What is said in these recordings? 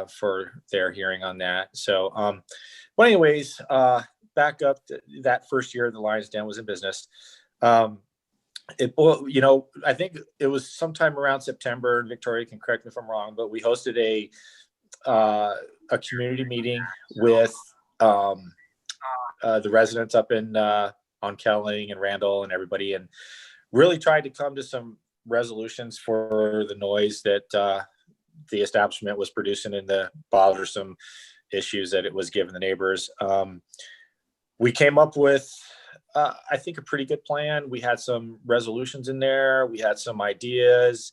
for their hearing on that. So, but anyways, back up to that first year the Lions Den was in business. I think it was sometime around September. Victoria can correct me if I'm wrong, but we hosted a community meeting with the residents up in on Kelling and Randall and everybody, and really tried to come to some resolutions for the noise that the establishment was producing in the bothersome issues that it was giving the neighbors. We came up with, I think, a pretty good plan. We had some resolutions in there. We had some ideas.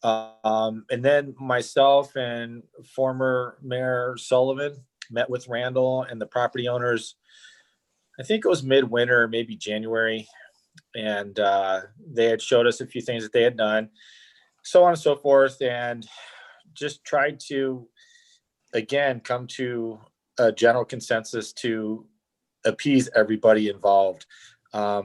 And then myself and former Mayor Sullivan met with Randall and the property owners. I think it was midwinter, maybe January. And they had showed us a few things that they had done, so on and so forth, and just tried to, again, come to a general consensus to appease everybody involved. My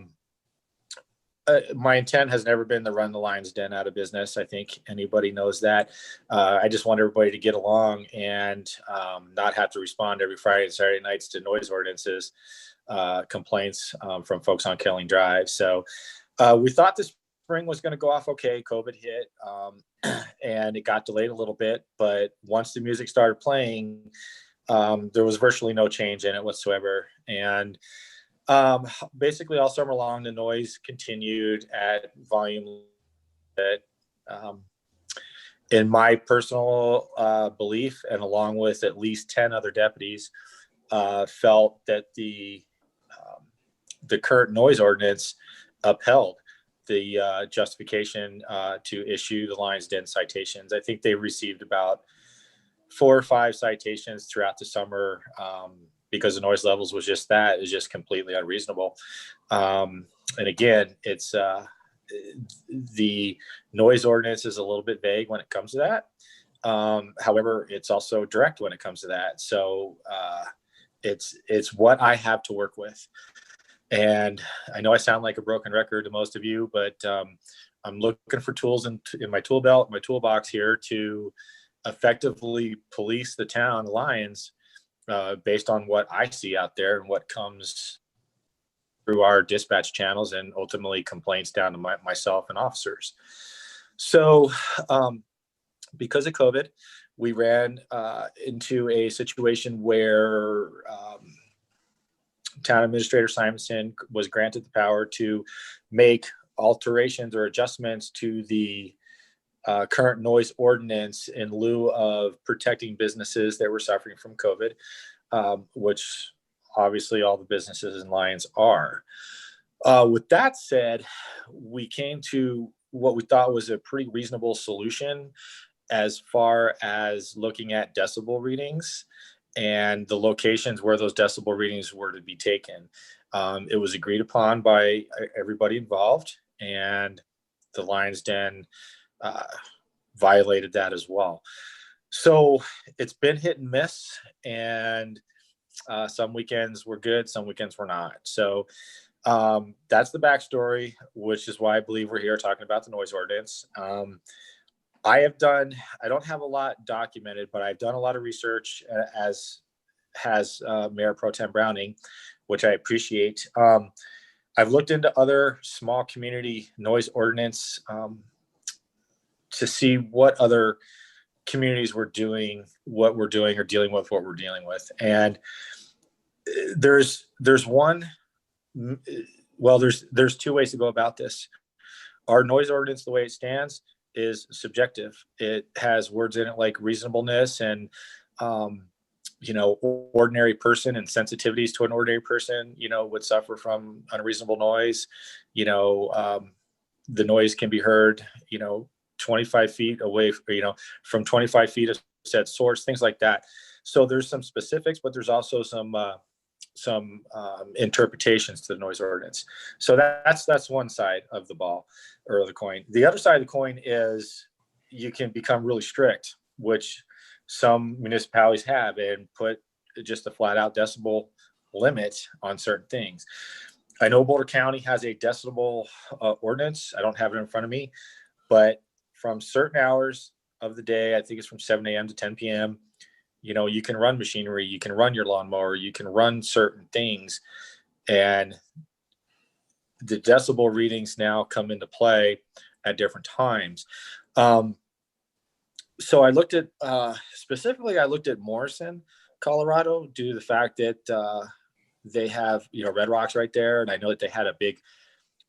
intent has never been to run the Lions Den out of business. I think anybody knows that. I just want everybody to get along and not have to respond every Friday and Saturday nights to noise ordinances complaints from folks on Kelling Drive. So we thought this spring was going to go off okay. COVID hit and it got delayed a little bit. But once the music started playing, there was virtually no change in it whatsoever. And basically all summer long, the noise continued at volume that, in my personal belief, and along with at least 10 other deputies, felt that the current noise ordinance upheld the justification to issue the Lions Den citations. I think they received about 4 or 5 citations throughout the summer because the noise levels was just completely unreasonable. And again, it's the noise ordinance is a little bit vague when it comes to that. However, it's also direct when it comes to that. So it's what I have to work with. And I know I sound like a broken record to most of you, but I'm looking for tools in my tool belt, my toolbox here to effectively police the town Lions based on what I see out there and what comes through our dispatch channels and ultimately complaints down to myself and officers. So because of COVID, we ran into a situation where Town Administrator Simonson was granted the power to make alterations or adjustments to the current noise ordinance in lieu of protecting businesses that were suffering from COVID, which obviously all the businesses in Lions are. With that said, we came to what we thought was a pretty reasonable solution as far as looking at decibel readings and the locations where those decibel readings were to be taken. It was agreed upon by everybody involved, and the Lions Den violated that as well. So it's been hit and miss, and some weekends were good, some weekends were not. So that's the backstory, which is why I believe we're here talking about the noise ordinance. I don't have a lot documented, but I've done a lot of research, as has Mayor Pro Tem Browning, which I appreciate. I've looked into other small community noise ordinance to see what other communities were doing, what we're doing, or dealing with what we're dealing with. And there's 2 ways to go about this. Our noise ordinance, the way it stands, is subjective. It has words in it like reasonableness and, ordinary person and sensitivities to an ordinary person, would suffer from unreasonable noise. The noise can be heard, 25 feet away, from 25 feet of set source, things like that. So there's some specifics, but there's also some interpretations to the noise ordinance. So that's one side of the ball or the coin. The other side of the coin is you can become really strict, which some municipalities have, and put just a flat out decibel limit on certain things. I know Boulder County has a decibel ordinance. I don't have it in front of me, but from certain hours of the day, I think it's from 7 a.m. to 10 p.m., you can run machinery, you can run your lawnmower, you can run certain things, and the decibel readings now come into play at different times. So I looked at, specifically, I looked at Morrison, Colorado, due to the fact that they have, Red Rocks right there. And I know that they had a big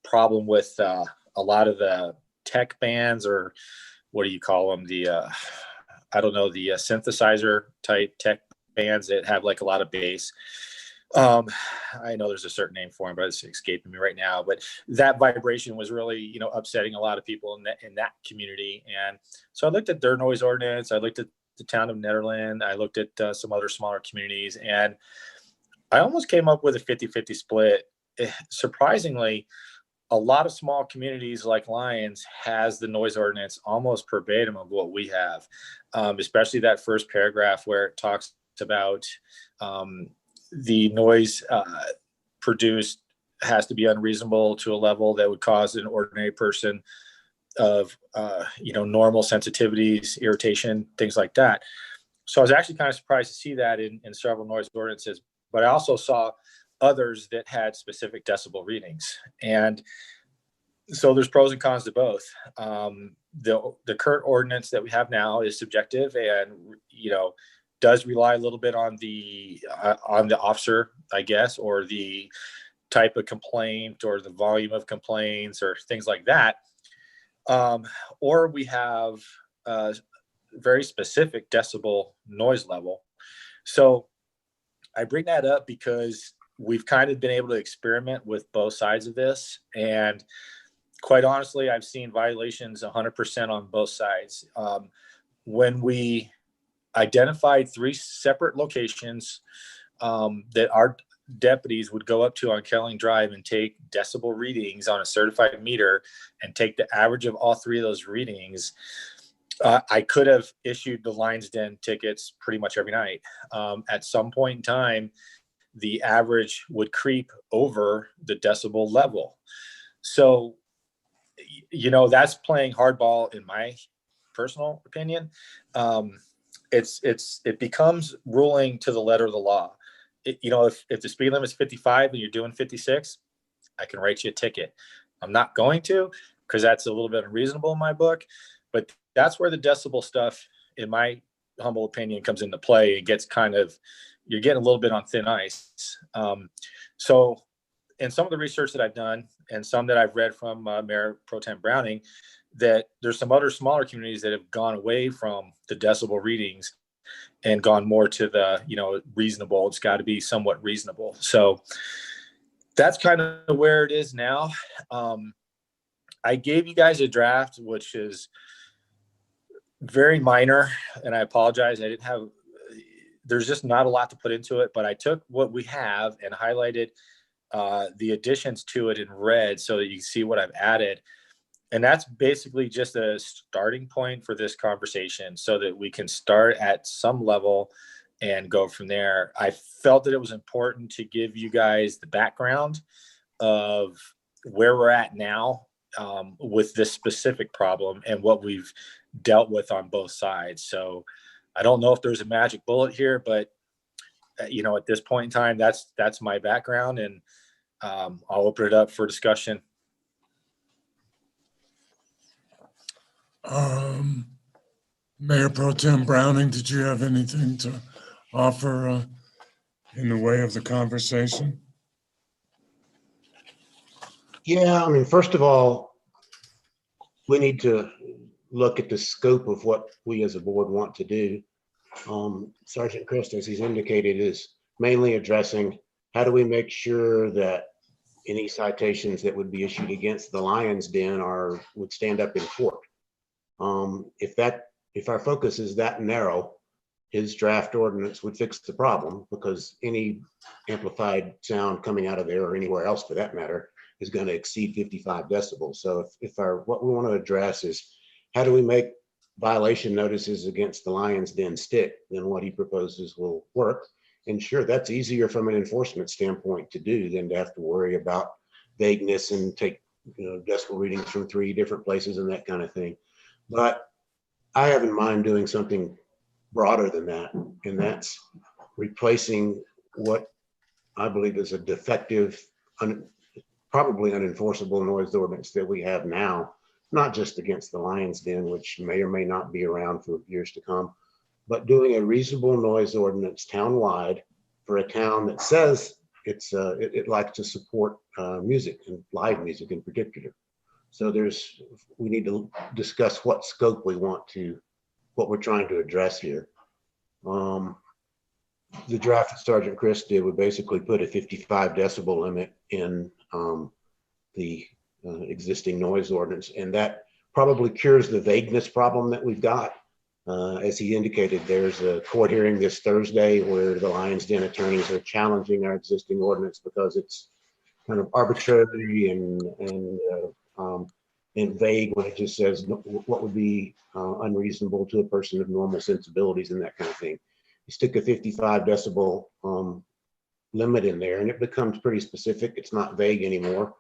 problem with a lot of the tech bands, or what do you call them? I don't know, the synthesizer type tech bands that have like a lot of bass. I know there's a certain name for them, but it's escaping me right now. But that vibration was really, upsetting a lot of people in that community. And so I looked at their noise ordinance. I looked at the town of Netherland. I looked at some other smaller communities, and I almost came up with a 50-50 split. Surprisingly, a lot of small communities like Lyons has the noise ordinance almost verbatim of what we have, especially that first paragraph where it talks about the noise produced has to be unreasonable to a level that would cause an ordinary person of normal sensitivities, irritation, things like that. So I was actually kind of surprised to see that in several noise ordinances, but I also saw others that had specific decibel readings. And so there's pros and cons to both. The current ordinance that we have now is subjective, and does rely a little bit on the officer, I guess, or the type of complaint or the volume of complaints or things like that. Or we have a very specific decibel noise level. So I bring that up because we've kind of been able to experiment with both sides of this. And quite honestly, I've seen violations 100% on both sides. When we identified 3 separate locations that our deputies would go up to on Kelling Drive and take decibel readings on a certified meter and take the average of all 3 of those readings, I could have issued the Lions Den tickets pretty much every night. At some point in time, the average would creep over the decibel level. So, that's playing hardball in my personal opinion. It becomes ruling to the letter of the law. If the speed limit is 55 and you're doing 56, I can write you a ticket. I'm not going to, because that's a little bit unreasonable in my book, but that's where the decibel stuff, in my humble opinion, comes into play. It gets you're getting a little bit on thin ice. So in some of the research that I've done and some that I've read from Mayor Pro Tem Browning, that there's some other smaller communities that have gone away from the decibel readings and gone more to the, reasonable. It's got to be somewhat reasonable. So that's kind of where it is now. I gave you guys a draft, which is very minor, and I apologize. There's just not a lot to put into it, but I took what we have and highlighted the additions to it in red so that you can see what I've added. And that's basically just a starting point for this conversation so that we can start at some level and go from there. I felt that it was important to give you guys the background of where we're at now with this specific problem and what we've dealt with on both sides. So I don't know if there's a magic bullet here, but at this point in time, that's my background, and I'll open it up for discussion. Mayor Pro Tem Browning, did you have anything to offer in the way of the conversation? Yeah, first of all, we need to look at the scope of what we as a board want to do. Sergeant Christ, as he's indicated, is mainly addressing how do we make sure that any citations that would be issued against the Lions Den would stand up in court. If our focus is that narrow, his draft ordinance would fix the problem, because any amplified sound coming out of there, or anywhere else for that matter, is going to exceed 55 decibels. So if what we want to address is how do we make violation notices against the Lions Den stick, then what he proposes will work. And sure, that's easier from an enforcement standpoint to do than to have to worry about vagueness and take decibel readings from 3 different places and that kind of thing. But I have in mind doing something broader than that, and that's replacing what I believe is a defective, probably unenforceable noise ordinance that we have now, not just against the Lions Den, which may or may not be around for years to come, but doing a reasonable noise ordinance town-wide for a town that says it likes to support music and live music in particular. So we need to discuss what scope we want to, what we're trying to address here. The draft that Sergeant Chris did would basically put a 55 decibel limit in the existing noise ordinance, and that probably cures the vagueness problem that we've got. As he indicated, there's a court hearing this Thursday where the Lions Den attorneys are challenging our existing ordinance because it's kind of arbitrary and vague when it just says what would be unreasonable to a person of normal sensibilities and that kind of thing. You stick a 55 decibel limit in there and it becomes pretty specific. It's not vague anymore.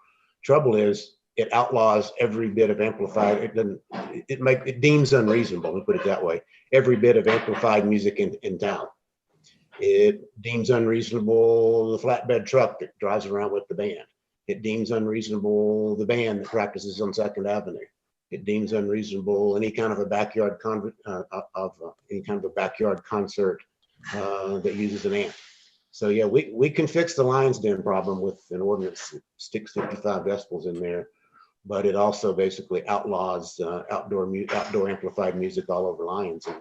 Trouble is, it outlaws every bit of amplified. It deems unreasonable, let me put it that way, every bit of amplified music in town. It deems unreasonable the flatbed truck that drives around with the band. It deems unreasonable the band that practices on 2nd Avenue. It deems unreasonable any kind of a backyard concert that uses an amp. So yeah, we can fix the Lions Den problem with an ordinance that sticks 55 decibels in there, but it also basically outlaws outdoor amplified music all over Lions. And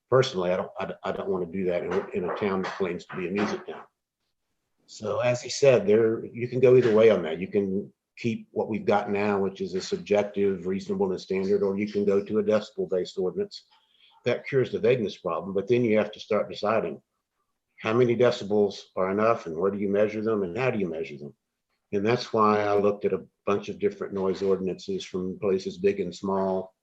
personally, I don't want to do that in a town that claims to be a music town. So as he said, you can go either way on that. You can keep what we've got now, which is a subjective reasonableness standard, or you can go to a decibel-based ordinance. That cures the vagueness problem, but then you have to start deciding how many decibels are enough and where do you measure them and how do you measure them? And that's why I looked at a bunch of different noise ordinances from places big and small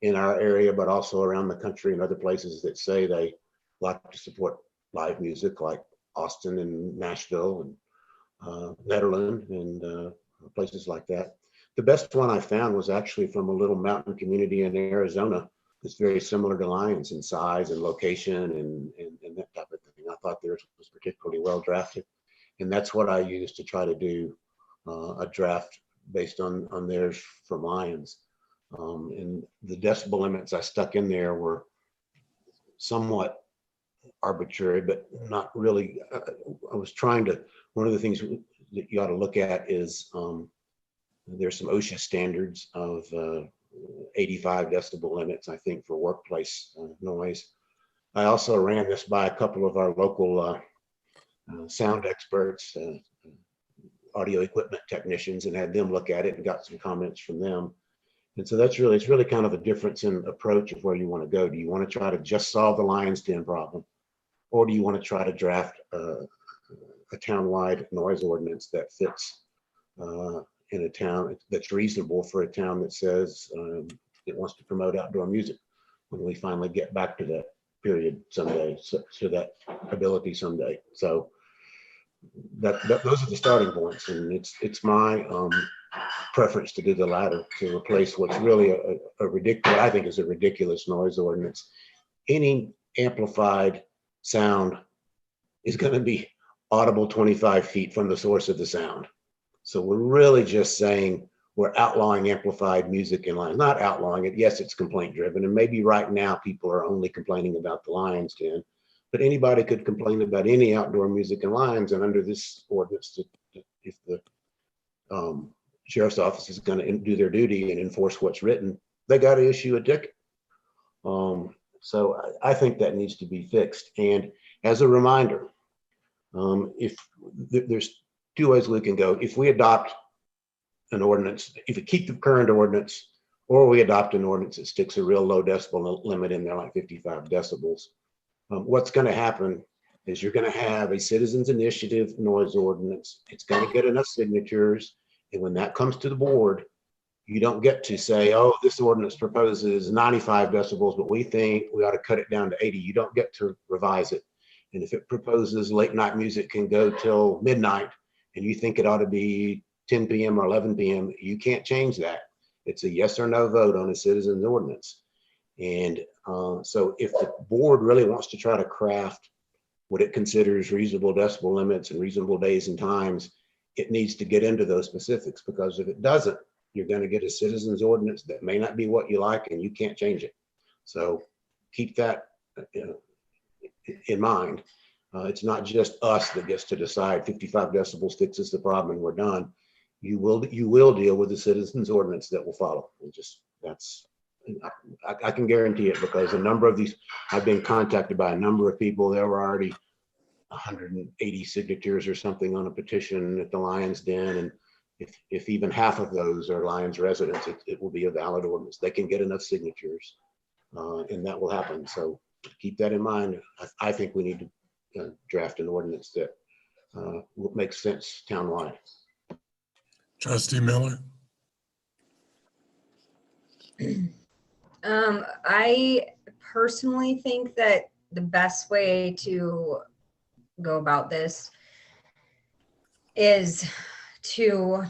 in our area, but also around the country and other places that say they like to support live music, like Austin and Nashville and Nederland and places like that. The best one I found was actually from a little mountain community in Arizona. It's very similar to Lions in size and location and that type of thing. I thought theirs was particularly well drafted. And that's what I used to try to do a draft based on theirs from Lions. And the decibel limits I stuck in there were somewhat arbitrary, but not really. I was trying to, one of the things that you ought to look at is there's some OSHA standards of 85 decibel limits, I think, for workplace noise. I also ran this by a couple of our local sound experts, audio equipment technicians, and had them look at it and got some comments from them. And so it's really kind of a difference in approach of where you want to go. Do you want to try to just solve the Lions Den problem? Or do you want to try to draft a town-wide noise ordinance that fits in a town that's reasonable for a town that says it wants to promote outdoor music when we finally get back to that period someday, so that ability someday. So those are the starting points, and it's my preference to do the latter, to replace what's really a ridiculous, I think is a ridiculous noise ordinance. Any amplified sound is going to be audible 25 feet from the source of the sound. So we're really just saying we're outlawing amplified music in Lions, not outlawing it. Yes, it's complaint driven. And maybe right now people are only complaining about the Lions Den, but anybody could complain about any outdoor music in Lions. And under this ordinance, if the sheriff's office is going to do their duty and enforce what's written, they got to issue a ticket. So I think that needs to be fixed. And as a reminder, if there's two ways we can go. If we adopt an ordinance, if we keep the current ordinance, or we adopt an ordinance that sticks a real low decibel limit in there, like 55 decibels, what's going to happen is you're going to have a citizens initiative noise ordinance. It's going to get enough signatures. And when that comes to the board, you don't get to say, oh, this ordinance proposes 95 decibels, but we think we ought to cut it down to 80. You don't get to revise it. And if it proposes late night music can go till midnight, and you think it ought to be 10 p.m. or 11 p.m., you can't change that. It's a yes or no vote on a citizen's ordinance. And So if the board really wants to try to craft what it considers reasonable decibel limits and reasonable days and times, it needs to get into those specifics, because if it doesn't, you're going to get a citizens ordinance that may not be what you like and you can't change it. So keep that in mind. It's not just us that gets to decide 55 decibels fixes the problem and we're done. You will deal with the citizens ordinance that will follow. And just I can guarantee it, because a number of these, I've been contacted by a number of people. There were already 180 signatures or something on a petition at the Lions Den, and if even half of those are Lions residents, it will be a valid ordinance. They can get enough signatures, and that will happen. So keep that in mind. I think we need to draft an ordinance that will make sense townwide. Trustee Miller. I personally think that the best way to go about this is to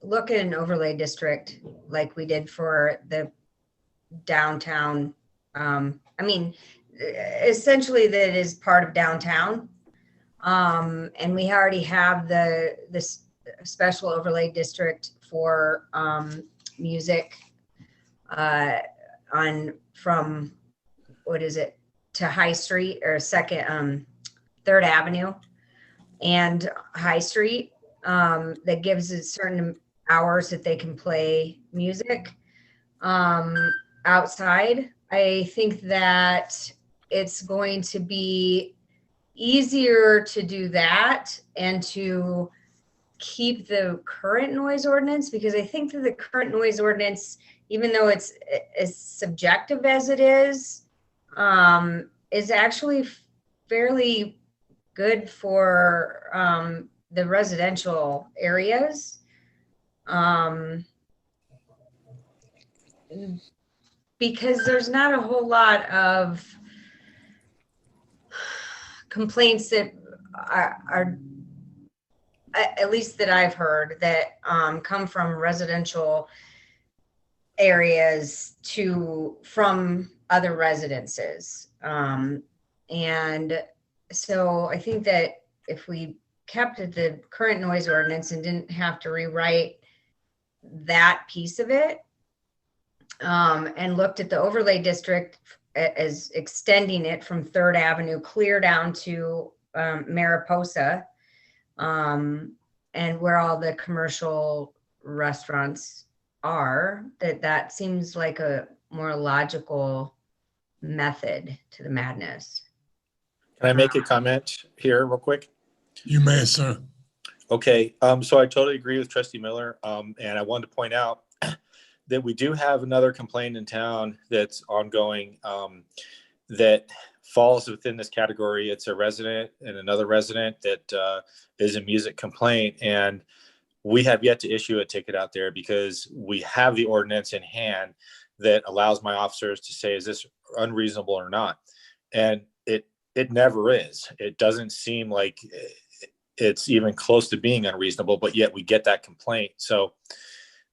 look at an overlay district like we did for the downtown. I mean, essentially that is part of downtown. And we already have this special overlay district for music from what is it to High Street, or Third Avenue and High Street, that gives it certain hours that they can play music outside. I think that it's going to be easier to do that and to keep the current noise ordinance, because I think that the current noise ordinance, even though it's as subjective as it is actually fairly good for the residential areas. Because there's not a whole lot of complaints that are at least that I've heard, that come from residential areas from other residences. And so I think that if we kept the current noise ordinance and didn't have to rewrite that piece of it, and looked at the overlay district as extending it from Third Avenue clear down to Mariposa, and where all the commercial restaurants are, that seems like a more logical method to the madness. Can I make a comment here real quick? You may, sir. Okay, so I totally agree with Trustee Miller, and I wanted to point out that we do have another complaint in town that's ongoing, that falls within this category. It's a resident and another resident that is a music complaint, and we have yet to issue a ticket out there because we have the ordinance in hand that allows my officers to say, is this unreasonable or not? And it never is. It doesn't seem like it's even close to being unreasonable, but yet we get that complaint. So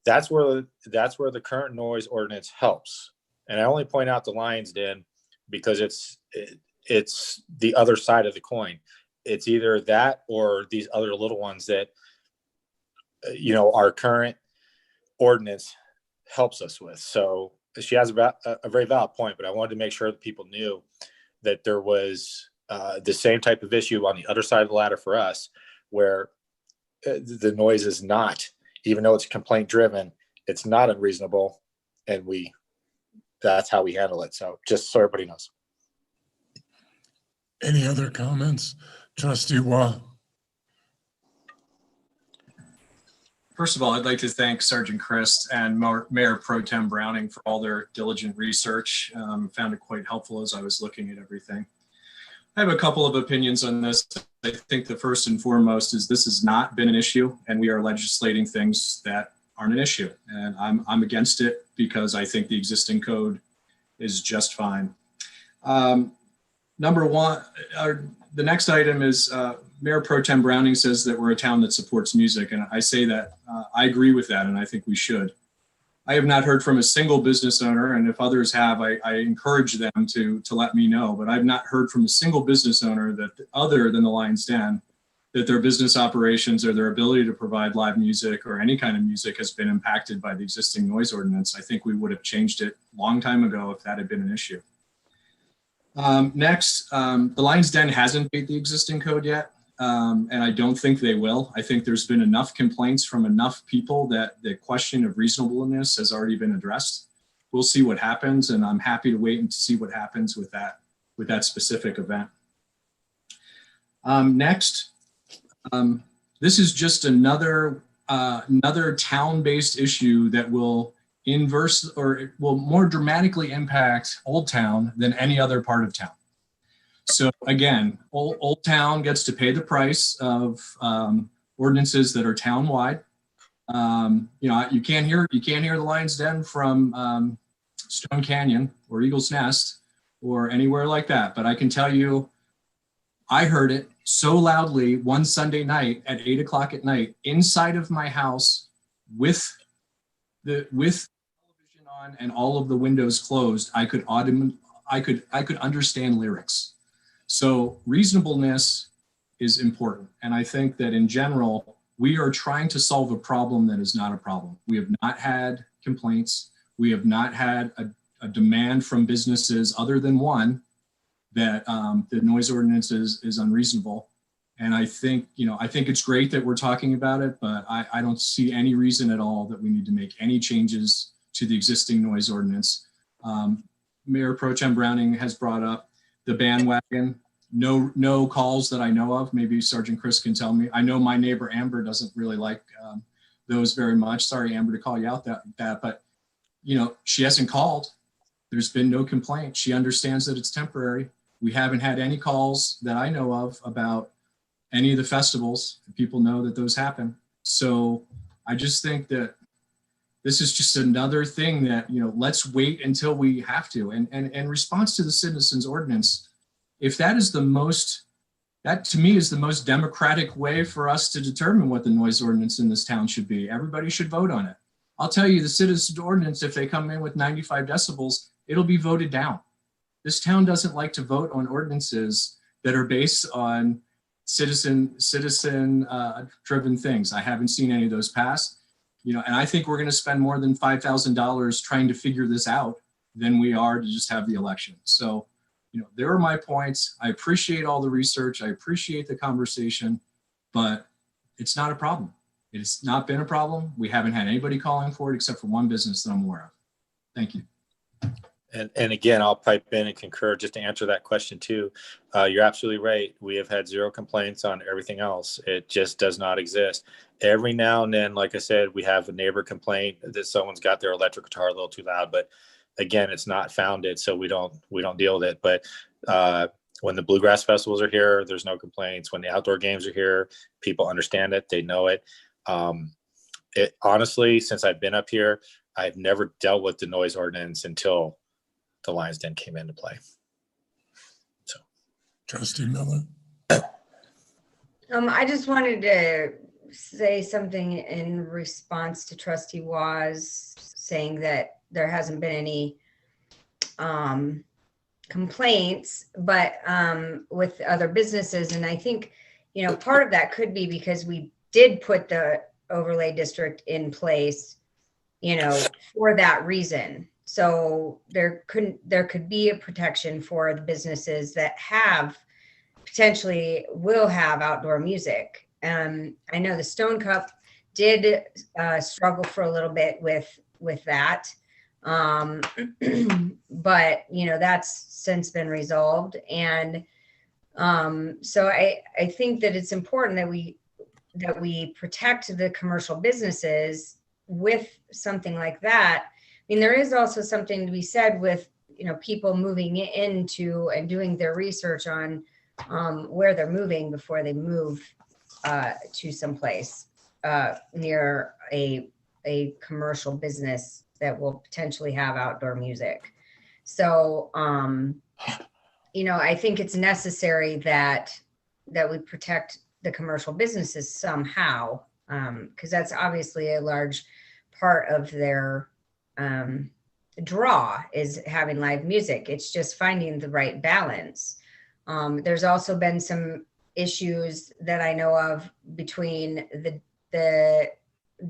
that's where the current noise ordinance helps. And I only point out the Lions Den because it's the other side of the coin. It's either that or these other little ones that, our current ordinance helps us with. So she has a very valid point, but I wanted to make sure that people knew that there was the same type of issue on the other side of the ladder for us, where the noise is not, even though it's complaint driven, it's not unreasonable, and that's how we handle it. So just so everybody knows. Any other comments? Trustee Waugh. First of all, I'd like to thank Sergeant Christ and Mayor Pro Tem Browning for all their diligent research. Found it quite helpful as I was looking at everything. I have a couple of opinions on this. I think the first and foremost is this has not been an issue, and we are legislating things that aren't an issue. And I'm against it because I think the existing code is just fine. Number one, the next item is Mayor Pro Tem Browning says that we're a town that supports music. And I say that I agree with that, and I think we should. I have not heard from a single business owner, and if others have, I encourage them to let me know. But I've not heard from a single business owner that, other than the Lion's Den, that their business operations or their ability to provide live music or any kind of music has been impacted by the existing noise ordinance. I think we would have changed it a long time ago if that had been an issue. Next, the Lion's Den hasn't beat the existing code yet, and I don't think they will. I think there's been enough complaints from enough people that the question of reasonableness has already been addressed. We'll see what happens, and I'm happy to wait and to see what happens with that specific event. Next, this is just another town-based issue that will inverse, or it will more dramatically impact Old Town than any other part of town. So again, Old Town gets to pay the price of ordinances that are town-wide. You can't hear the Lion's Den from Stone Canyon or Eagle's Nest or anywhere like that. But I can tell you, I heard it so loudly one Sunday night at 8 o'clock at night inside of my house with television on and all of the windows closed. I could understand lyrics. So reasonableness is important. And I think that in general, we are trying to solve a problem that is not a problem. We have not had complaints. We have not had a demand from businesses other than one that the noise ordinance is unreasonable. And I think it's great that we're talking about it, but I don't see any reason at all that we need to make any changes to the existing noise ordinance. Mayor Pro Tem Browning has brought up the bandwagon. No calls that I know of. Maybe Sergeant Chris can tell me. I know my neighbor Amber doesn't really like those very much. Sorry, Amber, to call you out that, but she hasn't called. There's been no complaint. She understands that it's temporary. We haven't had any calls that I know of about any of the festivals. People know that those happen. So I just think that this is just another thing that, let's wait until we have to. And in response to the citizens ordinance, if that to me is the most democratic way for us to determine what the noise ordinance in this town should be. Everybody should vote on it. I'll tell you, the citizens ordinance, if they come in with 95 decibels, it'll be voted down. This town doesn't like to vote on ordinances that are based on citizen driven things. I haven't seen any of those pass, and I think we're going to spend more than $5,000 trying to figure this out than we are to just have the election. So, there are my points. I appreciate all the research. I appreciate the conversation, but it's not a problem. It has not been a problem. We haven't had anybody calling for it except for one business that I'm aware of. Thank you. And again, I'll pipe in and concur just to answer that question too. You're absolutely right. We have had zero complaints on everything else. It just does not exist. Every now and then, like I said, we have a neighbor complaint that someone's got their electric guitar a little too loud, but again, it's not founded, so we don't deal with it. But when the bluegrass festivals are here, there's no complaints. When the outdoor games are here, people understand it. They know it. Honestly, since I've been up here, I've never dealt with the noise ordinance until the Lion's Den came into play. So, Trustee Miller. I just wanted to say something in response to Trustee Waz saying that there hasn't been any complaints, but with other businesses. And I think, part of that could be because we did put the overlay district in place, for that reason. So there could be a protection for the businesses that potentially will have outdoor music. I know the Stone Cup did struggle for a little bit with that. But that's since been resolved. And so I think that it's important that we protect the commercial businesses with something like that. I mean, there is also something to be said with, people moving into and doing their research on where they're moving before they move to someplace near a commercial business that will potentially have outdoor music. So, I think it's necessary that we protect the commercial businesses somehow, because that's obviously a large part of their draw is having live music. It's just finding the right balance. There's also been some issues that I know of between the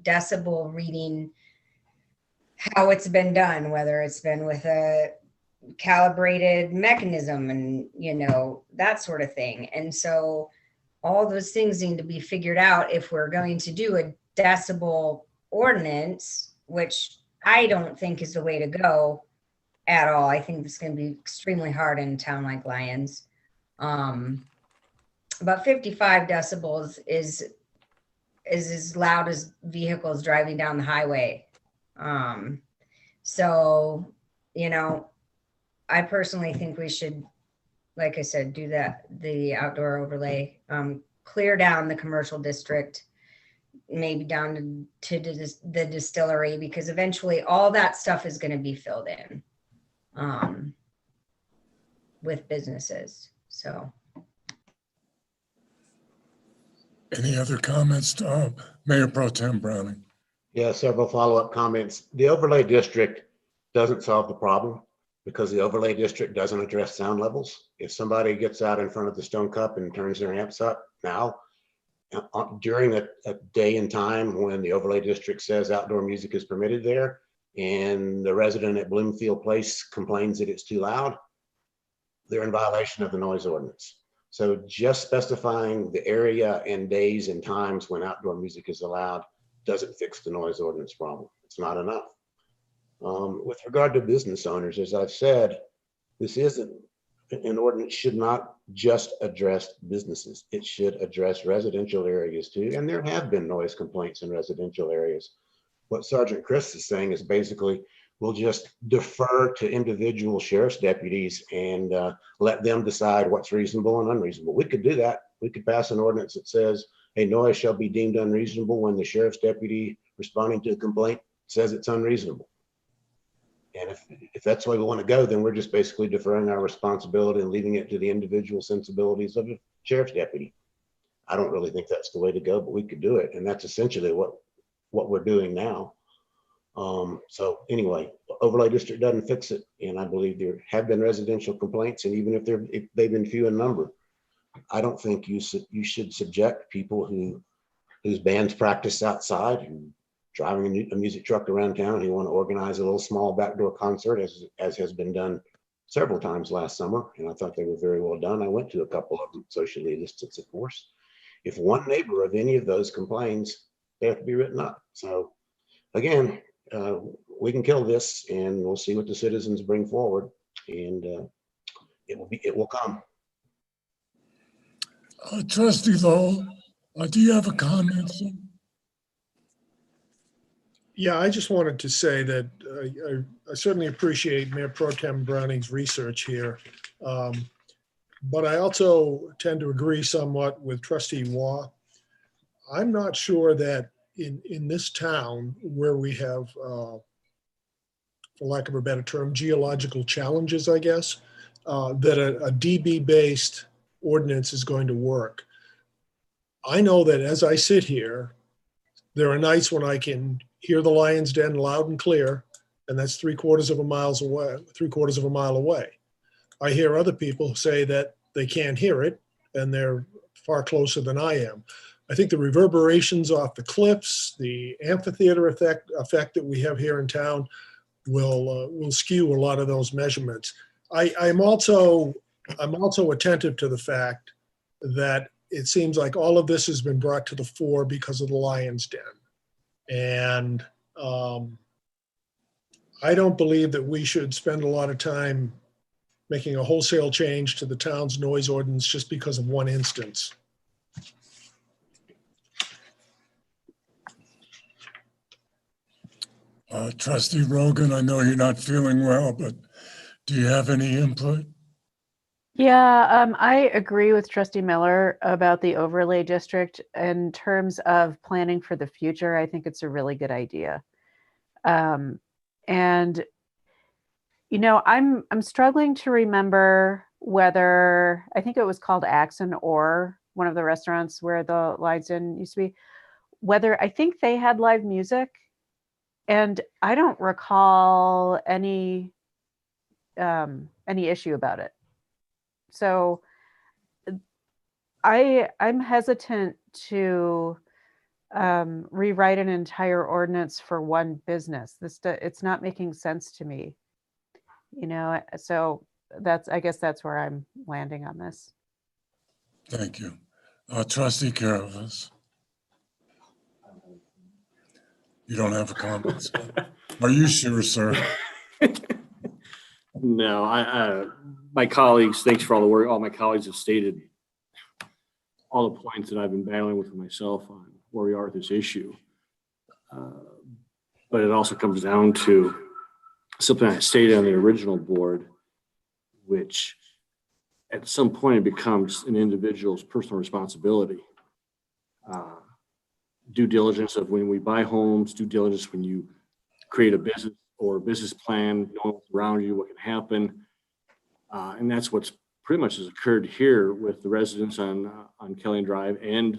decibel reading, how it's been done, whether it's been with a calibrated mechanism and, that sort of thing. And so all those things need to be figured out if we're going to do a decibel ordinance, which I don't think is the way to go at all. I think it's going to be extremely hard in a town like Lyons. But 55 decibels is as loud as vehicles driving down the highway. So, I personally think we should, like I said, do the outdoor overlay, clear down the commercial district, maybe down to the distillery, because eventually all that stuff is going to be filled in with businesses. So. Any other comments, Mayor Pro Tem Browning? Yeah, several follow-up comments. The overlay district doesn't solve the problem because the overlay district doesn't address sound levels. If somebody gets out in front of the Stone Cup and turns their amps up now, during a day and time when the overlay district says outdoor music is permitted there, and the resident at Bloomfield Place complains that it's too loud, they're in violation of the noise ordinance. So just specifying the area and days and times when outdoor music is allowed doesn't fix the noise ordinance problem. It's not enough. With regard to business owners, as I've said, this isn't an ordinance should not just address businesses. It should address residential areas too. And there have been noise complaints in residential areas. What Sergeant Chris is saying is basically, we'll just defer to individual sheriff's deputies and let them decide what's reasonable and unreasonable. We could do that. We could pass an ordinance that says a noise shall be deemed unreasonable when the sheriff's deputy responding to a complaint says it's unreasonable. And if that's the way we want to go, then we're just basically deferring our responsibility and leaving it to the individual sensibilities of a sheriff's deputy. I don't really think that's the way to go, but we could do it. And that's essentially what we're doing now. So anyway, overlay district doesn't fix it. And I believe there have been residential complaints, and even if they've been few in number, I don't think you should subject people whose bands practice outside, who driving a music truck around town, who want to organize a little small backdoor concert, as has been done several times last summer. And I thought they were very well done. I went to a couple of them, socially distanced, of course. If one neighbor of any of those complains, they have to be written up. So again, we can kill this, and we'll see what the citizens bring forward, and it will come. Trustee Lowell, do you have a comment? Yeah, I just wanted to say that I certainly appreciate Mayor Pro Tem Browning's research here. But I also tend to agree somewhat with Trustee Waugh. I'm not sure that in this town where we have, for lack of a better term, geological challenges, I guess, that a dB-based ordinance is going to work. I know that as I sit here, there are nights when I can hear the Lion's Den loud and clear, and that's 3/4 of a mile away. I hear other people say that they can't hear it, and they're far closer than I am. I think the reverberations off the cliffs, the amphitheater effect that we have here in town will skew a lot of those measurements. I'm also attentive to the fact that it seems like all of this has been brought to the fore because of the Lion's Den. And I don't believe that we should spend a lot of time making a wholesale change to the town's noise ordinance just because of one instance. Trustee Rogan, I know you're not feeling well, but do you have any input? Yeah, I agree with Trustee Miller about the overlay district. In terms of planning for the future, I think it's a really good idea. And I'm struggling to remember whether, I think it was called Axon or one of the restaurants where the Lion's Den used to be, whether I think they had live music. And I don't recall any issue about it. So I'm hesitant to rewrite an entire ordinance for one business. It's not making sense to me, you know. So I guess that's where I'm landing on this. Thank you. Trustee Caravas. You don't have a comment? Are you sure, sir? No, my colleagues, thanks for all the work. All my colleagues have stated all the points that I've been battling with myself on where we are with this issue. But it also comes down to something I stated on the original board, which at some point it becomes an individual's personal responsibility. Due diligence of when we buy homes, due diligence when you create a business or a business plan, knowing what's around you, what can happen. And that's what's pretty much has occurred here with the residents on Kelly Drive and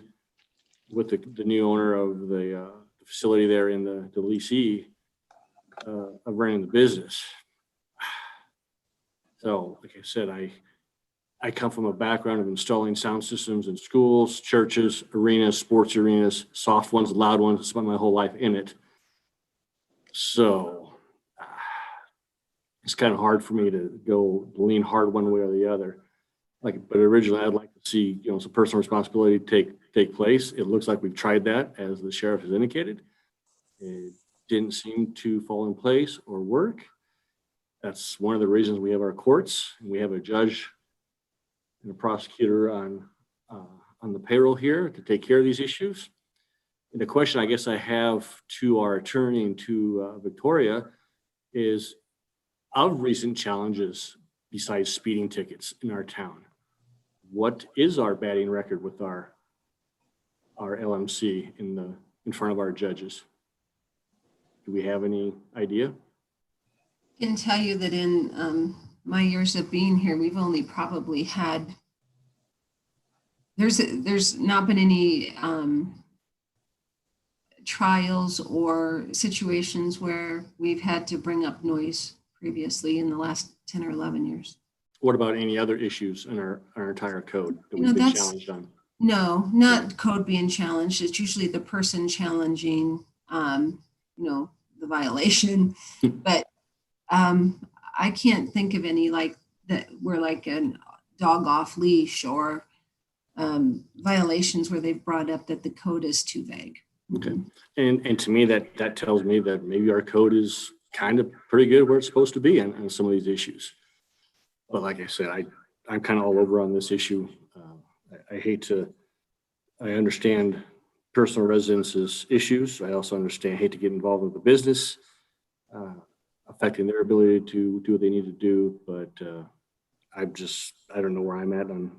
with the new owner of the facility there in the leasee of running the business. So, like I said, I come from a background of installing sound systems in schools, churches, arenas, sports arenas, soft ones, loud ones. I spent my whole life in it. So it's kind of hard for me to go lean hard one way or the other. But originally I'd like to see, some personal responsibility take place. It looks like we've tried that, as the sheriff has indicated. It didn't seem to fall in place or work. That's one of the reasons we have our courts, and we have a judge and a prosecutor on the payroll here to take care of these issues. And the question I guess I have to our attorney and to Victoria is, of recent challenges besides speeding tickets in our town, what is our batting record with our LMC in front of our judges? Do we have any idea? I can tell you that in my years of being here, we've only probably had, there's not been any trials or situations where we've had to bring up noise previously in the last 10 or 11 years. What about any other issues in our entire code that we've been challenged on? No, not code being challenged. It's usually the person challenging, the violation. But I can't think of any like that were like a dog off leash or violations where they've brought up that the code is too vague. Okay. And to me, that tells me that maybe our code is kind of pretty good where it's supposed to be on some of these issues. But like I said, I'm kind of all over on this issue. I understand personal residences issues. I also hate to get involved with the business, affecting their ability to do what they need to do. But I don't know where I'm at on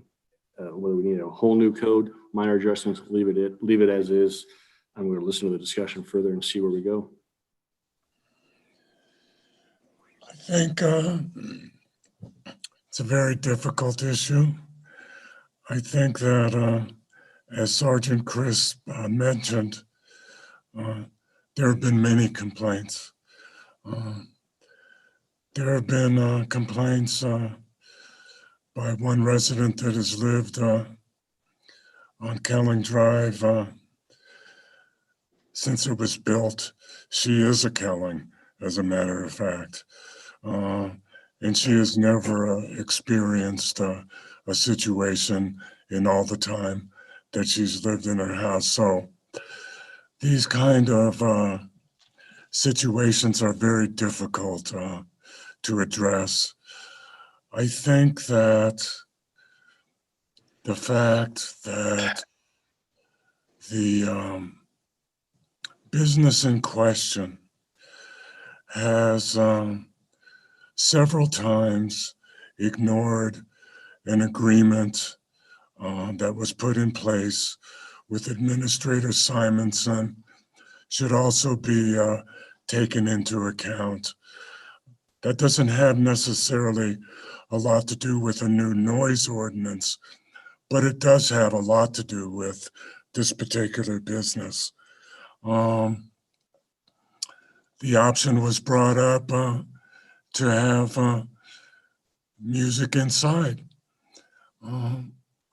whether we need a whole new code, minor adjustments, leave it as is. I'm going to listen to the discussion further and see where we go. I think it's a very difficult issue. I think that, as Sergeant Chris mentioned, there have been many complaints. There have been complaints by one resident that has lived on Kelling Drive since it was built. She is a Kelling, as a matter of fact. And she has never experienced a situation in all the time that she's lived in her house. So these kind of situations are very difficult to address. I think that the fact that the business in question has several times ignored an agreement that was put in place with Administrator Simonson should also be taken into account. That doesn't have necessarily a lot to do with a new noise ordinance, but it does have a lot to do with this particular business. the option was brought up to have music inside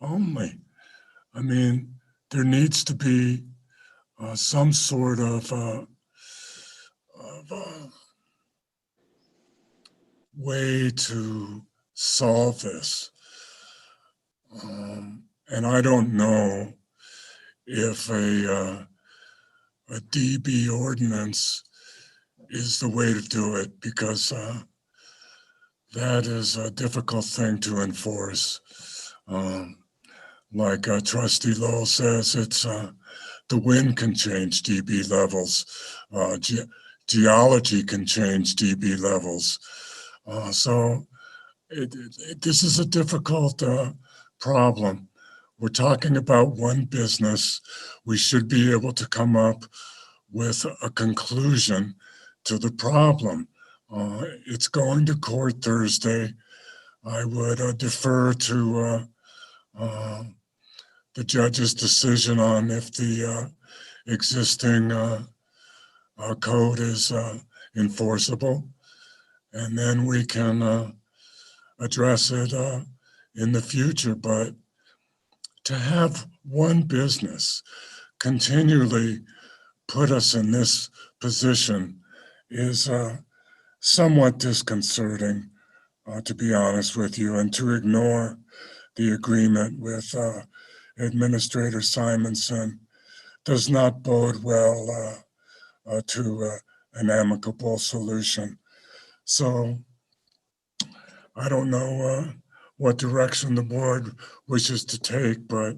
only. I mean, there needs to be some sort of way to solve this. And I don't know if a DB ordinance is the way to do it, because that is a difficult thing to enforce. Like Trustee Lowell says, it's the wind can change DB levels. Geology can change DB levels. So this is a difficult problem. We're talking about one business. We should be able to come up with a conclusion to the problem. It's going to court Thursday. I would defer to the judge's decision on if the existing code is enforceable, and then we can address it in the future. But to have one business continually put us in this position is somewhat disconcerting, to be honest with you, and to ignore the agreement with Administrator Simonson does not bode well to an amicable solution. So I don't know what direction the board wishes to take, but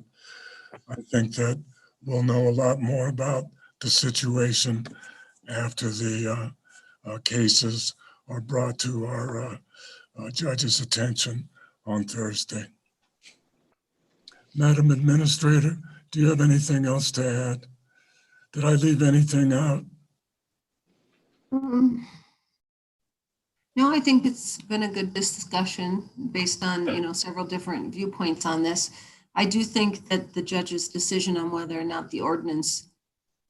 I think that we'll know a lot more about the situation after the cases are brought to our judge's attention on Thursday. Madam Administrator, do you have anything else to add? Did I leave anything out? No, I think it's been a good discussion based on, several different viewpoints on this. I do think that the judge's decision on whether or not the ordinance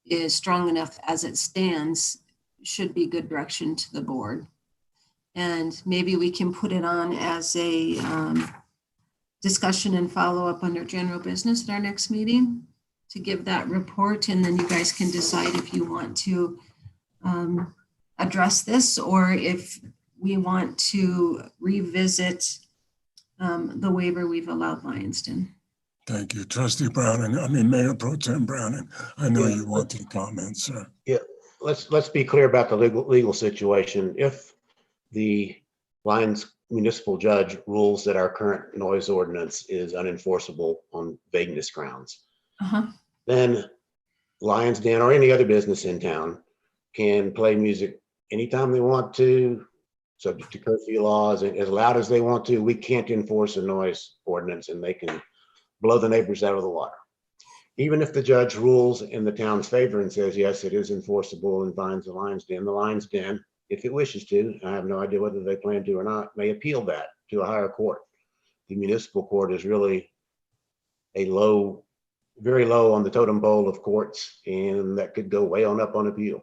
is strong enough as it stands should be good direction to the board. And maybe we can put it on as a discussion and follow up under general business at our next meeting to give that report. And then you guys can decide if you want to address this or if we want to revisit the waiver we've allowed Lionsden. Thank you. Trustee Browning, Mayor Pro Tem Browning, I know you wanted to comment, sir. Yeah, let's be clear about the legal situation. If the Lyons municipal judge rules that our current noise ordinance is unenforceable on vagueness grounds, then Lyons Den or any other business in town can play music anytime they want to, subject to curfew laws, and as loud as they want to. We can't enforce a noise ordinance, and they can blow the neighbors out of the water. Even if the judge rules in the town's favor and says, yes, it is enforceable and binds the Lyons Den, if it wishes to, I have no idea whether they plan to or not, may appeal that to a higher court. The municipal court is really a very low on the totem pole of courts, and that could go way on up on appeal.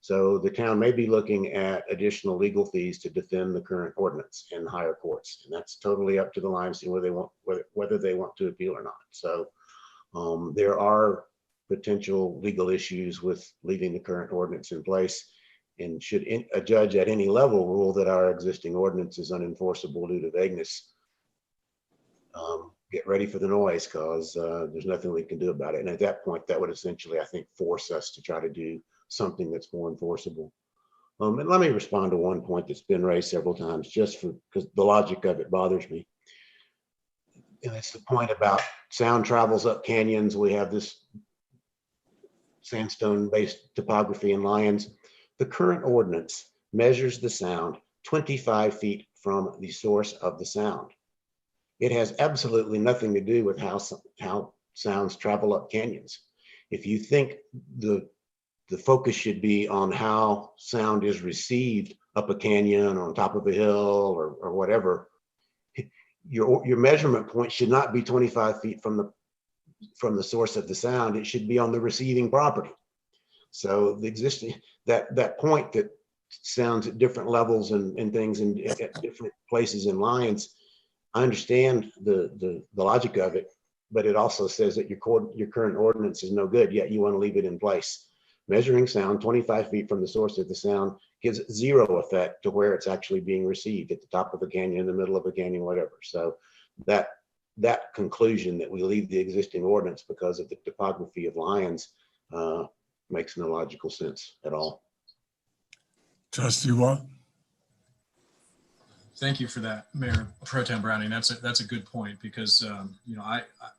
So the town may be looking at additional legal fees to defend the current ordinance in higher courts, and that's totally up to the Lyons whether they want to appeal or not. So there are potential legal issues with leaving the current ordinance in place. And should a judge at any level rule that our existing ordinance is unenforceable due to vagueness, get ready for the noise, because there's nothing we can do about it. And at that point, that would essentially, I think, force us to try to do something that's more enforceable. And let me respond to one point that's been raised several times, just because the logic of it bothers me. And it's the point about sound travels up canyons. We have this sandstone-based topography in Lyons. The current ordinance measures the sound 25 feet from the source of the sound. It has absolutely nothing to do with how sounds travel up canyons. If you think the focus should be on how sound is received up a canyon or on top of a hill or whatever, your measurement point should not be 25 feet from the source of the sound. It should be on the receiving property. So the existing, that point that sounds at different levels and things at different places in lines, I understand the logic of it, but it also says that your current ordinance is no good, yet you want to leave it in place. Measuring sound 25 feet from the source of the sound gives zero effect to where it's actually being received, at the top of a canyon, in the middle of a canyon, whatever. So that conclusion that we leave the existing ordinance because of the topography of Lyons makes no logical sense at all. Trustee Watt? Thank you for that, Mayor Pro Tem Browning. That's a good point, because you know,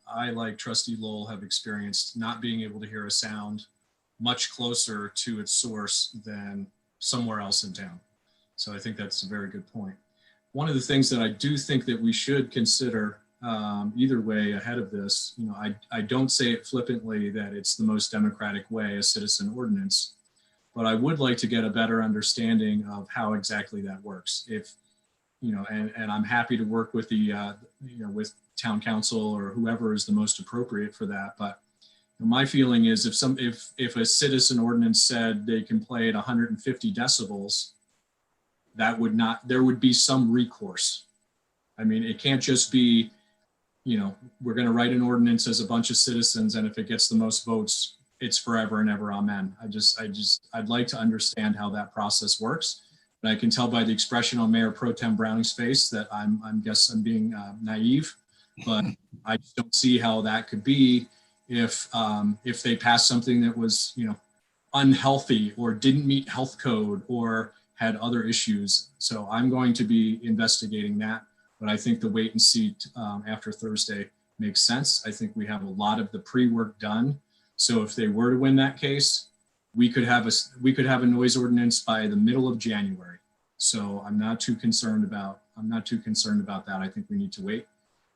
I like Trustee Lowell have experienced not being able to hear a sound much closer to its source than somewhere else in town. So I think that's a very good point. One of the things that I do think that we should consider either way ahead of this, you know, I don't say it flippantly that it's the most democratic way, a citizen ordinance, but I would like to get a better understanding of how exactly that works. If, you know, and I'm happy to work with the, you know, with town council or whoever is the most appropriate for that. But my feeling is if a citizen ordinance said they can play at 150 decibels, there would be some recourse. I mean, it can't just be, you know, we're going to write an ordinance as a bunch of citizens, and if it gets the most votes, it's forever and ever, amen. I'd like to understand how that process works. And I can tell by the expression on Mayor Pro Tem Browning's face that I'm being naive, but I just don't see how that could be if they passed something that was, you know, unhealthy or didn't meet health code or had other issues. So I'm going to be investigating that, but I think the wait and see after Thursday makes sense. I think we have a lot of the pre-work done. So if they were to win that case, we could have a noise ordinance by the middle of January. So I'm not too concerned about that. I think we need to wait,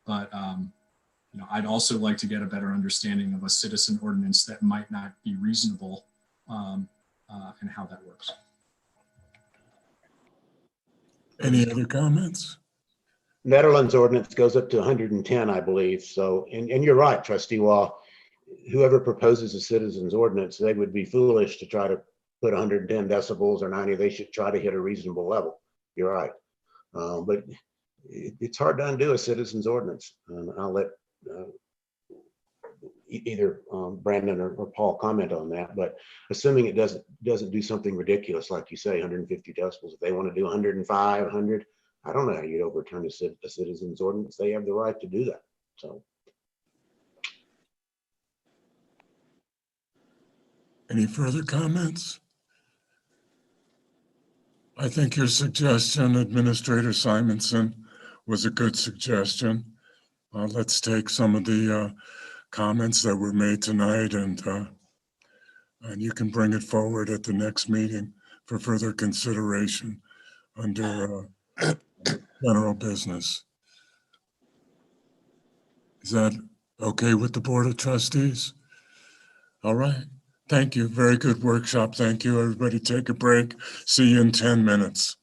but you know, I'd also like to get a better understanding of a citizen ordinance that might not be reasonable and how that works. Any other comments? Netherlands ordinance goes up to 110, I believe. So, and you're right, Trustee Wall. Whoever proposes a citizen's ordinance, they would be foolish to try to put 110 decibels or 90. They should try to hit a reasonable level. You're right. But it's hard to undo a citizen's ordinance. I'll let either Brandon or Paul comment on that. But assuming it doesn't do something ridiculous, like you say, 150 decibels, if they want to do 105, 100, I don't know how you'd overturn a citizen's ordinance. They have the right to do that. So. Any further comments? I think your suggestion, Administrator Simonson, was a good suggestion. Let's take some of the comments that were made tonight and you can bring it forward at the next meeting for further consideration under general business. Is that okay with the Board of Trustees? All right. Thank you. Very good workshop. Thank you. Everybody take a break. See you in 10 minutes.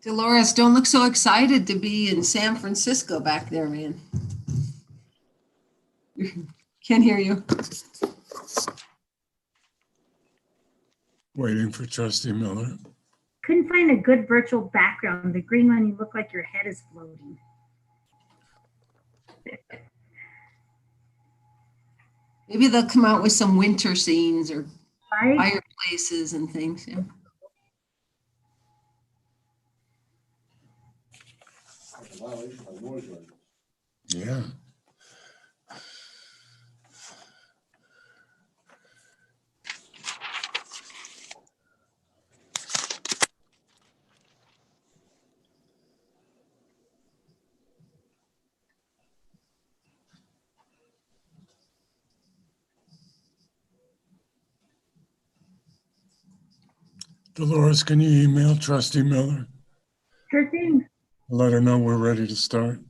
Dolores, don't look so excited to be in San Francisco back there, man. Can't hear you. Waiting for Trustee Miller. Couldn't find a good virtual background. The green one, you look like your head is floating. Maybe they'll come out with some winter scenes or Right? fireplaces and things. Yeah. Yeah. Dolores, can you email Trustee Miller? Sure thing. Let her know we're ready to start.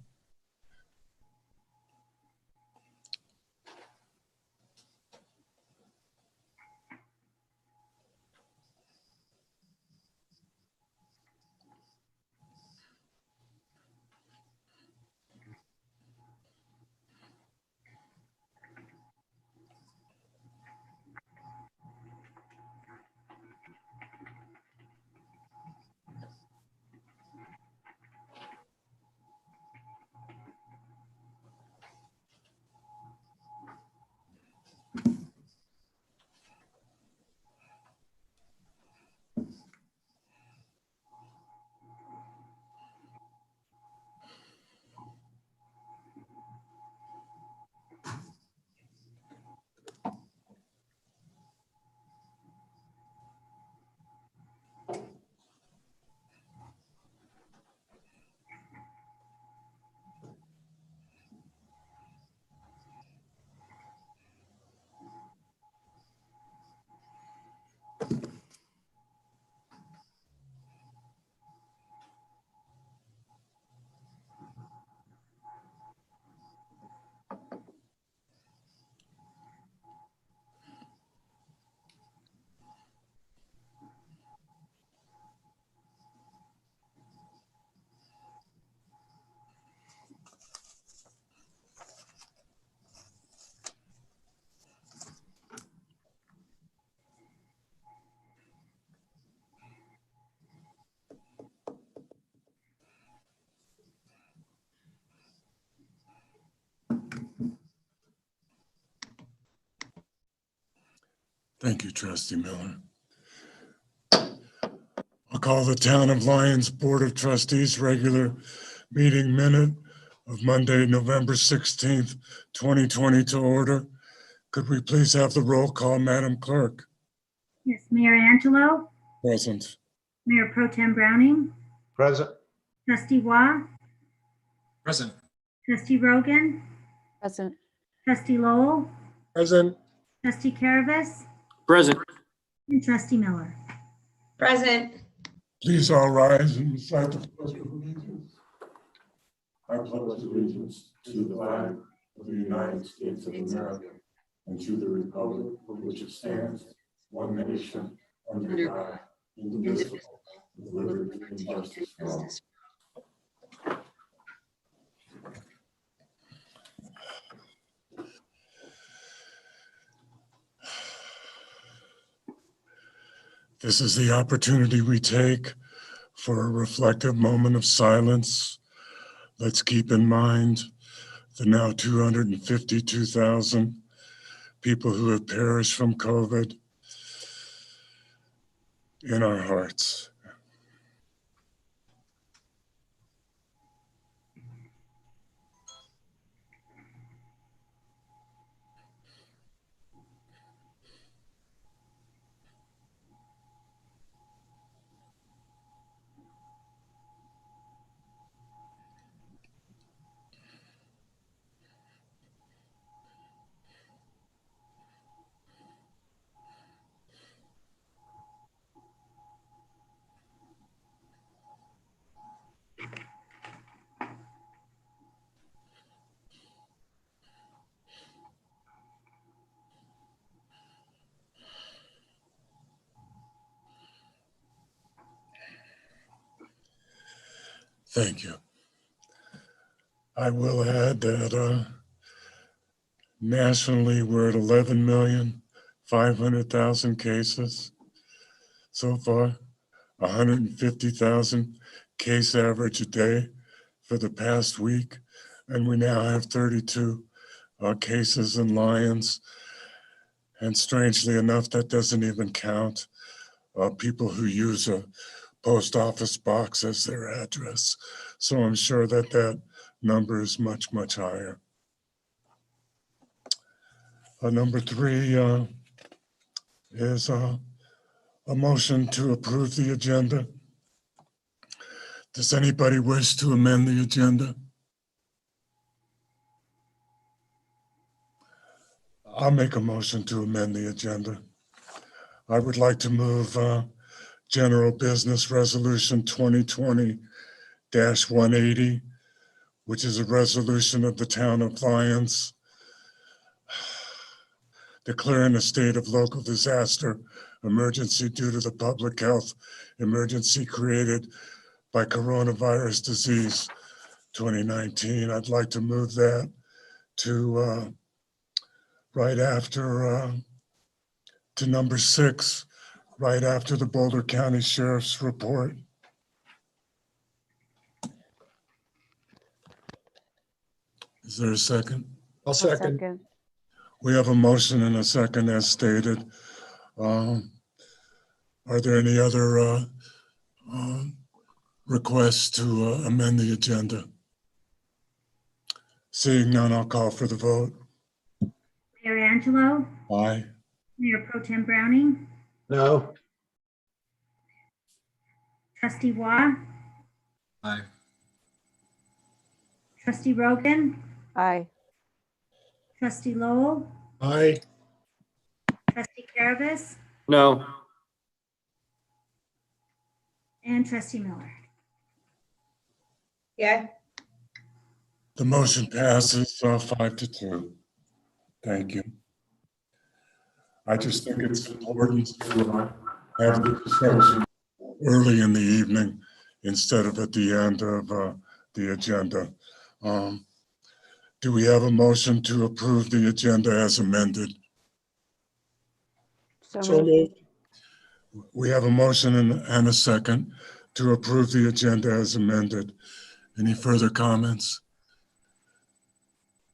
Thank you, Trustee Miller. I'll call the Town of Lyons Board of Trustees regular meeting minute of Monday, November 16th, 2020 to order. Could we please have the roll call, Madam Clerk? Yes, Mayor Angelo, Present. Mayor Pro Tem Browning, Present. Trustee Waugh, Present. Trustee Rogan, Present. Trustee Lowell, Present. Trustee Caravas, Present. and Trustee Miller. Present. Please all rise and recite the pledge of allegiance. I pledge allegiance to the flag of the United States of America and to the republic for which it stands, one nation, under God, indivisible, with liberty and justice for all. This is the opportunity we take for a reflective moment of silence. Let's keep in mind the now 252,000 people who have perished from COVID in our hearts. Thank you. I will add that nationally, we're at 11,500,000 cases so far, 150,000 case average a day for the past week. And we now have 32 cases in Lyons. And strangely enough, that doesn't even count people who use a post office box as their address. So I'm sure that that number is much, much higher. Number 3 is a motion to approve the agenda. Does anybody wish to amend the agenda? I'll make a motion to amend the agenda. I would like to move General Business Resolution 2020-180, which is a resolution of the Town of Lyons declaring a state of local disaster emergency due to the public health emergency created by coronavirus disease 2019. I'd like to move that to right after to number 6, right after the Boulder County Sheriff's Report. Is there a second? I'll second. We have a motion and a second as stated. Are there any other requests to amend the agenda? Seeing none, I'll call for the vote. Mayor Angelo, Aye. Mayor Pro Tem Browning, No, Trustee Waugh, Aye. Trustee Rogan, Aye. Trustee Lowell, Aye. Trustee Caravas, No. and Trustee Miller. Yeah, The motion passes 5-2. Thank you. I just think it's important to have the discussion early in the evening instead of at the end of the agenda. Do we have a motion to approve the agenda as amended? So So moved. moved. We have a motion and a second to approve the agenda as amended. Any further comments?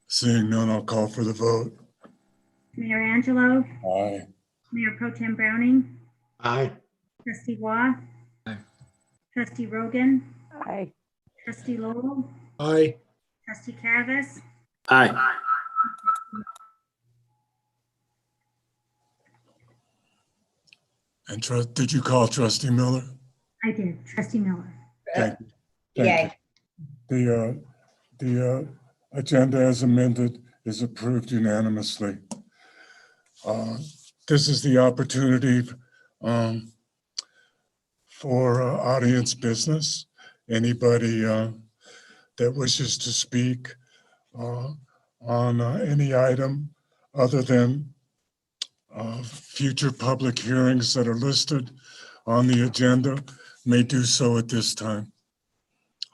Seeing none, I'll call for the vote. Mayor Angelo, Aye. Mayor Pro Tem Browning, aye. Trustee Waugh, Aye. Trustee Rogan, Aye. Trustee Lowell, Aye. Trustee Caravas, Aye. And did you call Trustee Miller? I did, Trustee Miller. Thank you. Thank yay. you. The agenda as amended is approved unanimously. This is the opportunity for audience business. Anybody that wishes to speak on any item other than future public hearings that are listed on the agenda may do so at this time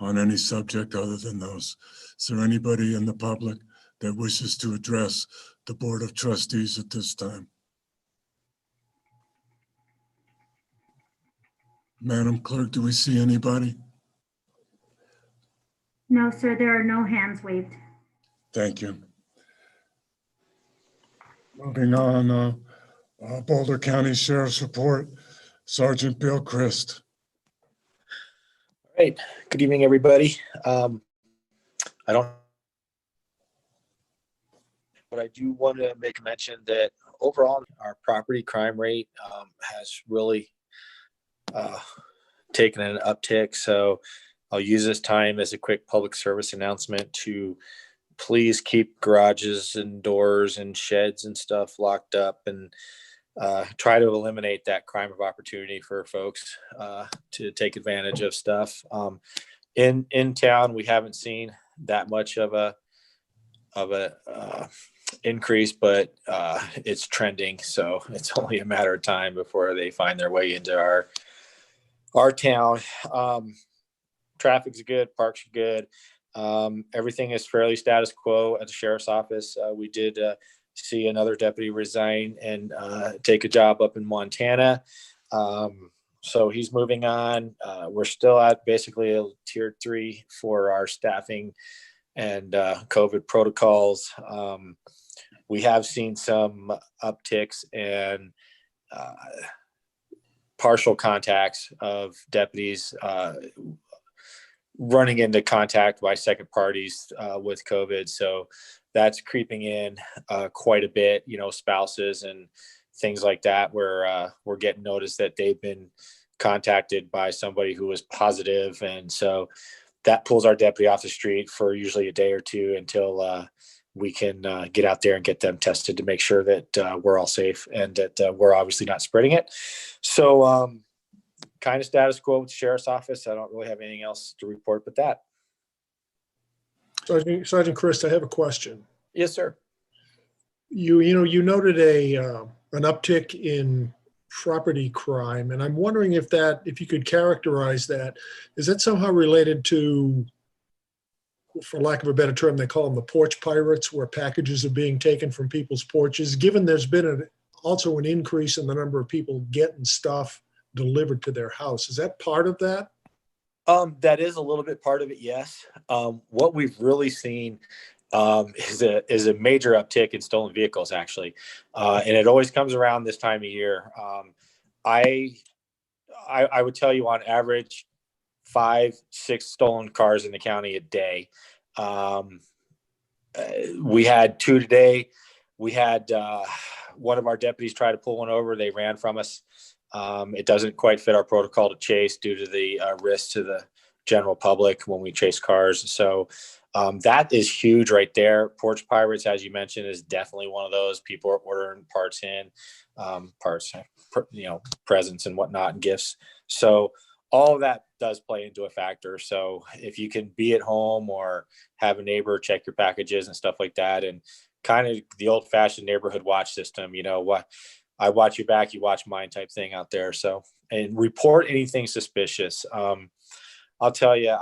on any subject other than those. Is there anybody in the public that wishes to address the Board of Trustees at this time? Madam Clerk, do we see anybody? No, sir, there are no hands waved. Thank you. Moving on, Boulder County Sheriff's Report, Sergeant Bill Christ. All right. Good evening, everybody. I don't, but I do want to make a mention that overall our property crime rate has really taken an uptick. So I'll use this time as a quick public service announcement to please keep garages and doors and sheds and stuff locked up and try to eliminate that crime of opportunity for folks to take advantage of stuff. In town, we haven't seen that much of a increase, but it's trending. So it's only a matter of time before they find their way into our town. traffic's good, parks are good. Everything is fairly status quo at the sheriff's office. We did see another deputy resign and take a job up in Montana. So he's moving on. We're still at basically a tier 3 for our staffing and COVID protocols. We have seen some upticks and partial contacts of deputies running into contact by second parties with COVID. So that's creeping in quite a bit, spouses and things like that, where we're getting notice that they've been contacted by somebody who was positive. And so that pulls our deputy off the street for usually a day or two until we can get out there and get them tested to make sure that we're all safe and that we're obviously not spreading it. So kind of status quo with the sheriff's office. I don't really have anything else to report but that. Sergeant Chris, I have a question. Yes, sir. You noted an uptick in property crime, and I'm wondering if you could characterize that. Is that somehow related to, for lack of a better term, they call them the porch pirates, where packages are being taken from people's porches, given there's been also an increase in the number of people getting stuff delivered to their house? Is that part of that? That is a little bit part of it, yes. What we've really seen is a major uptick in stolen vehicles, actually, and it always comes around this time of year. I would tell you, on average, 5-6 stolen cars in the county a day. We had 2 today. We had one of our deputies try to pull one over. They ran from us. It doesn't quite fit our protocol to chase due to the risk to the general public when we chase cars. So that is huge right there. Porch pirates, as you mentioned, is definitely one of those. People are ordering parts in, presents and whatnot, and gifts. So all of that does play into a factor. So if you can be at home or have a neighbor check your packages and stuff like that, and kind of the old fashioned neighborhood watch system, what I watch your back, you watch mine type thing out there. So, and report anything suspicious. I'll tell you,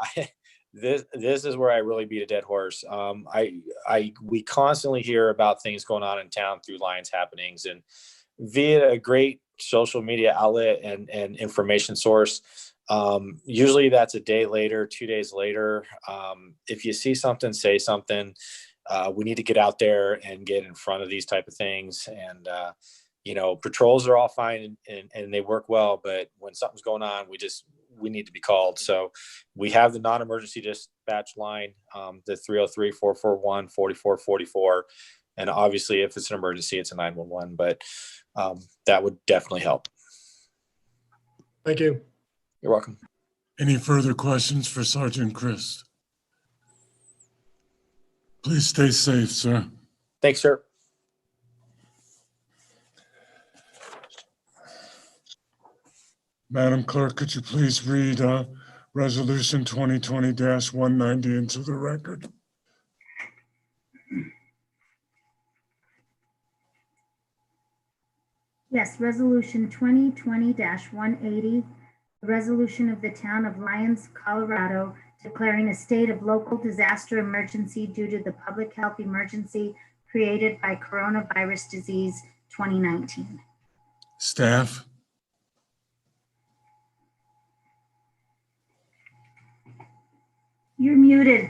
this is where I really beat a dead horse. We constantly hear about things going on in town through Lions happenings, and via a great social media outlet and information source. Usually that's a day later, 2 days later. If you see something, say something. We need to get out there and get in front of these type of things. And, patrols are all fine and they work well, but when something's going on, we need to be called. So we have the non-emergency dispatch line, the 303-441-4444. And obviously if it's an emergency, it's a 911, but that would definitely help. Thank you. You're welcome. Any further questions for Sergeant Chris? Please stay safe, sir. Thanks, sir. Madam Clerk, could you please read Resolution 2020-190 into the record? Yes, Resolution 2020-180, a resolution of the Town of Lyons, Colorado, declaring a state of local disaster emergency due to the public health emergency created by coronavirus disease 2019. Staff? You're muted.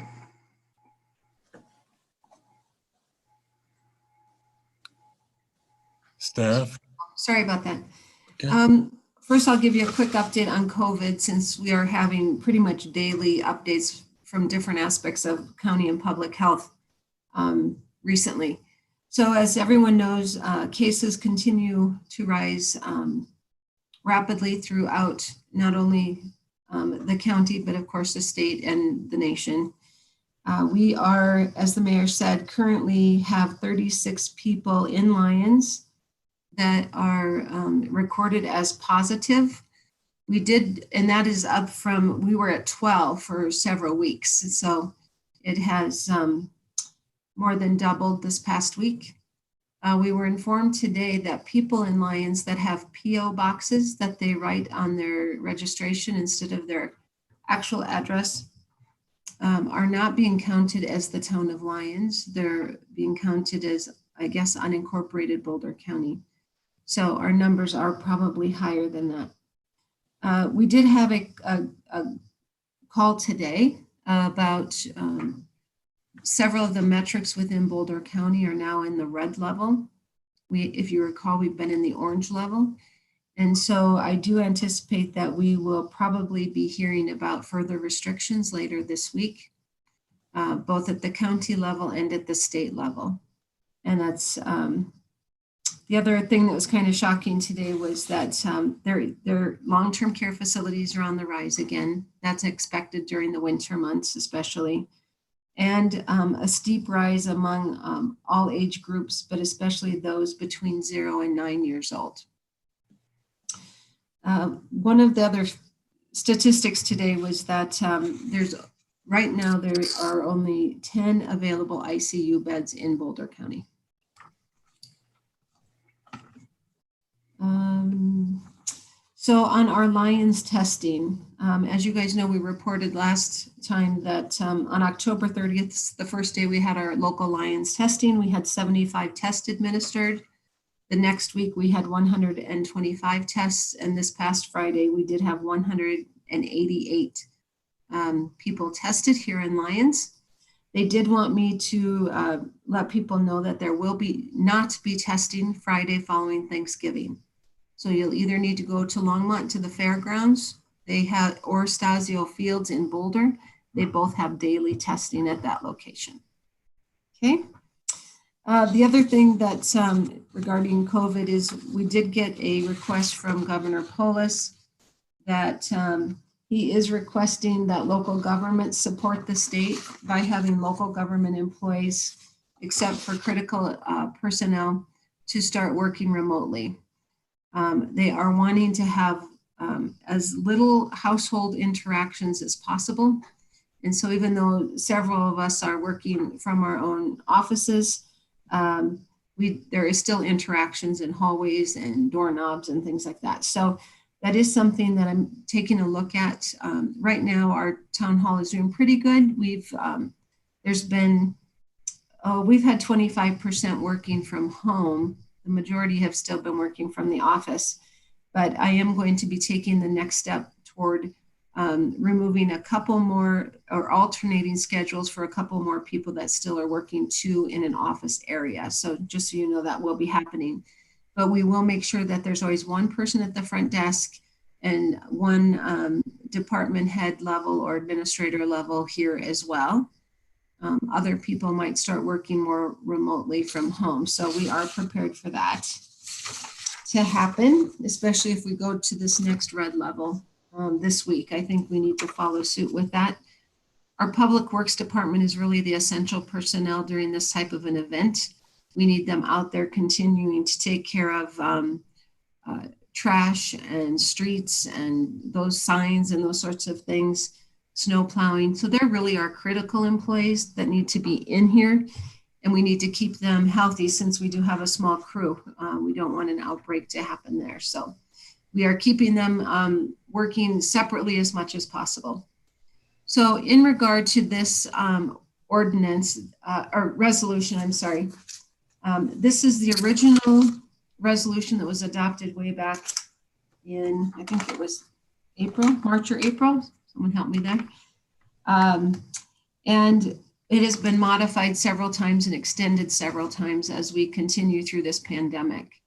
Staff? Sorry about that. Okay. First, I'll give you a quick update on COVID, since we are having pretty much daily updates from different aspects of county and public health recently. So as everyone knows, cases continue to rise rapidly throughout not only the county, but of course the state and the nation. We are, as the mayor said, currently have 36 people in Lyons that are recorded as positive. We did, and that is up from, we were at 12 for several weeks. So it has more than doubled this past week. We were informed today that people in Lyons that have PO boxes that they write on their registration instead of their actual address are not being counted as the town of Lyons. They're being counted as, I guess, unincorporated Boulder County. So our numbers are probably higher than that. We did have a call today about several of the metrics within Boulder County are now in the red level. If you recall, we've been in the orange level. And so I do anticipate that we will probably be hearing about further restrictions later this week, both at the county level and at the state level. And that's the other thing that was kind of shocking today was that their long-term care facilities are on the rise again. That's expected during the winter months, especially. And a steep rise among all age groups, but especially those between 0 and 9 years old. One of the other statistics today was that right now there are only 10 available ICU beds in Boulder County. So on our Lyons testing, as you guys know, we reported last time that on October 30th, the first day we had our local Lyons testing, we had 75 tests administered. The next week we had 125 tests, and this past Friday we did have 188 people tested here in Lyons. They did want me to let people know that there will not be testing Friday following Thanksgiving. So you'll either need to go to Longmont to the fairgrounds, or Stasio Fields in Boulder. They both have daily testing at that location. Okay. The other thing that's regarding COVID is we did get a request from Governor Polis that he is requesting that local governments support the state by having local government employees, except for critical personnel, to start working remotely. They are wanting to have as little household interactions as possible. And so even though several of us are working from our own offices, there is still interactions in hallways and doorknobs and things like that. So that is something that I'm taking a look at. Right now, our town hall is doing pretty good. We've had 25% working from home. The majority have still been working from the office, but I am going to be taking the next step toward removing a couple more or alternating schedules for a couple more people that still are working in an office area. So just so you know, that will be happening, but we will make sure that there's always one person at the front desk and one department head level or administrator level here as well. Other people might start working more remotely from home. So we are prepared for that to happen, especially if we go to this next red level this week. I think we need to follow suit with that. Our public works department is really the essential personnel during this type of an event. We need them out there continuing to take care of trash and streets and those signs and those sorts of things. Snow plowing. So they're really our critical employees that need to be in here, and we need to keep them healthy since we do have a small crew. We don't want an outbreak to happen there. So we are keeping them working separately as much as possible. So in regard to this ordinance or resolution, I'm sorry, this is the original resolution that was adopted way back in, I think it was March or April. Someone help me there. And it has been modified several times and extended several times as we continue through this pandemic.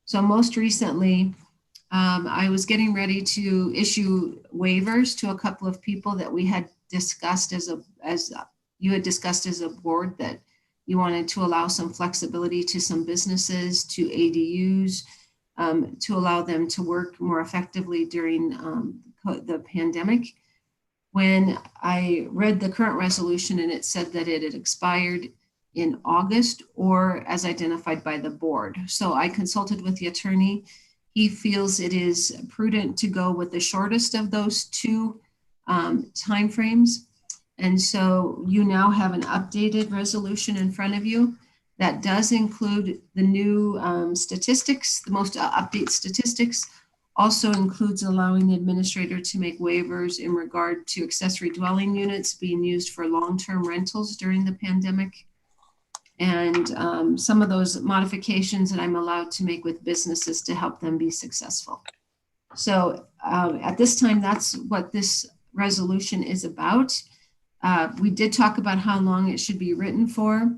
So most recently, I was getting ready to issue waivers to a couple of people that we had discussed you had discussed as a board, that you wanted to allow some flexibility to some businesses, to ADUs, to allow them to work more effectively during the pandemic. When I read the current resolution and it said that it had expired in August or as identified by the board. So I consulted with the attorney. He feels it is prudent to go with the shortest of those two timeframes. And so you now have an updated resolution in front of you that does include the new statistics, the most update statistics, also includes allowing the administrator to make waivers in regard to accessory dwelling units being used for long-term rentals during the pandemic. And some of those modifications that I'm allowed to make with businesses to help them be successful. So at this time, that's what this resolution is about. We did talk about how long it should be written for.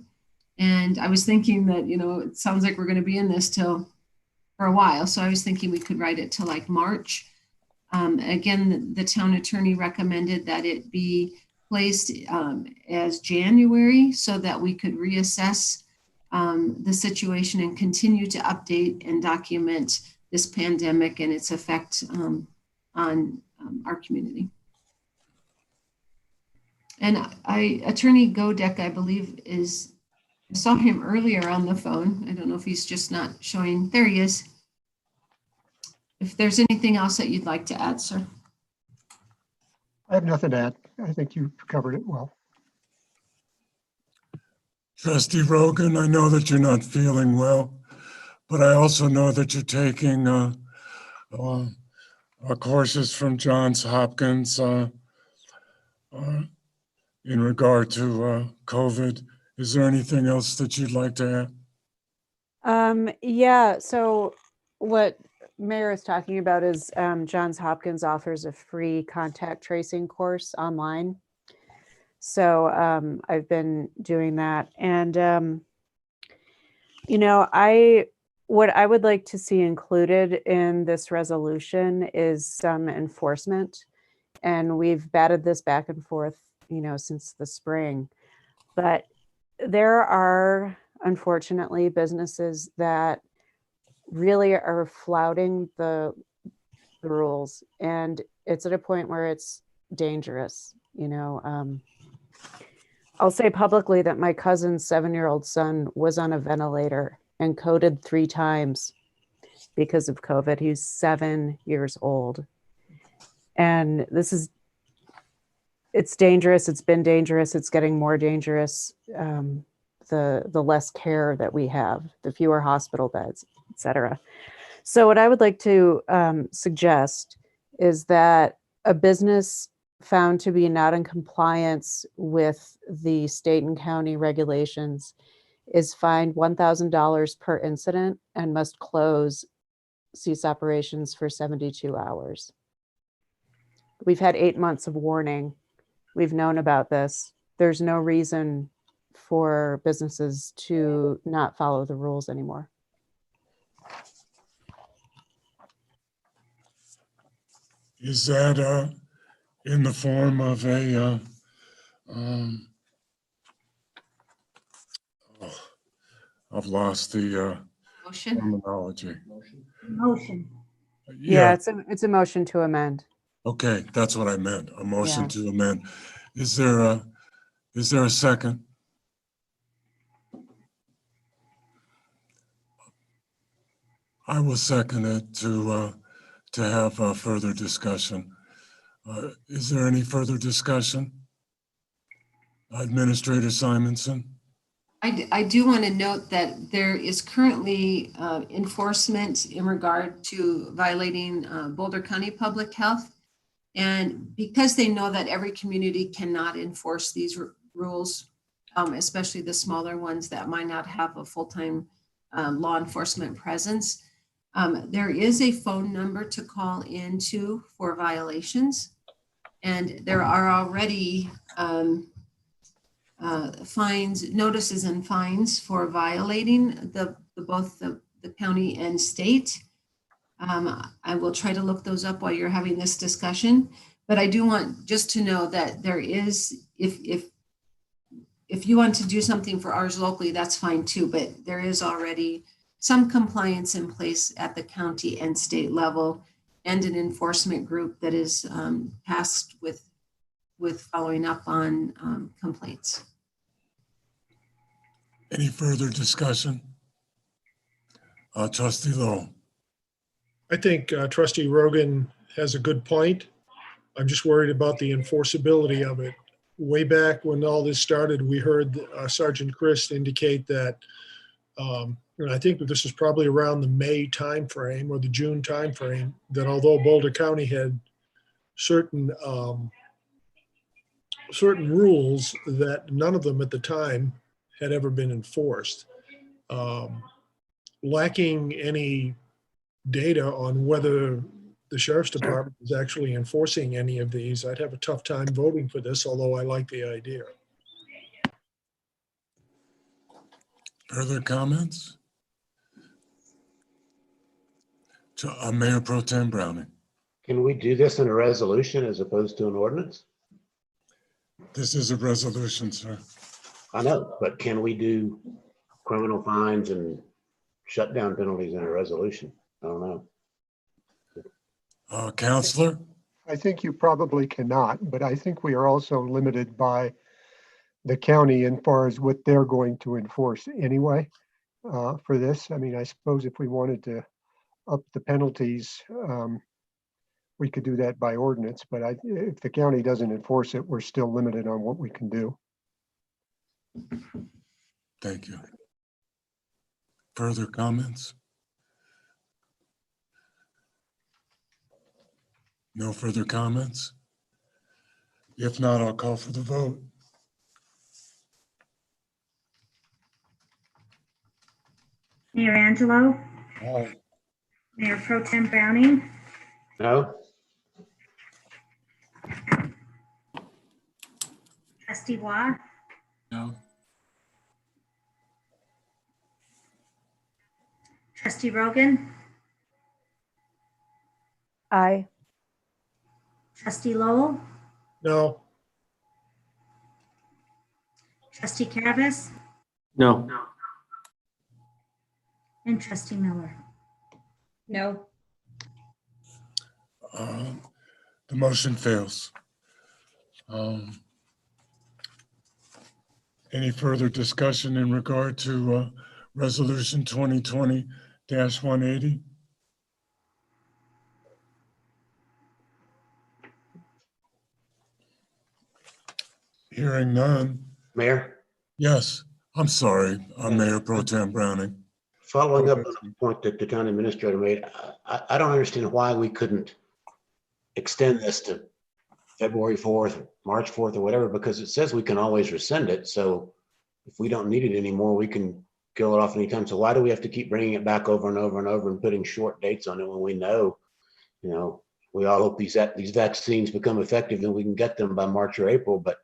And I was thinking that, you know, it sounds like we're going to be in this for a while. So I was thinking we could write it till like March. Again, the town attorney recommended that it be placed as January so that we could reassess the situation and continue to update and document this pandemic and its effect on our community. And Attorney Godek, I believe, I saw him earlier on the phone. I don't know if he's just not showing. There he is. If there's anything else that you'd like to add, sir. I have nothing to add. I think you covered it well. Trustee Rogan, I know that you're not feeling well, but I also know that you're taking courses from Johns Hopkins in regard to COVID. Is there anything else that you'd like to add? Yeah, so what Mayor is talking about is Johns Hopkins offers a free contact tracing course online. So I've been doing that. And, you know, what I would like to see included in this resolution is some enforcement. And we've batted this back and forth, you know, since the spring. But there are, unfortunately, businesses that really are flouting the rules, and it's at a point where it's dangerous. You know, I'll say publicly that my cousin's 7-year-old son was on a ventilator and coded 3 times because of COVID. He's 7 years old, and it's dangerous. It's been dangerous. It's getting more dangerous. The less care that we have, the fewer hospital beds, et cetera. So what I would like to suggest is that a business found to be not in compliance with the state and county regulations is fined $1,000 per incident and must cease operations for 72 hours. We've had 8 months of warning. We've known about this. There's no reason for businesses to not follow the rules anymore. Is that in the form of a, I've lost the Motion. terminology. Motion. Yeah, it's a motion to amend. Okay, that's what I meant, a motion Yeah. to amend. Is there a second? I will second it to have a further discussion. Is there any further discussion? Administrator Simonson? I do want to note that there is currently enforcement in regard to violating Boulder County Public Health. And because they know that every community cannot enforce these rules, especially the smaller ones that might not have a full-time law enforcement presence, there is a phone number to call into for violations. And there are already fines, notices and fines for violating both the county and state. I will try to look those up while you're having this discussion, but I do want just to know that there is, if you want to do something for ours locally, that's fine too, but there is already some compliance in place at the county and state level and an enforcement group that is tasked with following up on complaints. Any further discussion? Trustee Lowe. I think Trustee Rogan has a good point. I'm just worried about the enforceability of it. Way back when all this started, we heard Sergeant Christ indicate that and I think that this is probably around the May timeframe or the June timeframe, that although Boulder County had certain certain rules, that none of them at the time had ever been enforced. Lacking any data on whether the sheriff's department is actually enforcing any of these, I'd have a tough time voting for this, although I like the idea. Further comments? Mayor Pro Tem Browning. Can we do this in a resolution as opposed to an ordinance? This is a resolution, sir. I know, but can we do criminal fines and shutdown penalties in a resolution? I don't know. Counselor? I think you probably cannot, but I think we are also limited by the county as far as what they're going to enforce anyway for this. I mean, I suppose if we wanted to up the penalties, we could do that by ordinance, but if the county doesn't enforce it, we're still limited on what we can do. Thank you. Further comments? No further comments? If not, I'll call for the vote. Mayor Angelo, Aye. Mayor Pro Tem Browning, No? Trustee Waugh, No. Trustee Rogan, Aye. Trustee Lowell, No, Trustee Travis, No. and Trustee Miller. No. The motion fails. Any further discussion in regard to Resolution 2020-180? Hearing none. Mayor, Yes, I'm sorry, Mayor Pro Tem Browning. following up on a point that the town administrator made, I don't understand why we couldn't extend this to February 4th, March 4th, or whatever, because it says we can always rescind it. So if we don't need it anymore, we can kill it off anytime. So why do we have to keep bringing it back over and over and over and putting short dates on it when we know, we all hope these vaccines become effective and we can get them by March or April, but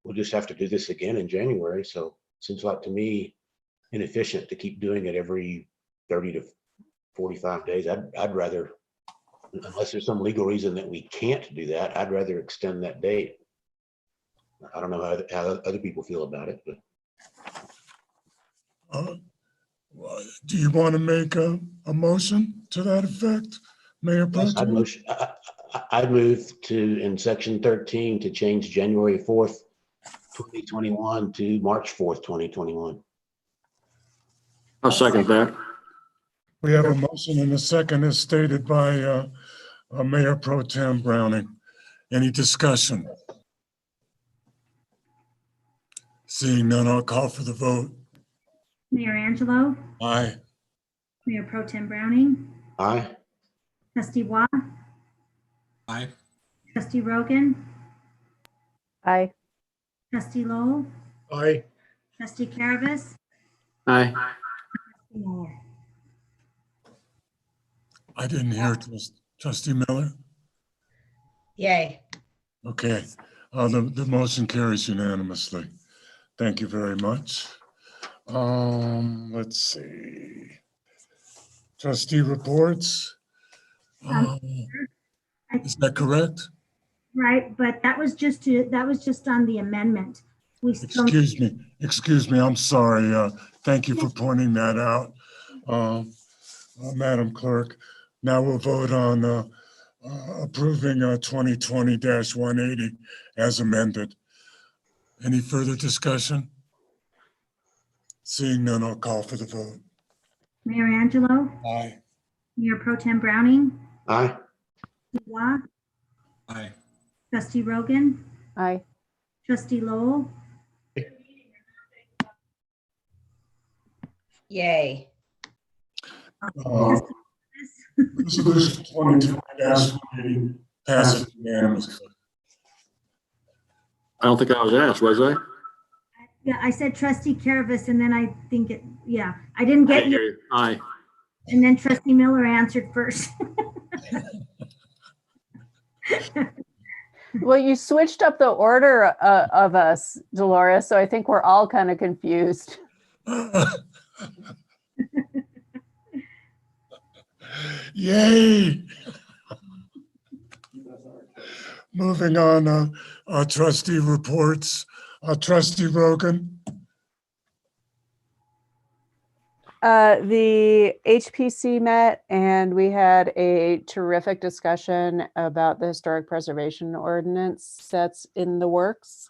we'll just have to do this again in January. So it seems like to me inefficient to keep doing it every 30 to 45 days. I'd rather, unless there's some legal reason that we can't do that, I'd rather extend that date. I don't know how other people feel about it, but. Do you want to make a motion to that effect, Mayor Pro Yes, Tem? I'd move to, in section 13, to change January 4th, 2021 to March 4th, 2021. I'll second that. We have a motion and a second as stated by Mayor Pro Tem Browning. Any discussion? Seeing none, I'll call for the vote. Mayor Angelo, Aye. Mayor Pro Tem Browning, Aye. Trustee Waugh, Aye. Trustee Rogan, Aye. Trustee Lowell, aye. Trustee Travis, Aye. Trustee Miller. I didn't hear Trustee Miller. Yay. Okay, the motion carries unanimously. Thank you very much. Let's see. Trustee reports. Is that correct? Right, but that was just on the amendment. We still, Excuse me, I'm sorry. Thank you for pointing that out, Madam Clerk. Now we'll vote on approving 2020-180 as amended. Any further discussion? Seeing none, I'll call for the vote. Mayor Angelo, Aye. Mayor Pro Tem Browning, Aye. Trustee Waugh, Aye. Trustee Rogan, Aye. Trustee Lowell, Yay. Resolution 2020-180 passes unanimously. I don't think I was asked, was I? Yeah, I said trustee Caravas and then I think it, yeah, I didn't I get didn't you. hear you. Aye. And then trustee Miller answered first. Well, you switched up the order of us, Dolores, so I think we're all kind of confused. Yay! Moving on, our trustee reports. Trustee Rogan. The HPC met and we had a terrific discussion about the historic preservation ordinance that's in the works.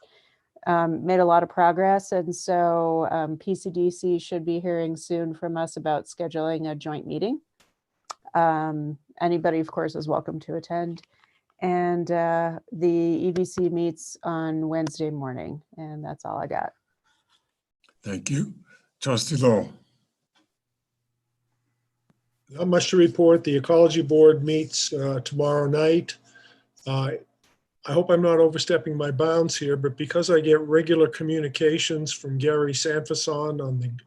Made a lot of progress, and so PCDC should be hearing soon from us about scheduling a joint meeting. Anybody, of course, is welcome to attend. And the EBC meets on Wednesday morning, and that's all I got. Thank you. Trustee Lowell. Not much to report. The Ecology Board meets tomorrow night. I hope I'm not overstepping my bounds here, but because I get regular communications from Gary Sanfason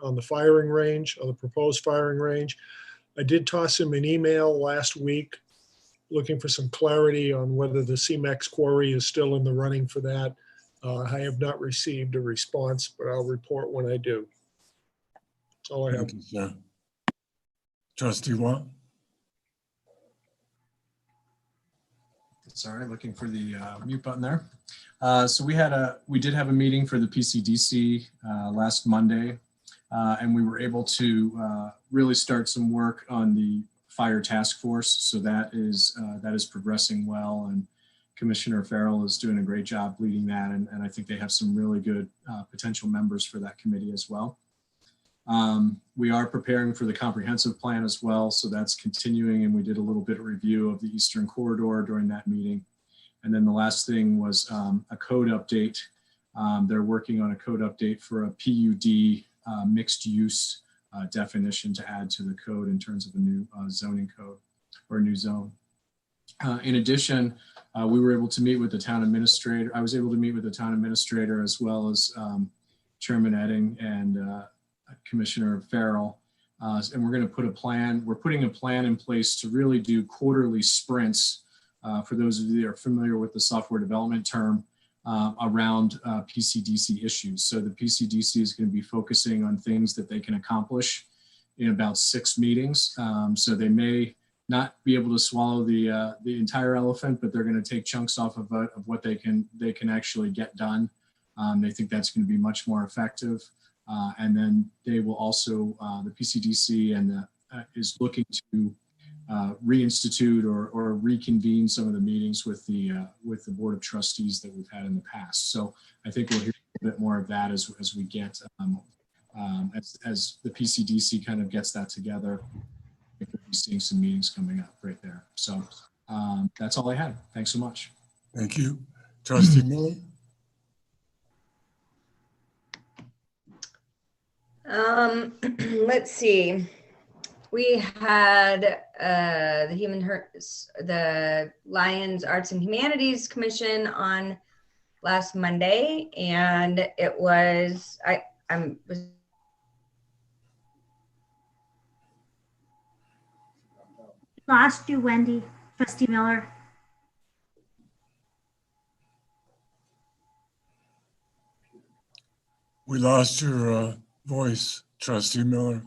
on the firing range, on the proposed firing range, I did toss him an email last week looking for some clarity on whether the CMEX quarry is still in the running for that. I have not received a response, but I'll report when I do. That's all I have. Thank you, sir. Trustee Watt. Sorry, looking for the mute button there. So we did have a meeting for the PCDC last Monday, and we were able to really start some work on the fire task force. So that is progressing well, and Commissioner Farrell is doing a great job leading that, and I think they have some really good potential members for that committee as well. We are preparing for the comprehensive plan as well, so that's continuing, and we did a little bit of review of the Eastern Corridor during that meeting. And then the last thing was a code update. They're working on a code update for a PUD mixed use definition to add to the code in terms of a new zoning code or a new zone. In addition, we were able to meet with the town administrator. I was able to meet with the town administrator as well as Chairman Edding and Commissioner Farrell, and we're going to put a plan. We're putting a plan in place to really do quarterly sprints for those of you that are familiar with the software development term around PCDC issues. So the PCDC is going to be focusing on things that they can accomplish in about 6 meetings. So they may not be able to swallow the entire elephant, but they're going to take chunks off of what they can actually get done. They think that's going to be much more effective. And then they will also, the PCDC and is looking to reinstitute or reconvene some of the meetings with the Board of Trustees that we've had in the past. So I think we'll hear a bit more of that as we get, as the PCDC kind of gets that together. I think we'll be seeing some meetings coming up right there. So that's all I had. Thanks so much. Thank you. Trustee Miller. Let's see. We had the Lions Arts and Humanities Commission on last Monday, and it was Lost you, Wendy. Trustee Miller. We lost your voice, Trustee Miller.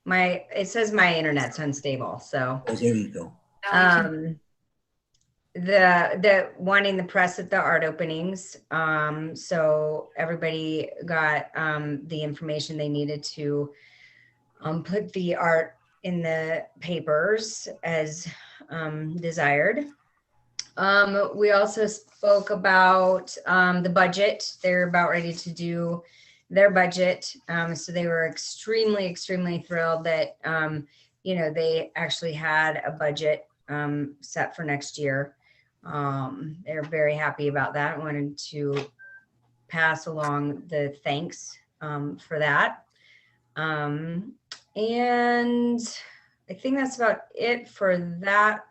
it says my internet's unstable, so. Oh, there you go. The wanting the press at the art openings. So everybody got the information they needed to put the art in the papers as desired. We also spoke about the budget. They're about ready to do their budget. So they were extremely, extremely thrilled that, they actually had a budget set for next year. They're very happy about that. I wanted to pass along the thanks for that. And I think that's about it for that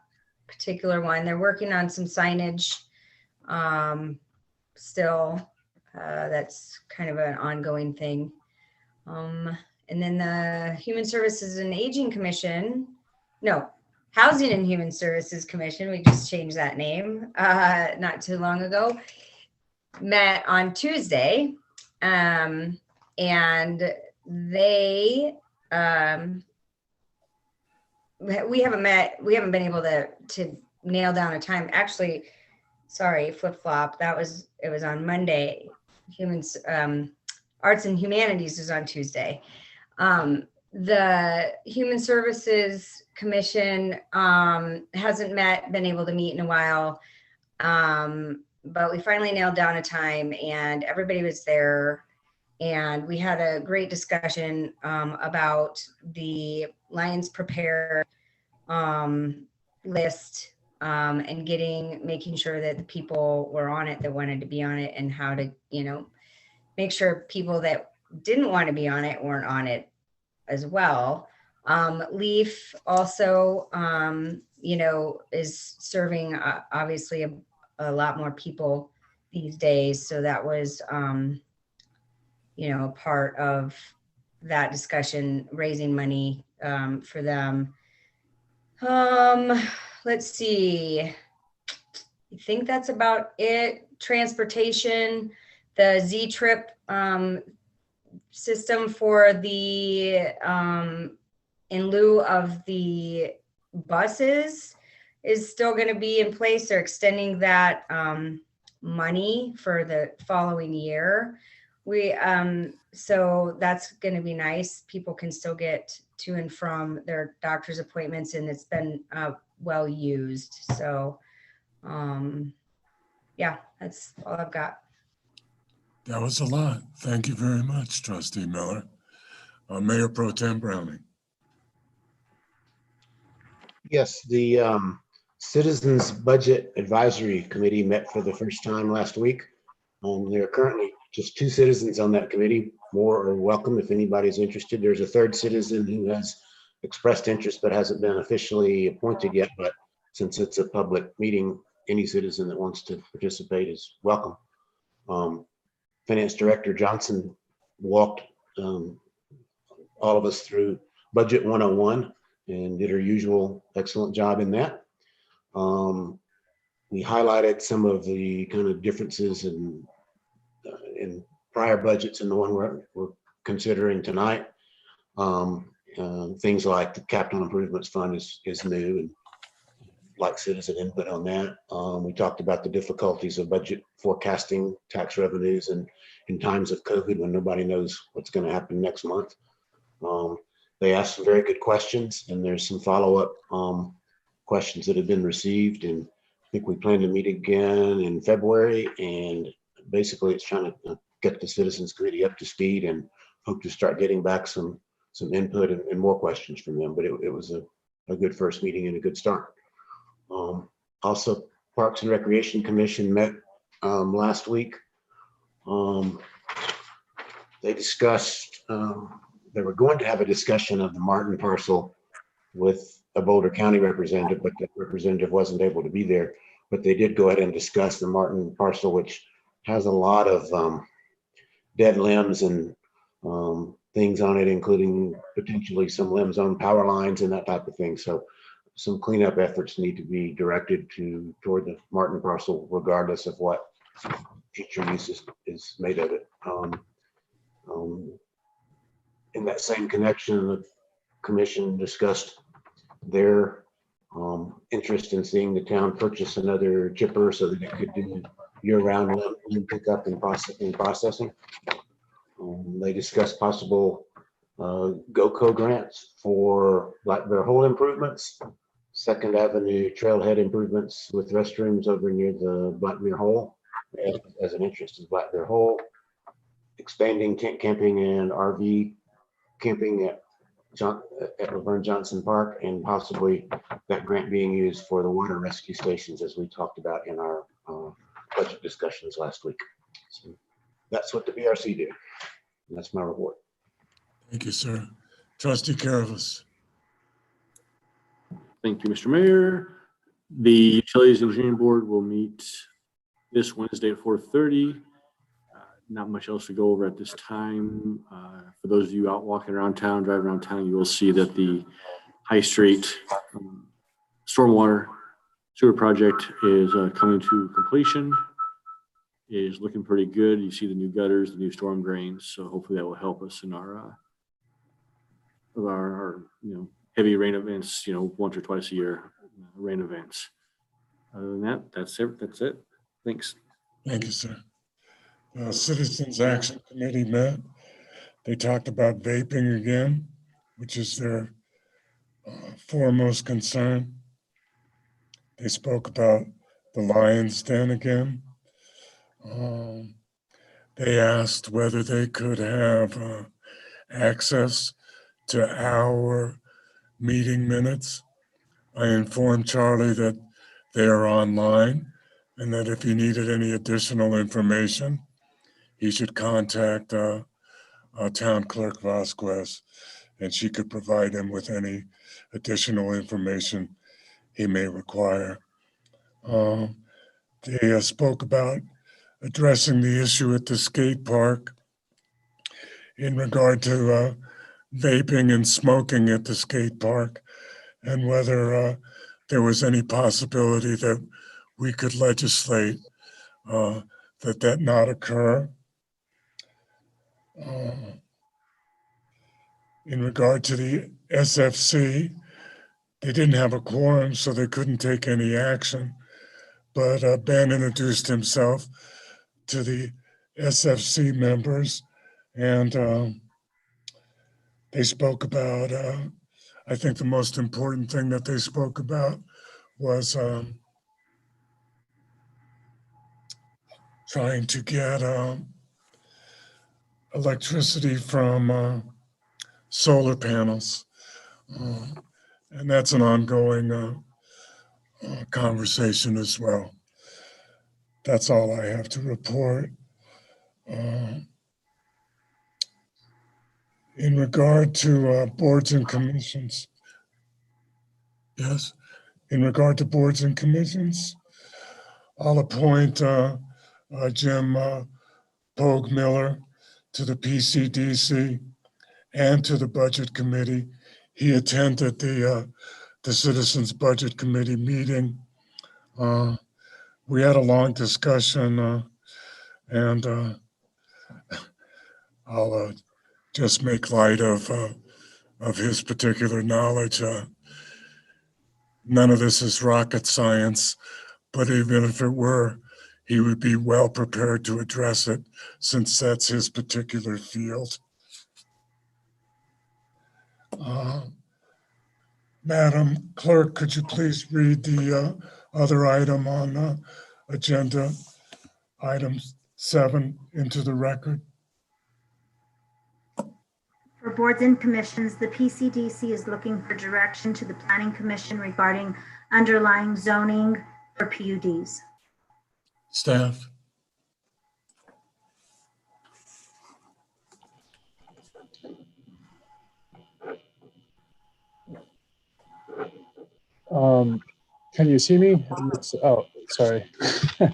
particular one. They're working on some signage still. That's kind of an ongoing thing. And then the Human Services and Aging Commission, no, Housing and Human Services Commission, we just changed that name not too long ago, met on Tuesday. And they, we haven't been able to nail down a time. Actually, sorry, flip flop. It was on Monday. Arts and Humanities is on Tuesday. The Human Services Commission hasn't been able to meet in a while. But we finally nailed down a time and everybody was there. And we had a great discussion about the Lions Prepare list and making sure that the people were on it that wanted to be on it, and how to, make sure people that didn't want to be on it weren't on it as well. LEAF also, is serving obviously a lot more people these days. So that was, part of that discussion, raising money for them. Let's see. I think that's about it. Transportation, the Z-Trip system for the, in lieu of the buses, is still going to be in place. They're extending that money for the following year. So that's going to be nice. People can still get to and from their doctor's appointments, and it's been well used. So yeah, that's all I've got. That was a lot. Thank you very much, Trustee Miller. Mayor Pro Tem Browning. Yes, the Citizens Budget Advisory Committee met for the first time last week. There are currently just 2 citizens on that committee. More are welcome if anybody's interested. There's a 3rd citizen who has expressed interest but hasn't been officially appointed yet. But since it's a public meeting, any citizen that wants to participate is welcome. Finance Director Johnson walked all of us through Budget 101 and did her usual excellent job in that. We highlighted some of the kind of differences in prior budgets and the one we're considering tonight. Things like the Capital Improvements Fund is new, and like citizen input on that. We talked about the difficulties of budget forecasting tax revenues and in times of COVID when nobody knows what's going to happen next month. They asked some very good questions, and there's some follow-up questions that have been received. And I think we plan to meet again in February. And basically, it's trying to get the Citizens Committee up to speed and hope to start getting back some input and more questions from them. But it was a good first meeting and a good start. Also, Parks and Recreation Commission met last week. They discussed, they were going to have a discussion of the Martin parcel with a Boulder County representative, but the representative wasn't able to be there. But they did go ahead and discuss the Martin parcel, which has a lot of dead limbs and things on it, including potentially some limbs on power lines and that type of thing. So some cleanup efforts need to be directed toward the Martin parcel, regardless of what future use is made of it. In that same connection, the commission discussed their interest in seeing the town purchase another chipper so that it could do year-round limb pickup and processing. They discussed possible GOCO grants for Black Bear Hole improvements, 2nd Avenue trailhead improvements with restrooms over near the Black Bear Hole as an interest in Black Bear Hole, expanding tent camping and RV camping at Laverne Johnson Park, and possibly that grant being used for the water rescue stations, as we talked about in our budget discussions last week. So that's what the BRC did. And that's my report. Thank you, sir. Trustee Caravas. Thank you, Mr. Mayor. The Utilities Engineering Board will meet this Wednesday at 4:30. Not much else to go over at this time. For those of you out walking around town, driving around town, you will see that the High Street stormwater sewer project is coming to completion. It is looking pretty good. You see the new gutters, the new storm drains. So hopefully that will help us in our heavy rain events, once or twice a year rain events. Other than that, that's it. Thanks. Thank you, sir. Citizens Action Committee met. They talked about vaping again, which is their foremost concern. They spoke about the Lion's Den again. They asked whether they could have access to our meeting minutes. I informed Charlie that they are online and that if he needed any additional information, he should contact Town Clerk Vasquez, and she could provide him with any additional information he may require. They spoke about addressing the issue at the skate park in regard to vaping and smoking at the skate park, and whether there was any possibility that we could legislate that not occur. In regard to the SFC, they didn't have a quorum, so they couldn't take any action. But Ben introduced himself to the SFC members, and they spoke about, I think the most important thing that they spoke about was trying to get electricity from solar panels. And that's an ongoing conversation as well. That's all I have to report. In regard to boards and commissions, yes, in regard to boards and commissions, I'll appoint Jim Pogue Miller to the PCDC and to the Budget Committee. He attended the Citizens Budget Committee meeting. We had a long discussion, and I'll just make light of his particular knowledge. None of this is rocket science, but even if it were, he would be well prepared to address it since that's his particular field. Madam Clerk, could you please read the other item on agenda, item 7, into the record? For boards and commissions, the PCDC is looking for direction to the Planning Commission regarding underlying zoning for PUDs. Staff? Can you see me? Oh, sorry.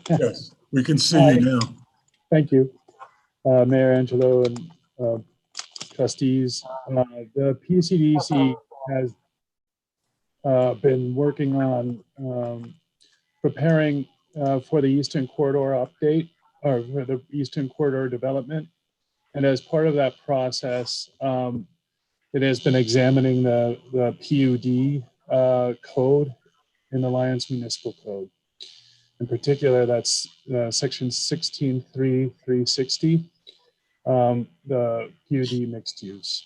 Yes, we can see you now. Thank you, Mayor Angelo and trustees. The PCDC has been working on preparing for the Eastern Corridor update, or for the Eastern Corridor development. And as part of that process, it has been examining the PUD code in the Lyons Municipal Code. In particular, that's section 16.3.360, the PUD mixed use.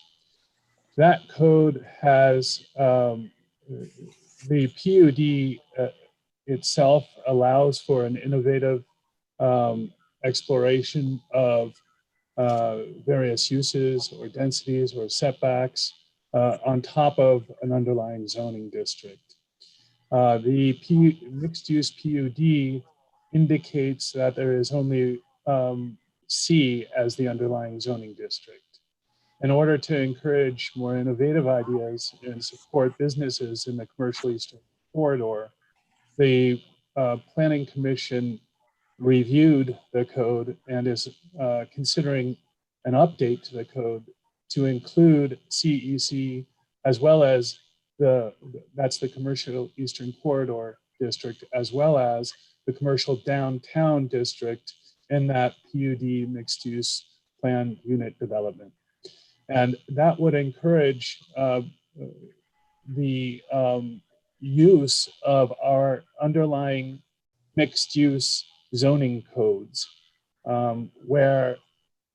That code has, the PUD itself allows for an innovative exploration of various uses or densities or setbacks on top of an underlying zoning district. The mixed-use PUD indicates that there is only C as the underlying zoning district. in order to encourage more innovative ideas and support businesses in the commercial eastern corridor, the Planning Commission reviewed the code and is considering an update to the code to include CEC as well as that's the Commercial Eastern Corridor District, as well as the Commercial Downtown District in that PUD mixed use plan unit development. And that would encourage the use of our underlying mixed use zoning codes, where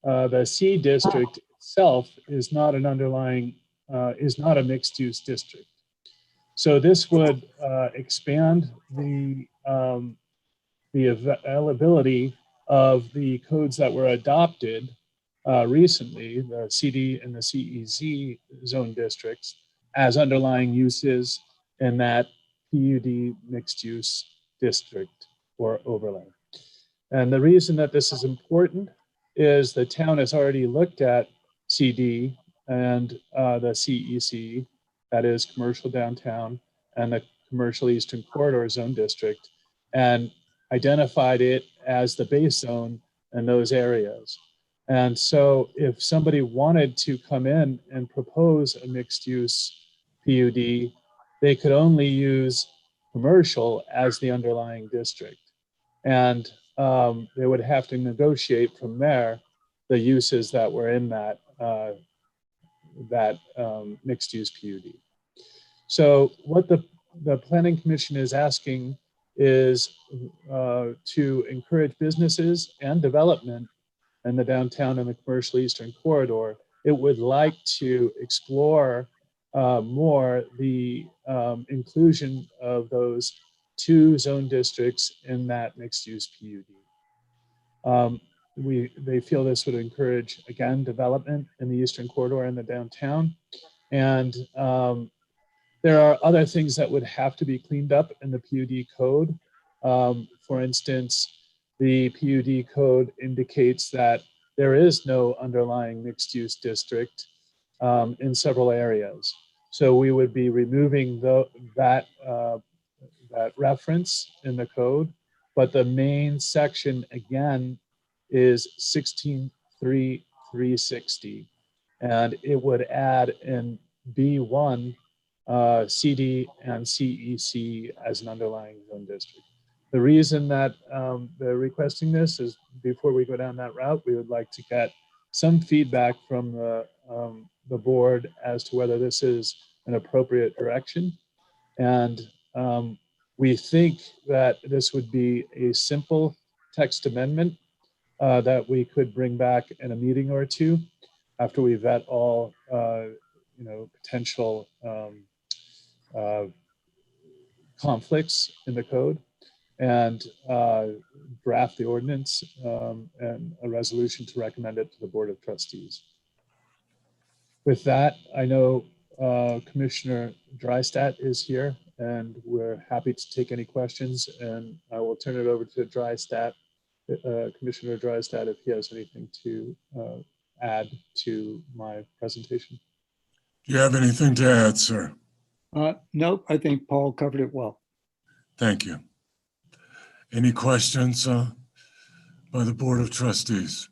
the C district itself is not an underlying, is not a mixed use district. So this would expand the availability of the codes that were adopted recently, the CD and the CEZ zone districts, as underlying uses in that PUD mixed use district or overlay. And the reason that this is important is the town has already looked at CD and the CEC, that is commercial downtown, and the commercial eastern corridor zone district, and identified it as the base zone in those areas. And so if somebody wanted to come in and propose a mixed use PUD, they could only use commercial as the underlying district. And they would have to negotiate from there the uses that were in that mixed use PUD. So what the Planning Commission is asking is to encourage businesses and development in the downtown and the commercial eastern corridor. It would like to explore more the inclusion of those two zone districts in that mixed use PUD. They feel this would encourage, again, development in the eastern corridor and the downtown. And there are other things that would have to be cleaned up in the PUD code. For instance, the PUD code indicates that there is no underlying mixed use district in several areas. So we would be removing that reference in the code, but the main section again is 16.3.360, and it would add in B1 CD and CEC as an underlying zone district. The reason that they're requesting this is, before we go down that route, we would like to get some feedback from the board as to whether this is an appropriate direction. And we think that this would be a simple text amendment that we could bring back in a meeting or two after we vet all potential conflicts in the code, and draft the ordinance and a resolution to recommend it to the Board of Trustees. With that, I know Commissioner Drystat is here, and we're happy to take any questions, and I will turn it over to Commissioner Drystat if he has anything to add to my presentation. Do you have anything to add, sir? Nope, I think Paul covered it well. Thank you. Any questions by the Board of Trustees?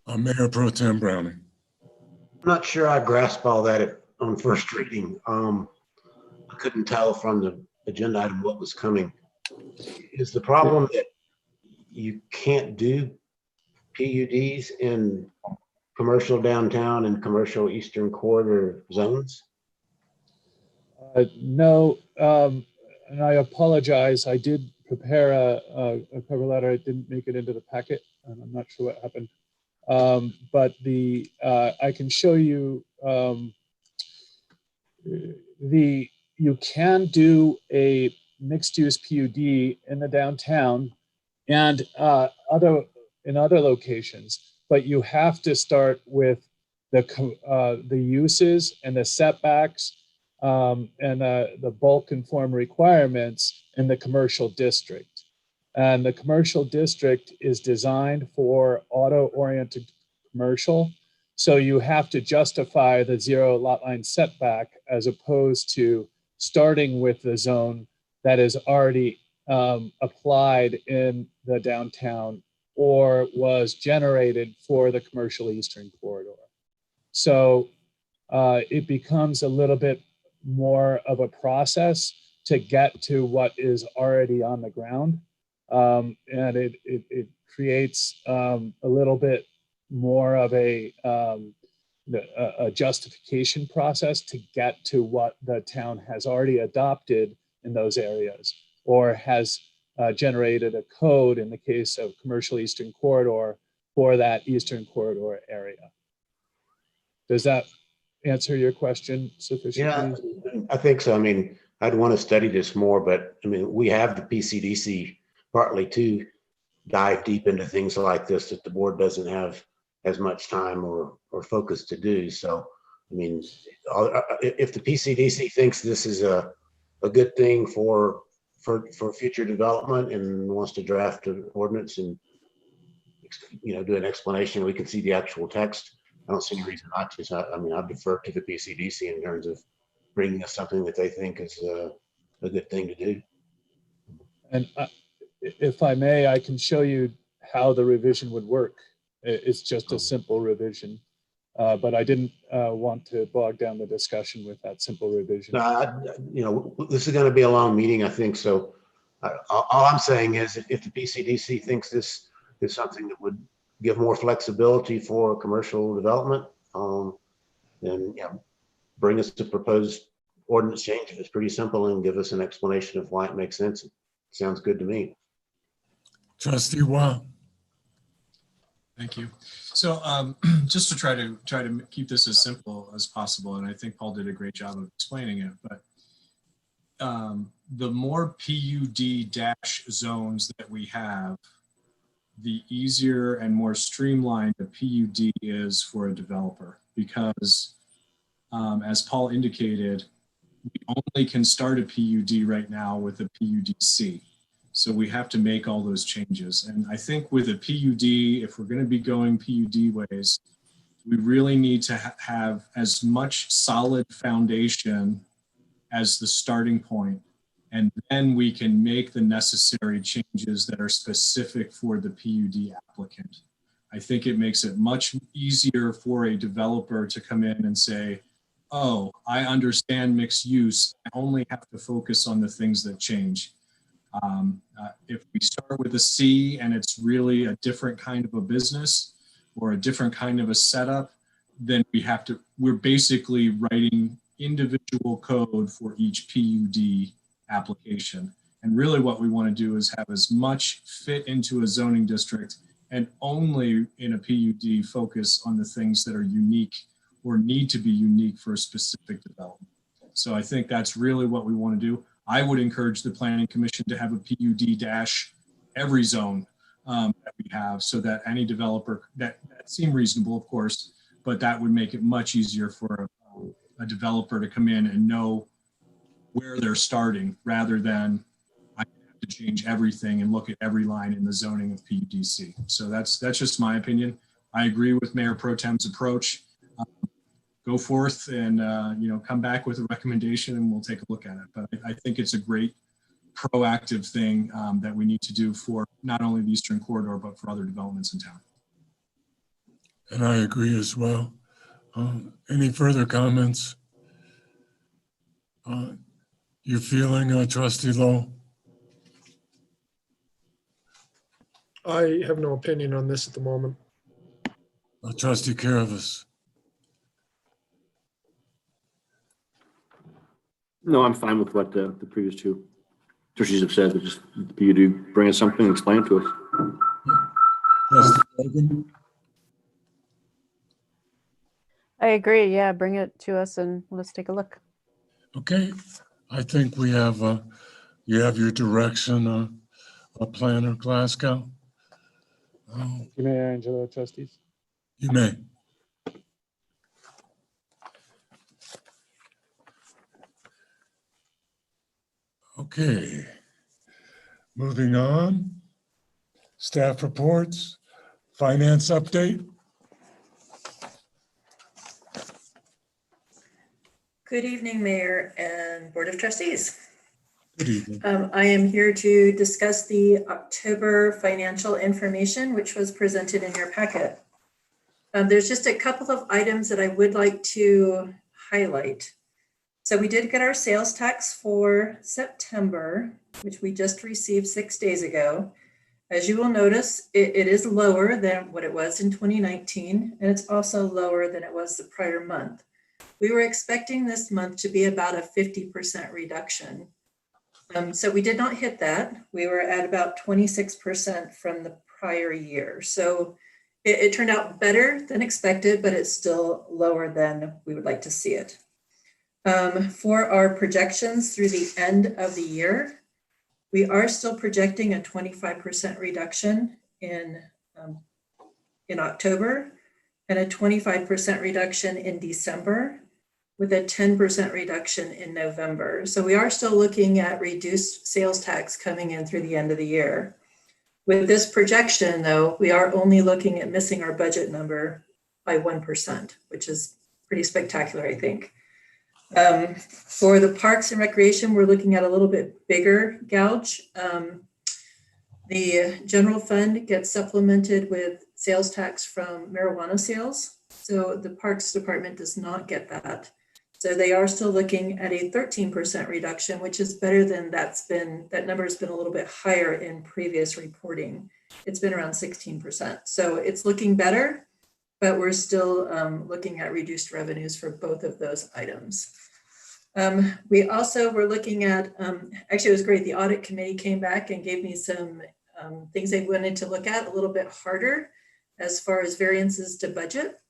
Mayor Pro Tem Browning. I'm not sure I grasp all that on first reading. I couldn't tell from the agenda item what was coming. Is the problem that you can't do PUDs in commercial downtown and commercial eastern corridor zones? No, and I apologize. I did prepare a cover letter. It didn't make it into the packet, and I'm not sure what happened. But I can show you you can do a mixed use PUD in the downtown and in other locations, but you have to start with the uses and the setbacks and the bulk conform requirements in the commercial district. And the commercial district is designed for auto-oriented commercial. So you have to justify the 0 lot line setback as opposed to starting with the zone that is already applied in the downtown or was generated for the commercial eastern corridor. So it becomes a little bit more of a process to get to what is already on the ground. And it creates a little bit more of a justification process to get to what the town has already adopted in those areas, or has generated a code in the case of commercial eastern corridor for that eastern corridor area. Does that answer your question sufficiently? Yeah, I think so. I mean, I'd want to study this more, but I mean, we have the PCDC partly to dive deep into things like this that the board doesn't have as much time or focus to do. So, I mean, if the PCDC thinks this is a good thing for future development and wants to draft an ordinance and, you know, do an explanation, we can see the actual text. I don't see any reason not to. So, I mean, I defer to the PCDC in terms of bringing us something that they think is a good thing to do. And if I may, I can show you how the revision would work. It's just a simple revision, but I didn't want to bog down the discussion with that simple revision. You know, this is going to be a long meeting, I think. So all I'm saying is if the PCDC thinks this is something that would give more flexibility for commercial development, then, you know, bring us to proposed ordinance change. If it's pretty simple, and give us an explanation of why it makes sense. It sounds good to me. Trustee Wah. Thank you. So just to try to keep this as simple as possible, and I think Paul did a great job of explaining it, but the more PUD zones that we have, the easier and more streamlined a PUD is for a developer, because as Paul indicated, we only can start a PUD right now with a PUDC. So we have to make all those changes. And I think with a PUD, if we're going to be going PUD ways, we really need to have as much solid foundation as the starting point. And then we can make the necessary changes that are specific for the PUD applicant. I think it makes it much easier for a developer to come in and say, oh, I understand mixed use. I only have to focus on the things that change. If we start with a C and it's really a different kind of a business or a different kind of a setup, then we're basically writing individual code for each PUD application. And really what we want to do is have as much fit into a zoning district, and only in a PUD focus on the things that are unique or need to be unique for a specific development. So I think that's really what we want to do. I would encourage the Planning Commission to have a PUD every zone that we have, so that any developer, that seem reasonable, of course, but that would make it much easier for a developer to come in and know where they're starting, rather than I have to change everything and look at every line in the zoning of PUDC. So that's just my opinion. I agree with Mayor Pro Tem's approach. Go forth and come back with a recommendation, and we'll take a look at it. But I think it's a great proactive thing that we need to do for not only the Eastern Corridor, but for other developments in town. And I agree as well. Any further comments? You feeling, Trustee Lowe? I have no opinion on this at the moment. Trustee Caravas? No, I'm fine with what the previous two trustees have said. Just you do bring us something and explain it to us. Trustee Logan? I agree. Yeah, bring it to us and let's take a look. Okay, I think we have, you have your direction, Planner Glasgow. Thank you, Mayor Angelo, trustees. You may. Okay. Moving on. Staff reports, finance update. Good evening, Mayor and Board of Trustees. Good evening. I am here to discuss the October financial information, which was presented in your packet. There's just a couple of items that I would like to highlight. So we did get our sales tax for September, which we just received 6 days ago. As you will notice, it is lower than what it was in 2019, and it's also lower than it was the prior month. We were expecting this month to be about a 50% reduction. So we did not hit that. We were at about 26% from the prior year. So it turned out better than expected, but it's still lower than we would like to see it. For our projections through the end of the year, we are still projecting a 25% reduction in October and a 25% reduction in December, with a 10% reduction in November. So we are still looking at reduced sales tax coming in through the end of the year. With this projection, though, we are only looking at missing our budget number by 1%, which is pretty spectacular, I think. For the Parks and Recreation, we're looking at a little bit bigger gouge. The general fund gets supplemented with sales tax from marijuana sales. So the Parks Department does not get that. So they are still looking at a 13% reduction, which is better than that number has been a little bit higher in previous reporting. It's been around 16%. So it's looking better, but we're still looking at reduced revenues for both of those items. We also were looking at, actually it was great, the audit committee came back and gave me some things they wanted to look at a little bit harder as far as variances to budget.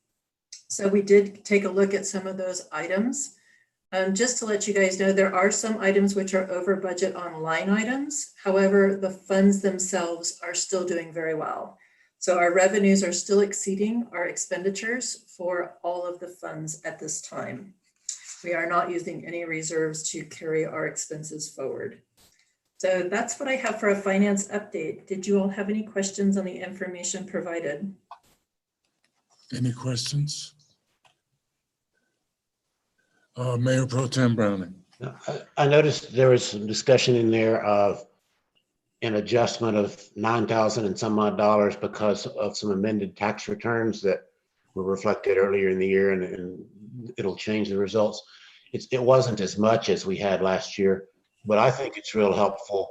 So we did take a look at some of those items. Just to let you guys know, there are some items which are over budget on line items. However, the funds themselves are still doing very well. So our revenues are still exceeding our expenditures for all of the funds at this time. We are not using any reserves to carry our expenses forward. So that's what I have for a finance update. Did you all have any questions on the information provided? Any questions? Mayor Pro Tem Browning. I noticed there was some discussion in there of an adjustment of $9,000 and some odd dollars because of some amended tax returns that were reflected earlier in the year, and it'll change the results. It wasn't as much as we had last year, but I think it's real helpful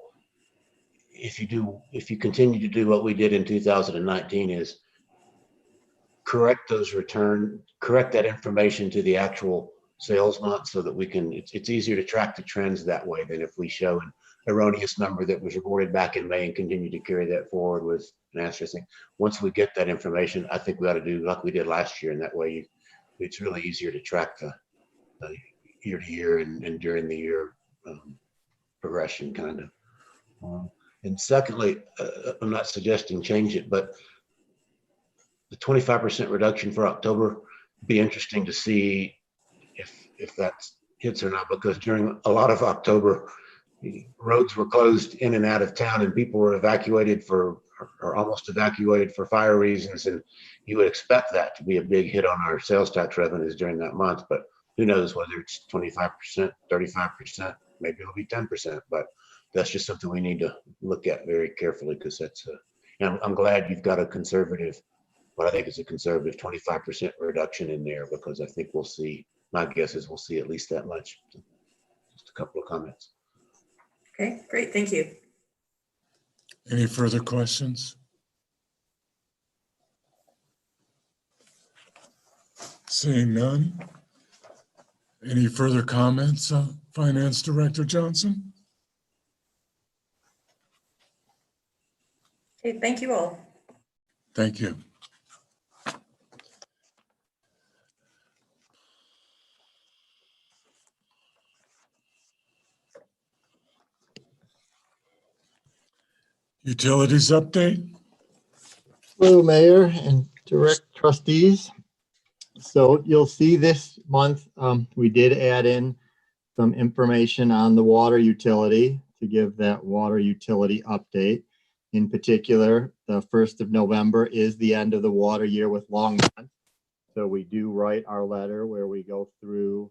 if you continue to do what we did in 2019, is correct that information to the actual sales month, so that we can, it's easier to track the trends that way than if we show an erroneous number that was reported back in May and continue to carry that forward with an asterisk. Once we get that information, I think we ought to do like we did last year, and that way it's really easier to track the year to year and during the year progression kind of. And secondly, I'm not suggesting change it, but the 25% reduction for October, be interesting to see if that hits or not, because during a lot of October, roads were closed in and out of town, and people were evacuated or almost evacuated for fire reasons. And you would expect that to be a big hit on our sales tax revenues during that month, but who knows whether it's 25%, 35%, maybe it'll be 10%, but that's just something we need to look at very carefully, because that's I'm glad you've got a conservative, what I think is a conservative 25% reduction in there, because I think we'll see, my guess is we'll see at least that much. Just a couple of comments. Okay, great, thank you. Any further questions? Seeing none. Any further comments, Finance Director Johnson? Okay, thank you all. Thank you. Utilities update. Hello, Mayor and Direct Trustees. So you'll see this month, we did add in some information on the water utility to give that water utility update. In particular, the 1st of November is the end of the water year with Longmont. So we do write our letter where we go through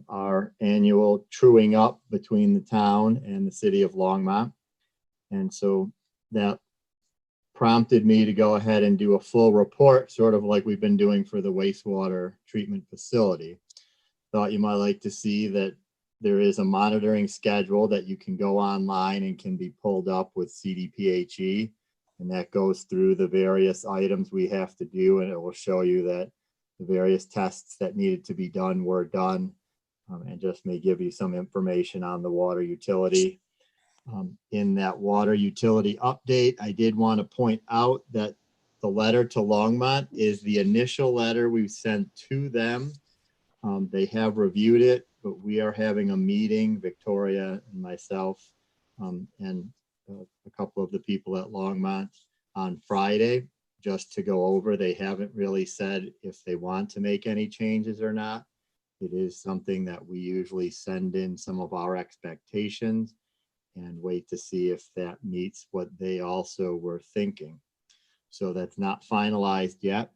our annual truing up between the town and the city of Longmont. And so that prompted me to go ahead and do a full report, sort of like we've been doing for the wastewater treatment facility. Thought you might like to see that there is a monitoring schedule that you can go online and can be pulled up with CDPHE. And that goes through the various items we have to do, and it will show you that the various tests that needed to be done were done, and just may give you some information on the water utility. In that water utility update, I did want to point out that the letter to Longmont is the initial letter we sent to them. They have reviewed it, but we are having a meeting, Victoria and myself, and a couple of the people at Longmont on Friday, just to go over. They haven't really said if they want to make any changes or not. It is something that we usually send in some of our expectations and wait to see if that meets what they also were thinking. So that's not finalized yet.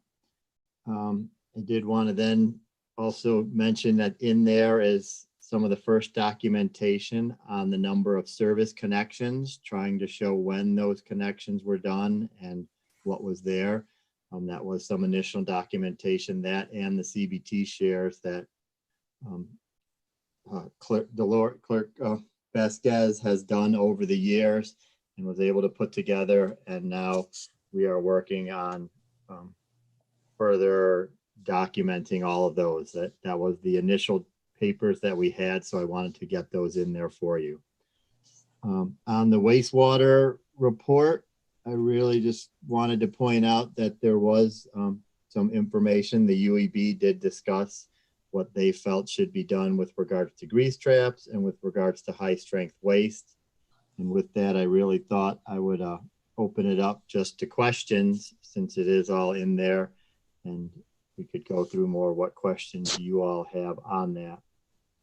I did want to then also mention that in there is some of the first documentation on the number of service connections, trying to show when those connections were done and what was there. That was some initial documentation, that and the CBT shares that Clerk Vasquez has done over the years and was able to put together. And now we are working on further documenting all of those. That was the initial papers that we had, so I wanted to get those in there for you. On the wastewater report, I really just wanted to point out that there was some information. The UEB did discuss what they felt should be done with regards to grease traps and with regards to high strength waste. And with that, I really thought I would open it up just to questions, since it is all in there, and we could go through more what questions you all have on that,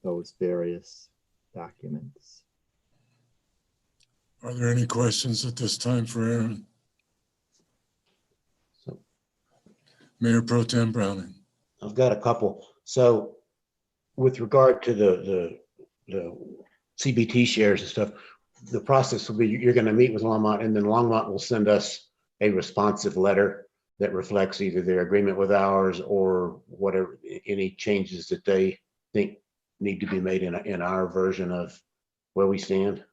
those various documents. Are there any questions at this time for Aaron? Mayor Pro Tem Browning. I've got a couple. So with regard to the CBT shares and stuff, the process will be you're going to meet with Longmont, and then Longmont will send us a responsive letter that reflects either their agreement with ours or whatever, any changes that they think need to be made in our version of where we stand.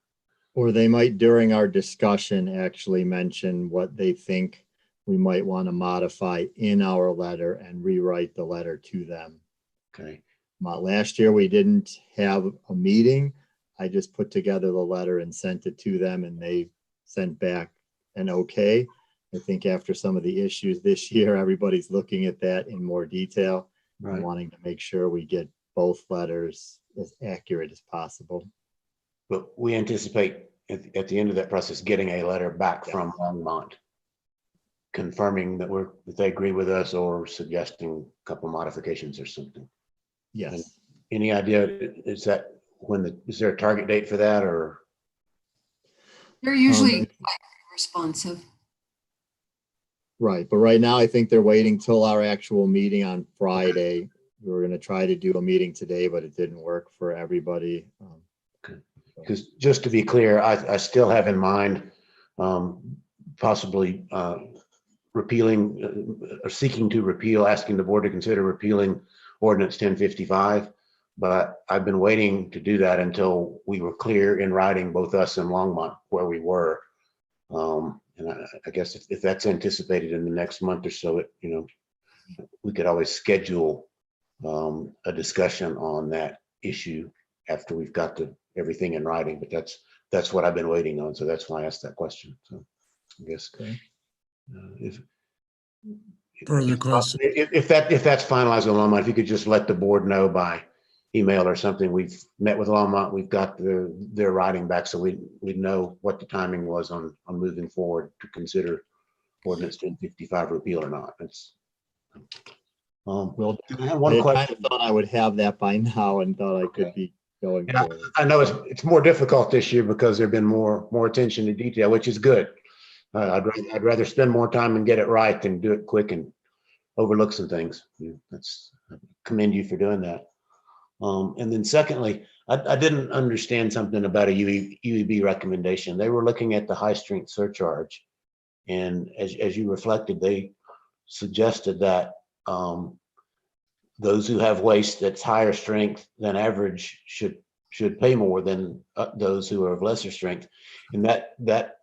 Or they might, during our discussion, actually mention what they think we might want to modify in our letter and rewrite the letter to them. Okay. Last year, we didn't have a meeting. I just put together the letter and sent it to them, and they sent back an okay. I think after some of the issues this year, everybody's looking at that in more detail, right, and wanting to make sure we get both letters as accurate as possible. But we anticipate at the end of that process getting a letter back from Longmont confirming that that they agree with us or suggesting a couple modifications or something. Yes. And any idea, is there a target date for that, or? They're usually quite responsive. Right, but right now I think they're waiting till our actual meeting on Friday. We were going to try to do a meeting today, but it didn't work for everybody. Because just to be clear, I still have in mind possibly repealing or seeking to repeal, asking the board to consider repealing Ordinance 1055. But I've been waiting to do that until we were clear in writing, both us and Longmont, where we were. And I guess if that's anticipated in the next month or so, we could always schedule a discussion on that issue after we've got everything in writing. But that's what I've been waiting on, so that's why I asked that question. So I guess if further question, if that's finalized with Longmont, if you could just let the board know by email or something, we've met with Longmont, we've got their writing back, so we know what the timing was on moving forward to consider Ordinance 1055 repeal or not. That's Well, I have one question. I thought I would have that by now and thought I could be going Yeah, forward. I know it's more difficult this year because there've been more attention to detail, which is good. I'd rather spend more time and get it right than do it quick and overlook some things. I commend you for doing that. And then secondly, I didn't understand something about a UEB recommendation. They were looking at the high strength surcharge. And as you reflected, they suggested that those who have waste that's higher strength than average should pay more than those who are of lesser strength. And that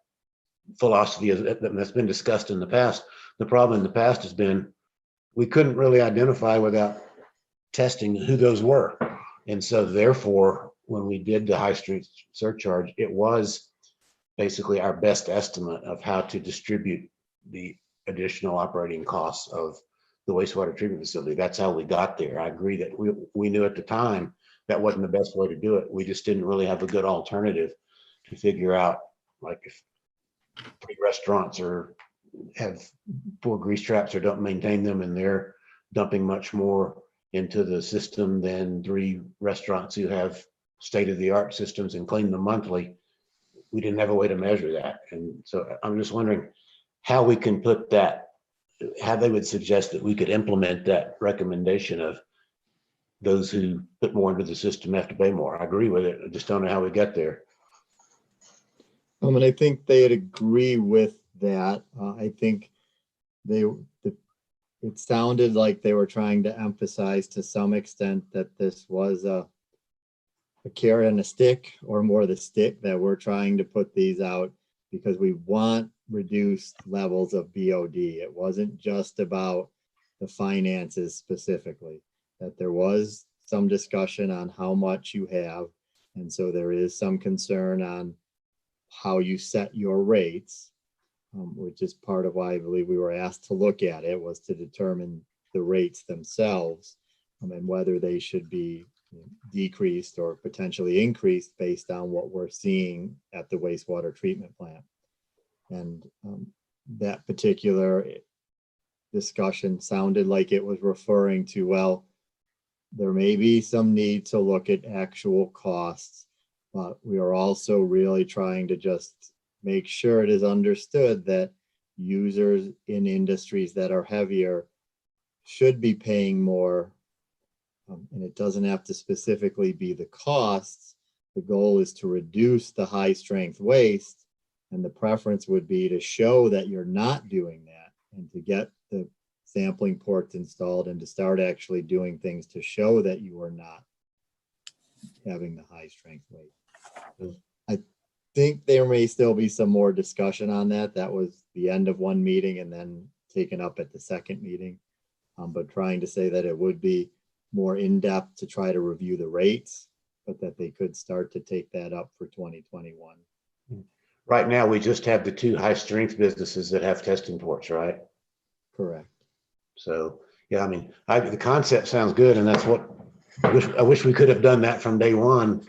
philosophy that's been discussed in the past. The problem in the past has been we couldn't really identify without testing who those were. And so therefore, when we did the high strength surcharge, it was basically our best estimate of how to distribute the additional operating costs of the wastewater treatment facility. That's how we got there. I agree that we knew at the time that wasn't the best way to do it. We just didn't really have a good alternative to figure out, like if 3 restaurants have 4 grease traps or don't maintain them and they're dumping much more into the system than 3 restaurants who have state-of-the-art systems and clean them monthly. We didn't have a way to measure that. And so I'm just wondering how we can put that, how they would suggest that we could implement that recommendation of those who put more into the system have to pay more. I agree with it. I just don't know how we get there. And I think they'd agree with that. I think it sounded like they were trying to emphasize to some extent that this was a carrot and a stick, or more the stick, that we're trying to put these out because we want reduced levels of BOD. It wasn't just about the finances specifically, that there was some discussion on how much you have. And so there is some concern on how you set your rates, which is part of why I believe we were asked to look at it, was to determine the rates themselves, and whether they should be decreased or potentially increased based on what we're seeing at the wastewater treatment plant. And that particular discussion sounded like it was referring to, well, there may be some need to look at actual costs, but we are also really trying to just make sure it is understood that users in industries that are heavier should be paying more. And it doesn't have to specifically be the costs. The goal is to reduce the high strength waste, and the preference would be to show that you're not doing that and to get the sampling ports installed and to start actually doing things to show that you are not having the high strength waste. I think there may still be some more discussion on that. That was the end of one meeting and then taken up at the second meeting. But trying to say that it would be more in-depth to try to review the rates, but that they could start to take that up for 2021. Right now, we just have the 2 high strength businesses that have testing ports, right? Correct. So, yeah, I mean, the concept sounds good, and that's what I wish we could have done that from day one,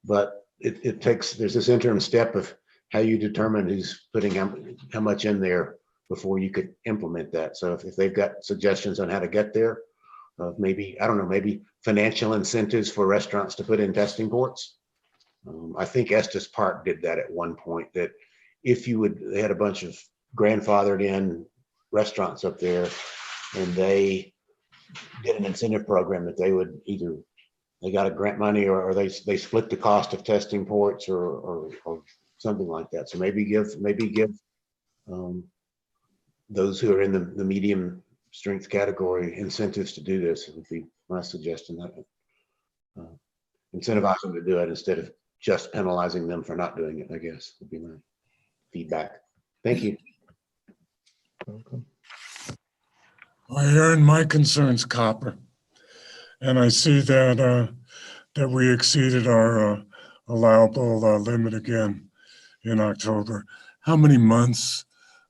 but it takes, there's this interim step of how you determine who's putting how much in there before you could implement that. So if they've got suggestions on how to get there, maybe, I don't know, maybe financial incentives for restaurants to put in testing ports. I think Estes Park did that at one point, that if you would, they had a bunch of grandfathered in restaurants up there, and they did an incentive program that they would either, they got a grant money or they split the cost of testing ports or something like that. So maybe give those who are in the medium strength category incentives to do this. It would be my suggestion, that incentivize them to do it instead of just penalizing them for not doing it, I guess would be my feedback. Thank you. Welcome. I heard my concerns, Copper, and I see that that we exceeded our allowable limit again in October. How many months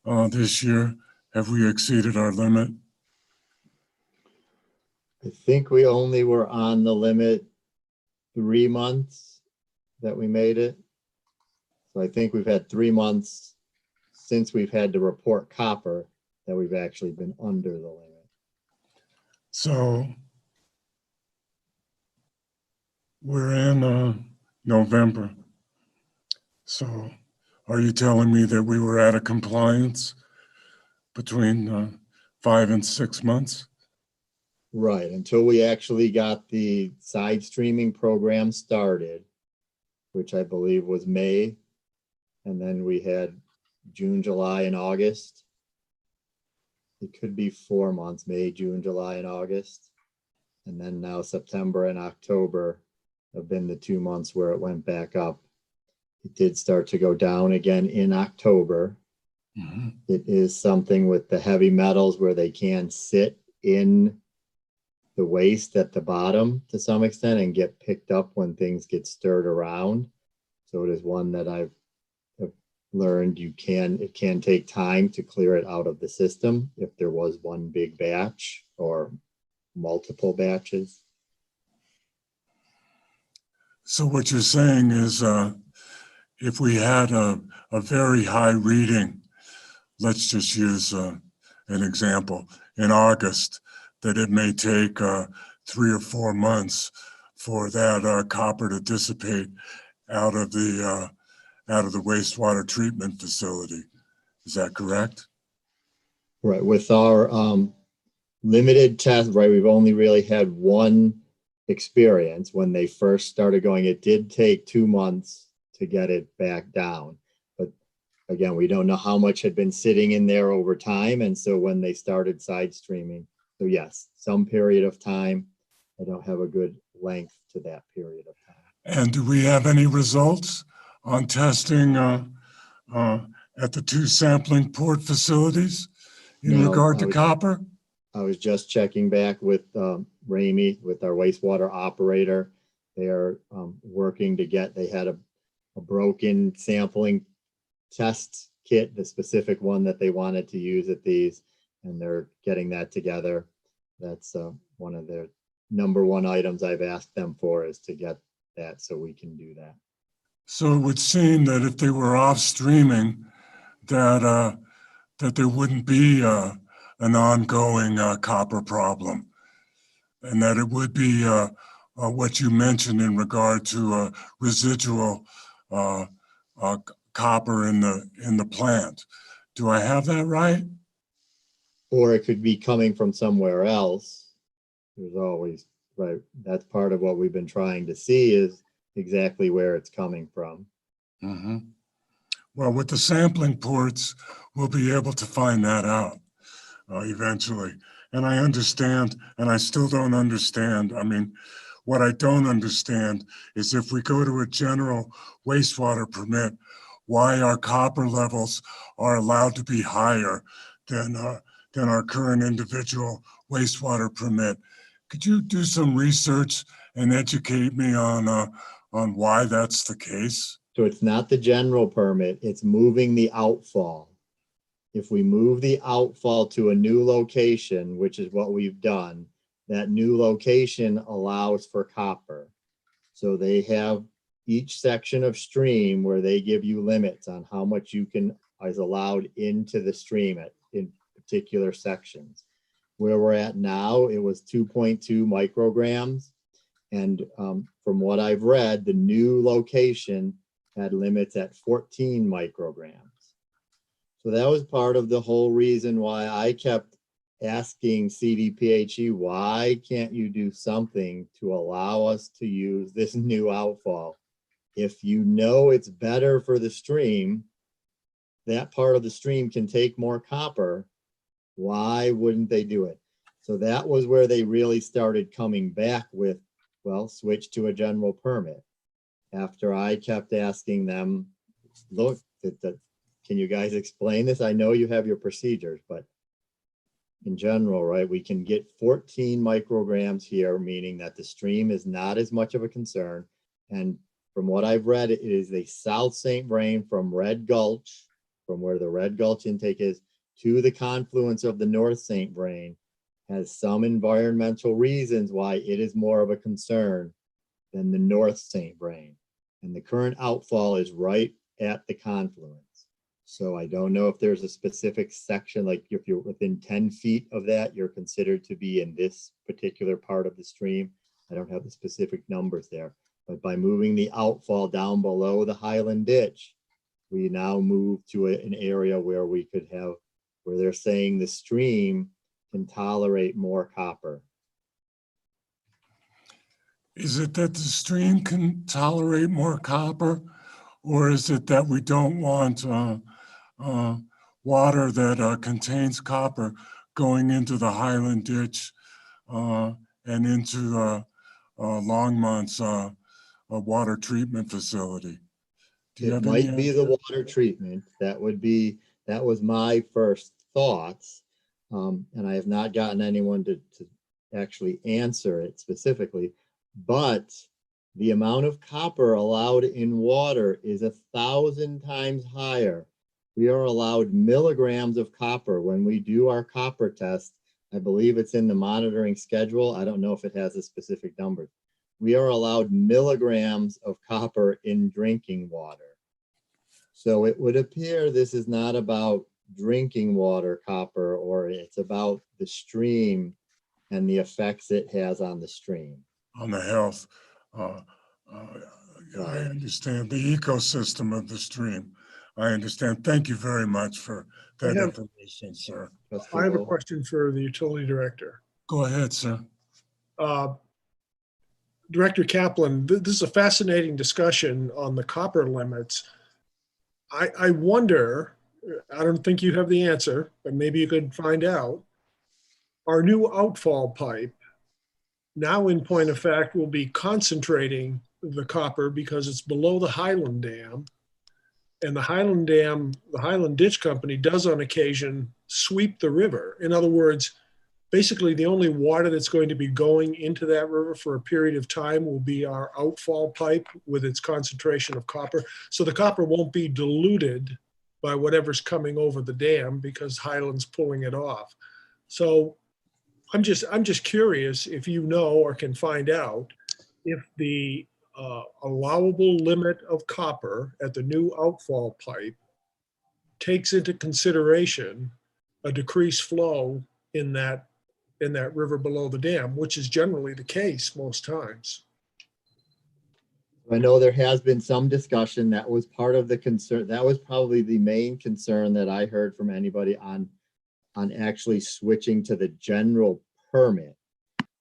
this year have we exceeded our limit? I think we only were on the limit 3 months that we made it. So I think we've had 3 months since we've had to report copper that we've actually been under the limit. So We're in November. So are you telling me that we were out of compliance between 5 and 6 months? Right, until we actually got the side streaming program started, which I believe was May. And then we had June, July, and August. It could be 4 months, May, June, July, and August. And then now September and October have been the 2 months where it went back up. It did start to go down again in October. Mm-hmm. It is something with the heavy metals where they can sit in the waste at the bottom to some extent and get picked up when things get stirred around. So it is one that I've learned it can take time to clear it out of the system if there was one big batch or multiple batches. So what you're saying is if we had a very high reading, let's just use an example, in August, that it may take 3 or 4 months for that copper to dissipate out of the wastewater treatment facility. Is that correct? Right. With our limited test, right, we've only really had one experience when they first started going. It did take 2 months to get it back down. But again, we don't know how much had been sitting in there over time. And so when they started side streaming, so yes, some period of time. I don't have a good length to that period of time. And do we have any results on testing at the 2 sampling port facilities in regard to copper? I was just checking back with Ramey, with our wastewater operator. They are working to get, they had a broken sampling test kit, the specific one that they wanted to use at these, and they're getting that together. That's one of their #1 items I've asked them for, is to get that so we can do that. So it would seem that if they were off streaming, that there wouldn't be an ongoing copper problem, and that it would be what you mentioned in regard to residual copper in the plant. Do I have that right? Or it could be coming from somewhere else. There's always, right, that's part of what we've been trying to see, is exactly where it's coming from. Mm-hmm. Well, with the sampling ports, we'll be able to find that out eventually. And I understand, and I still don't understand. I mean, what I don't understand is if we go to a general wastewater permit, why our copper levels are allowed to be higher than our current individual wastewater permit. Could you do some research and educate me on why that's the case? So it's not the general permit, it's moving the outfall. If we move the outfall to a new location, which is what we've done, that new location allows for copper. So they have each section of stream where they give you limits on how much you can is allowed into the stream in particular sections. Where we're at now, it was 2.2 micrograms. And from what I've read, the new location had limits at 14 micrograms. So that was part of the whole reason why I kept asking CDPHE, why can't you do something to allow us to use this new outfall? If you know it's better for the stream, that part of the stream can take more copper, why wouldn't they do it? So that was where they really started coming back with, well, switch to a general permit. After I kept asking them, look, can you guys explain this? I know you have your procedures, but in general, right, we can get 14 micrograms here, meaning that the stream is not as much of a concern. And from what I've read, it is a South St. Vrain from Red Gulch, from where the Red Gulch intake is, to the confluence of the North St. Vrain, has some environmental reasons why it is more of a concern than the North St. Vrain. And the current outfall is right at the confluence. So I don't know if there's a specific section, like if you're within 10 feet of that, you're considered to be in this particular part of the stream. I don't have the specific numbers there, But by moving the outfall down below the Highland ditch, we now move to an area where we could have, where they're saying the stream can tolerate more copper. Is it that the stream can tolerate more copper, or is it that we don't want water that contains copper going into the Highland ditch and into Longmont's water treatment facility? Do you It have any might be the water treatment. That was my first thoughts. And I have not gotten anyone to actually answer it specifically, but the amount of copper allowed in water is 1,000 times higher. We are allowed milligrams of copper when we do our copper test. I believe it's in the monitoring schedule. I don't know if it has a specific number. We are allowed milligrams of copper in drinking water. So it would appear this is not about drinking water copper, or it's about the stream and the effects it has on the stream. On the health? I understand the ecosystem of the stream. I understand. Thank you very much for that information, sir. I have a question for the utility director. Go ahead, sir. Director Kaplan, this is a fascinating discussion on the copper limits. I wonder, I don't think you have the answer, but maybe you could find out. Our new outfall pipe, now in point of fact, will be concentrating the copper because it's below the Highland Dam. And the Highland Dam, the Highland Ditch Company does on occasion sweep the river. In other words, basically the only water that's going to be going into that river for a period of time will be our outfall pipe with its concentration of copper. So the copper won't be diluted by whatever's coming over the dam because Highland's pulling it off. So I'm just curious if you know or can find out if the allowable limit of copper at the new outfall pipe takes into consideration a decreased flow in that river below the dam, which is generally the case most times. I know there has been some discussion. That was part of the concern. That was probably the main concern that I heard from anybody on actually switching to the general permit.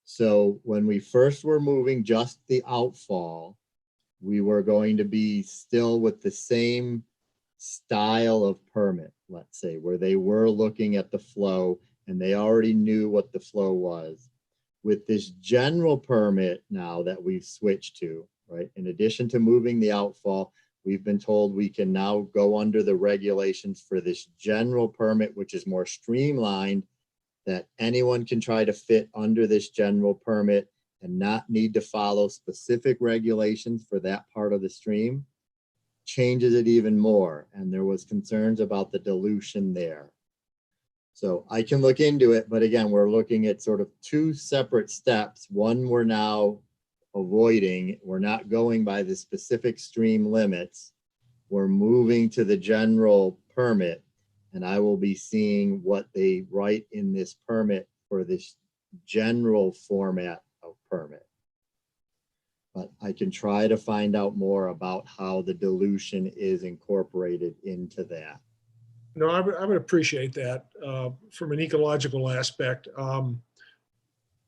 So when we first were moving just the outfall, we were going to be still with the same style of permit, let's say, where they were looking at the flow and they already knew what the flow was. With this general permit now that we've switched to, right, in addition to moving the outfall, we've been told we can now go under the regulations for this general permit, which is more streamlined, that anyone can try to fit under this general permit and not need to follow specific regulations for that part of the stream. Changes it even more. And there was concerns about the dilution there. So I can look into it, but again, we're looking at sort of two separate steps. One we're now avoiding. We're not going by the specific stream limits. We're moving to the general permit, and I will be seeing what they write in this permit for this general format of permit. But I can try to find out more about how the dilution is incorporated into that. No, I would appreciate that from an ecological aspect.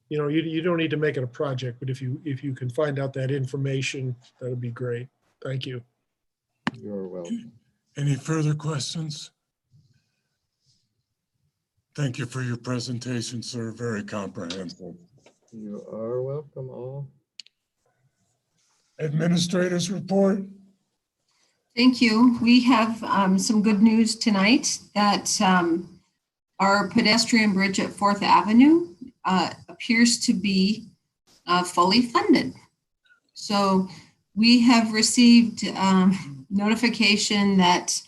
You know, you don't need to make it a project, but if you can find out that information, that would be great. Thank you. You're welcome. Any further questions? Thank you for your presentation, sir. Very comprehensive. You are welcome all. Administrators report. Thank you. We have some good news tonight that our pedestrian bridge at 4th Avenue appears to be fully funded. So we have received notification that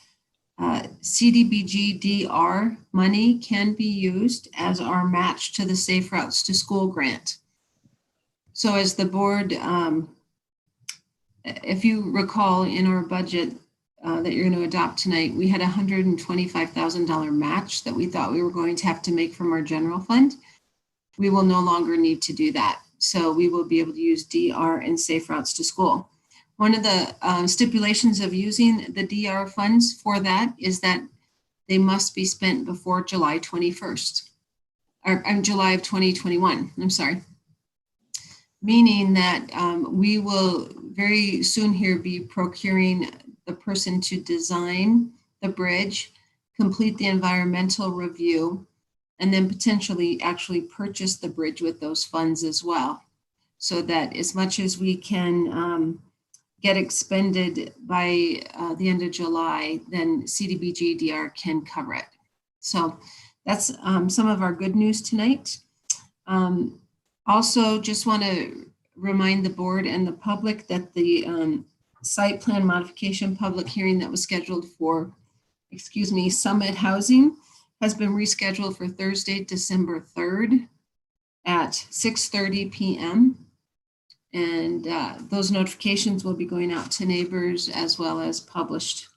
CDBG-DR money can be used as our match to the Safe Routes to School grant. So as the board, if you recall in our budget that you're going to adopt tonight, we had a $125,000 match that we thought we were going to have to make from our general fund. We will no longer need to do that. So we will be able to use DR and Safe Routes to School. One of the stipulations of using the DR funds for that is that they must be spent before July 21st, or July of 2021, I'm sorry. Meaning that we will very soon here be procuring the person to design the bridge, complete the environmental review, and then potentially actually purchase the bridge with those funds as well. So that as much as we can get expended by the end of July, then CDBG DR can cover it. So that's some of our good news tonight. Also, just want to remind the board and the public that the site plan modification public hearing that was scheduled for, Summit Housing has been rescheduled for Thursday, December 3rd at 6:30 p.m. And those notifications will be going out to neighbors as well as published.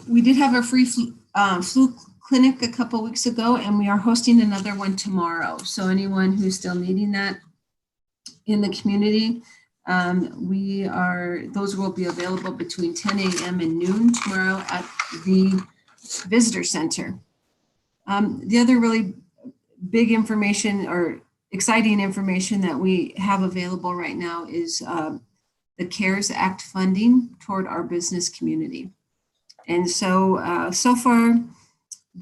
We did have a free flu clinic a couple weeks ago, and we are hosting another one tomorrow. So anyone who's still needing that in the community, those will be available between 10 a.m. and noon tomorrow at the visitor center. The other really big information or exciting information that we have available right now is the CARES Act funding toward our business community. And so, so far,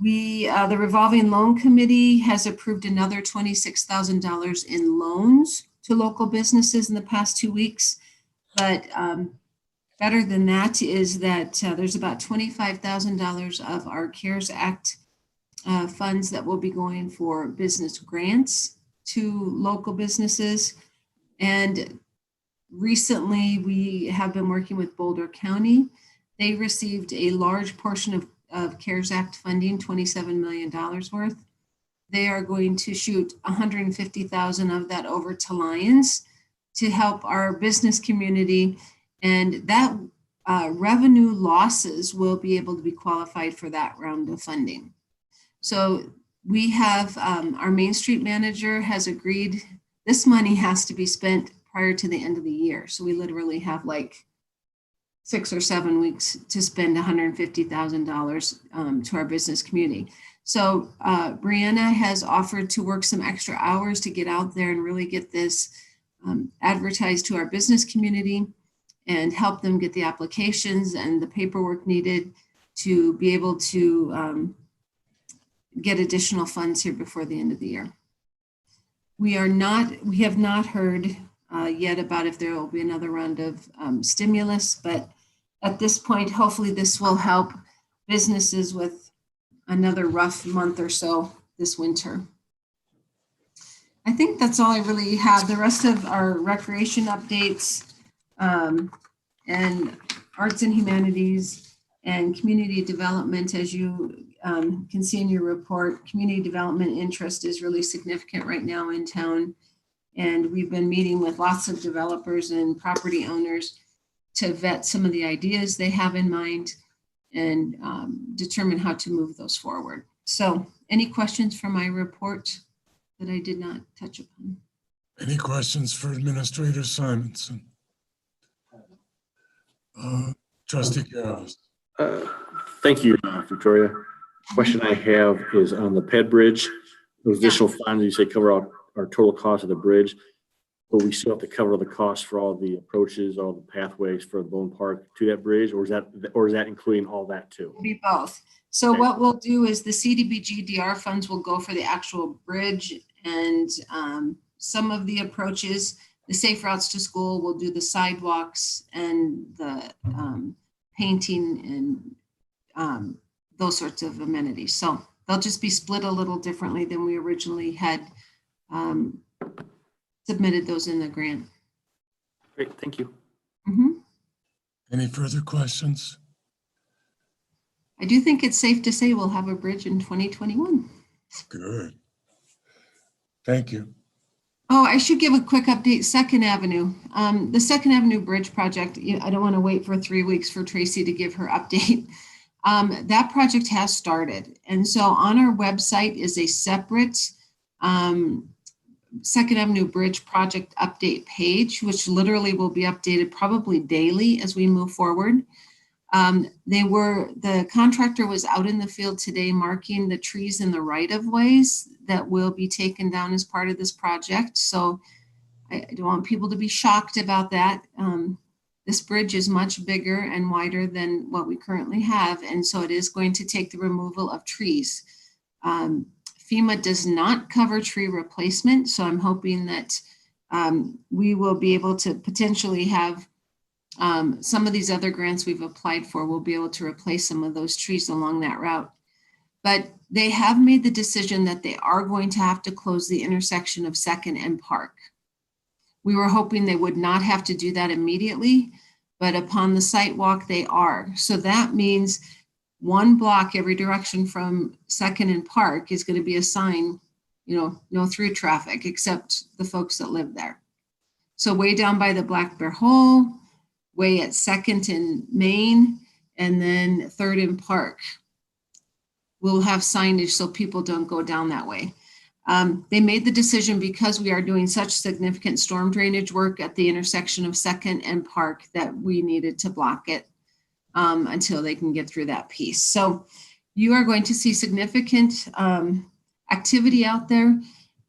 the revolving loan committee has approved another $26,000 in loans to local businesses in the past 2 weeks. But better than that is that there's about $25,000 of our CARES Act funds that will be going for business grants to local businesses. And recently we have been working with Boulder County. They received a large portion of CARES Act funding, $27 million worth. They are going to shoot $150,000 of that over to Lions to help our business community. And that revenue losses will be able to be qualified for that round of funding. So we have, our Main Street manager has agreed this money has to be spent prior to the end of the year. So we literally have like 6 or 7 weeks to spend $150,000 to our business community. So Brianna has offered to work some extra hours to get out there and really get this advertised to our business community and help them get the applications and the paperwork needed to be able to get additional funds here before the end of the year. We have not heard yet about if there will be another round of stimulus, but at this point, hopefully this will help businesses with another rough month or so this winter. I think that's all I really have. The rest of our recreation updates and arts and humanities and community development, as you can see in your report, community development interest is really significant right now in town. And we've been meeting with lots of developers and property owners to vet some of the ideas they have in mind and determine how to move those forward. So any questions for my report that I did not touch upon? Any questions for Administrator Simonson? Trustee Gavin. Thank you, Victoria. Question I have is on the PED bridge. Those additional funds, you say cover our total cost of the bridge, but we still have to cover the cost for all the approaches, all the pathways for the Bone Park to that bridge, or is that including all that too? It'll be both. So what we'll do is the CDBG DR funds will go for the actual bridge and some of the approaches. The Safe Routes to School will do the sidewalks and the painting and those sorts of amenities. So they'll just be split a little differently than we originally had submitted those in the grant. Great, thank you. Mm-hmm. Any further questions? I do think it's safe to say we'll have a bridge in 2021. Good. Thank you. Oh, I should give a quick update. Second Avenue. The Second Avenue Bridge project, I don't want to wait for 3 weeks for Tracy to give her update. That project has started. And so on our website is a separate Second Avenue Bridge project update page, which literally will be updated probably daily as we move forward. The contractor was out in the field today marking the trees in the right of ways that will be taken down as part of this project. So I don't want people to be shocked about that. This bridge is much bigger and wider than what we currently have. And so it is going to take the removal of trees. FEMA does not cover tree replacement. So I'm hoping that we will be able to potentially have some of these other grants we've applied for, will be able to replace some of those trees along that route. But they have made the decision that they are going to have to close the intersection of 2nd and Park. We were hoping they would not have to do that immediately, but upon the site walk, they are. So that means 1 block every direction from 2nd and Park is going to be a sign, no through traffic, except the folks that live there. So way down by the Black Bear Hole, way at 2nd and Main, and then 3rd and Park. We'll have signage so people don't go down that way. They made the decision because we are doing such significant storm drainage work at the intersection of 2nd and Park that we needed to block it until they can get through that piece. So you are going to see significant activity out there.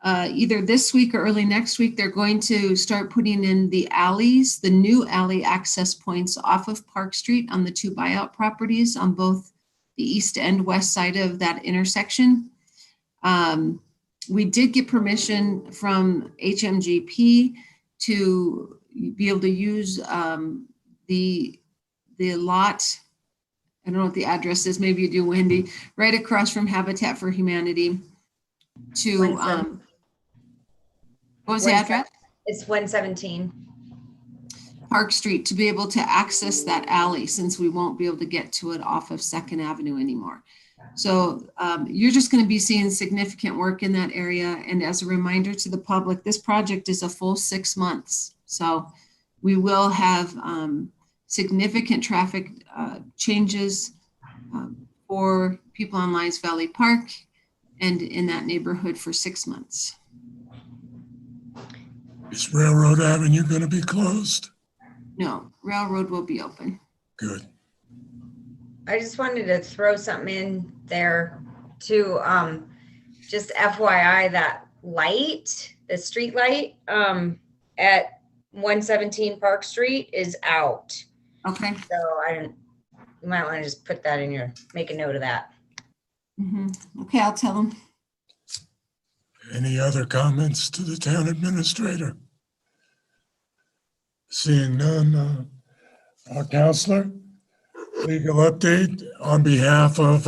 Either this week or early next week, they're going to start putting in the alleys, the new alley access points off of Park Street on the 2 buyout properties on both the east and west side of that intersection. We did get permission from HMGP to be able to use the lot, I don't know what the address is, maybe you do, Wendy, right across from Habitat for Humanity to, what was the address? It's 117. Park Street, to be able to access that alley, since we won't be able to get to it off of 2nd Avenue anymore. So you're just going to be seeing significant work in that area. And as a reminder to the public, this project is a full 6 months. So we will have significant traffic changes for people on Lyons Valley Park and in that neighborhood for 6 months. Is Railroad Avenue going to be closed? No, Railroad will be open. Good. I just wanted to throw something in there to just FYI, that light, the street light at 117 Park Street is out. Okay. So you might want to just put that in make a note of that. Okay, I'll tell them. Any other comments to the town administrator? Seeing none, Counselor, legal update on behalf of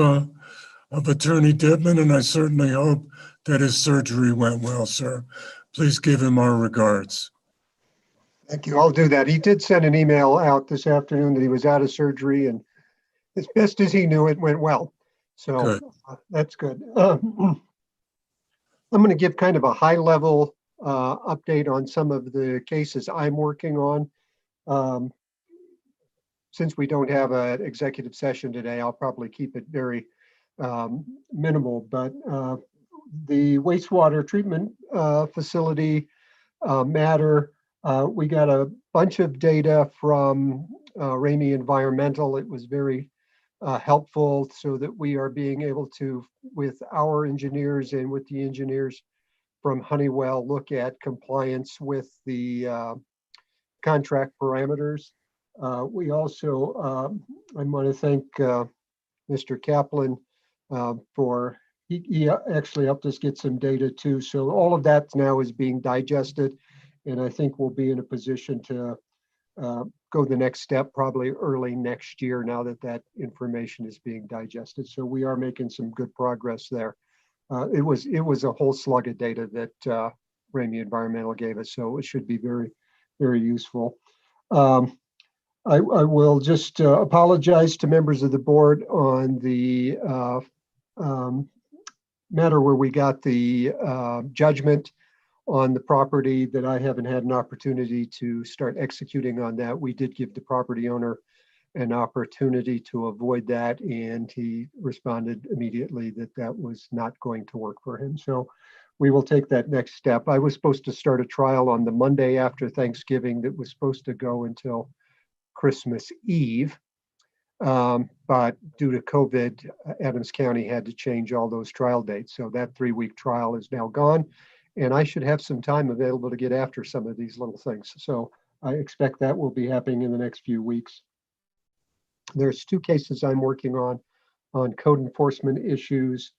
Attorney Dibman, and I certainly hope that his surgery went well, sir. Please give him our regards. Thank you. I'll do that. He did send an email out this afternoon that he was out of surgery, and as best as he knew, it went well. So that's good. I'm going to give kind of a high level update on some of the cases I'm working on. Since we don't have an executive session today, I'll probably keep it very minimal, but the wastewater treatment facility matter, we got a bunch of data from Ramey Environmental. It was very helpful so that we are being able to, with our engineers and with the engineers from Honeywell, look at compliance with the contract parameters. We also, I want to thank Mr. Kaplan for, he actually helped us get some data too. So all of that now is being digested, and I think we'll be in a position to go the next step probably early next year now that that information is being digested. So we are making some good progress there. It was a whole slug of data that Ramey Environmental gave us, so it should be very, very useful. I will just apologize to members of the board on the matter where we got the judgment on the property that I haven't had an opportunity to start executing on that. We did give the property owner an opportunity to avoid that, and he responded immediately that that was not going to work for him. So we will take that next step. I was supposed to start a trial on the Monday after Thanksgiving that was supposed to go until Christmas Eve. But due to COVID, Adams County had to change all those trial dates. So that 3-week trial is now gone. And I should have some time available to get after some of these little things. So I expect that will be happening in the next few weeks. There's 2 cases I'm working on code enforcement issues.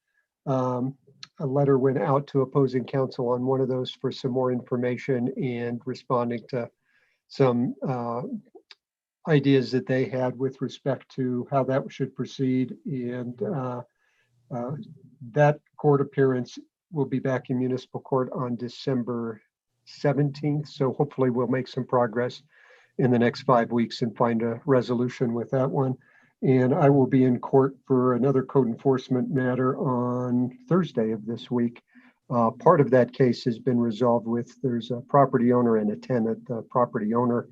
A letter went out to opposing counsel on one of those for some more information and responding to some ideas that they had with respect to how that should proceed. And that court appearance will be back in municipal court on December 17th. So hopefully we'll make some progress in the next 5 weeks and find a resolution with that one. And I will be in court for another code enforcement matter on Thursday of this week. Part of that case has been resolved there's a property owner and a tenant. The property owner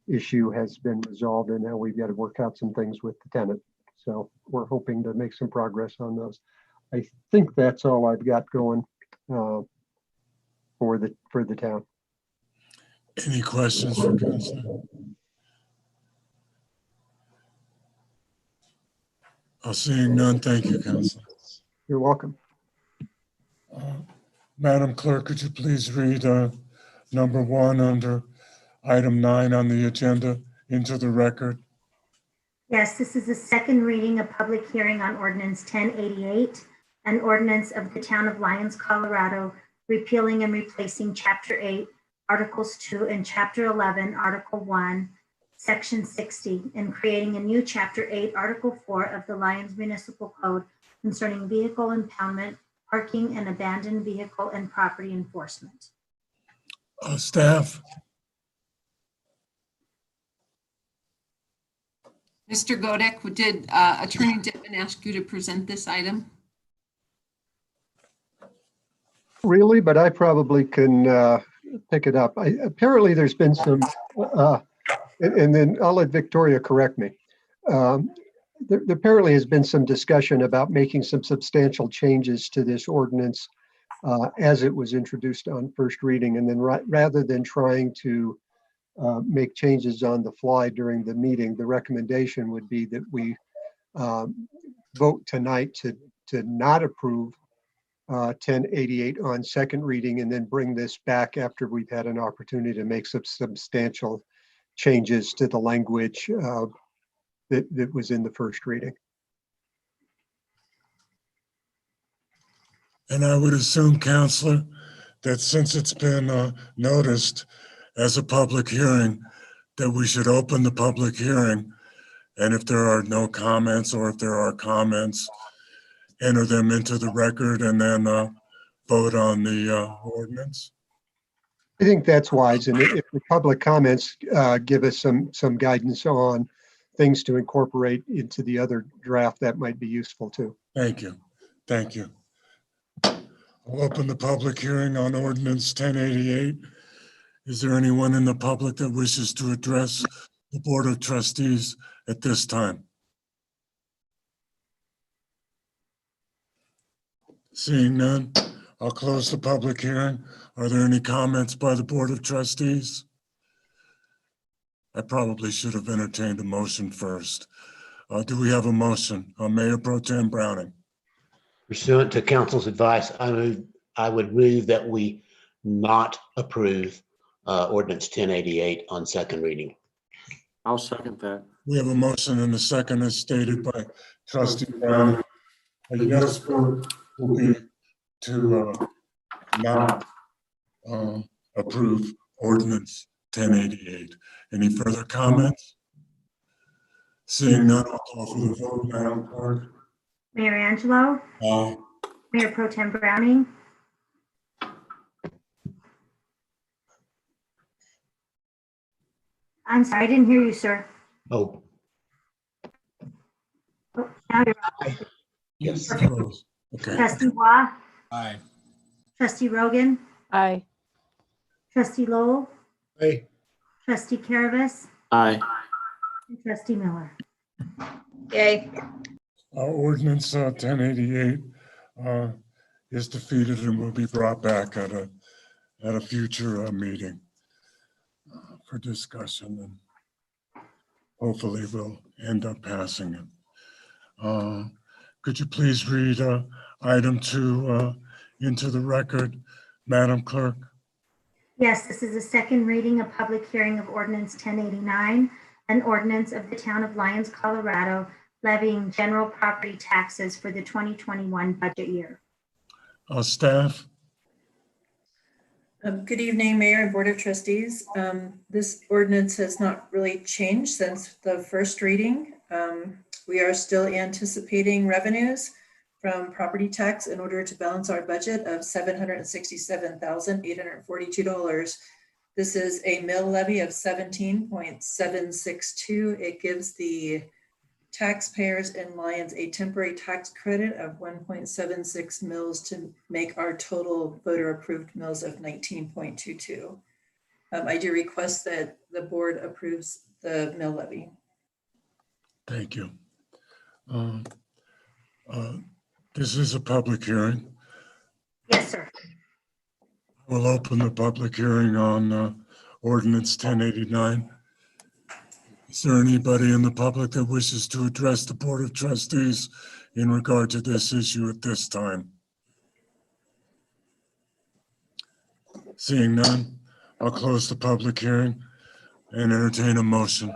issue has been resolved, and now we've got to work out some things with the tenant. So we're hoping to make some progress on those. I think that's all I've got going for the town. Any questions for Councilor? Seeing none, thank you, Councilor. You're welcome. Madam Clerk, could you please read number 1 under item 9 on the agenda into the record? Yes, this is the second reading of public hearing on Ordinance 1088, an ordinance of the Town of Lyons, Colorado, repealing and replacing Chapter 8, Articles 2, and Chapter 11, Article 1, Section 60, and creating a new Chapter 8, Article 4 of the Lyons Municipal Code concerning vehicle impoundment, parking, and abandoned vehicle and property enforcement. Staff? Mr. Godek, did Attorney Dittman ask you to present this item? Really, but I probably can pick it up. Apparently there's been some, and then I'll let Victoria correct me. There apparently has been some discussion about making some substantial changes to this ordinance as it was introduced on first reading. And then rather than trying to make changes on the fly during the meeting, the recommendation would be that we vote tonight to not approve 1088 on second reading and then bring this back after we've had an opportunity to make some substantial changes to the language that was in the first reading. And I would assume, Counselor, that since it's been noticed as a public hearing, that we should open the public hearing. And if there are no comments, or if there are comments, enter them into the record and then vote on the ordinance. I think that's wise. And if the public comments give us some guidance on things to incorporate into the other draft, that might be useful too. Thank you. Thank you. I'll open the public hearing on ordinance 1088. Is there anyone in the public that wishes to address the Board of Trustees at this time? Seeing none, I'll close the public hearing. Are there any comments by the Board of Trustees? I probably should have entertained a motion first. Do we have a motion? Mayor Pro Tem Browning. Pursuant to council's advice, I would move that we not approve ordinance 1088 on second reading. I'll second that. We have a motion and a second as stated by Trustee Browning. A yes vote will be to not approve ordinance 1088. Any further comments? Seeing none, I'll call for the vote, Madam Clerk. Mayor Angelo, Aye. Mayor Pro Tem Browning, I'm sorry, I didn't hear you, sir. Oh, Oh, now you're yes. Okay. Trustee Waugh, Aye. Trustee Rogan, Aye. Trustee Lowell, Hey, Trustee Caravas, Aye. and Trustee Miller. Yay. Ordinance 1088 is defeated and will be brought back at a future meeting for discussion, and hopefully we'll end up passing it. Could you please read item 2 into the record, Madam Clerk? Yes, this is a second reading, a public hearing of Ordinance 1089, an ordinance of the Town of Lyons, Colorado, levying general property taxes for the 2021 budget year. Staff? Good evening, Mayor and Board of Trustees. This ordinance has not really changed since the first reading. We are still anticipating revenues from property tax in order to balance our budget of $767,842. This is a mill levy of 17.762. It gives the taxpayers in Lyons a temporary tax credit of 1.76 mills to make our total voter approved mills of 19.22. I do request that the board approves the mill levy. Thank you. This is a public hearing. Yes, sir. We'll open the public hearing on Ordinance 1089. Is there anybody in the public that wishes to address the Board of Trustees in regard to this issue at this time? Seeing none, I'll close the public hearing and entertain a motion.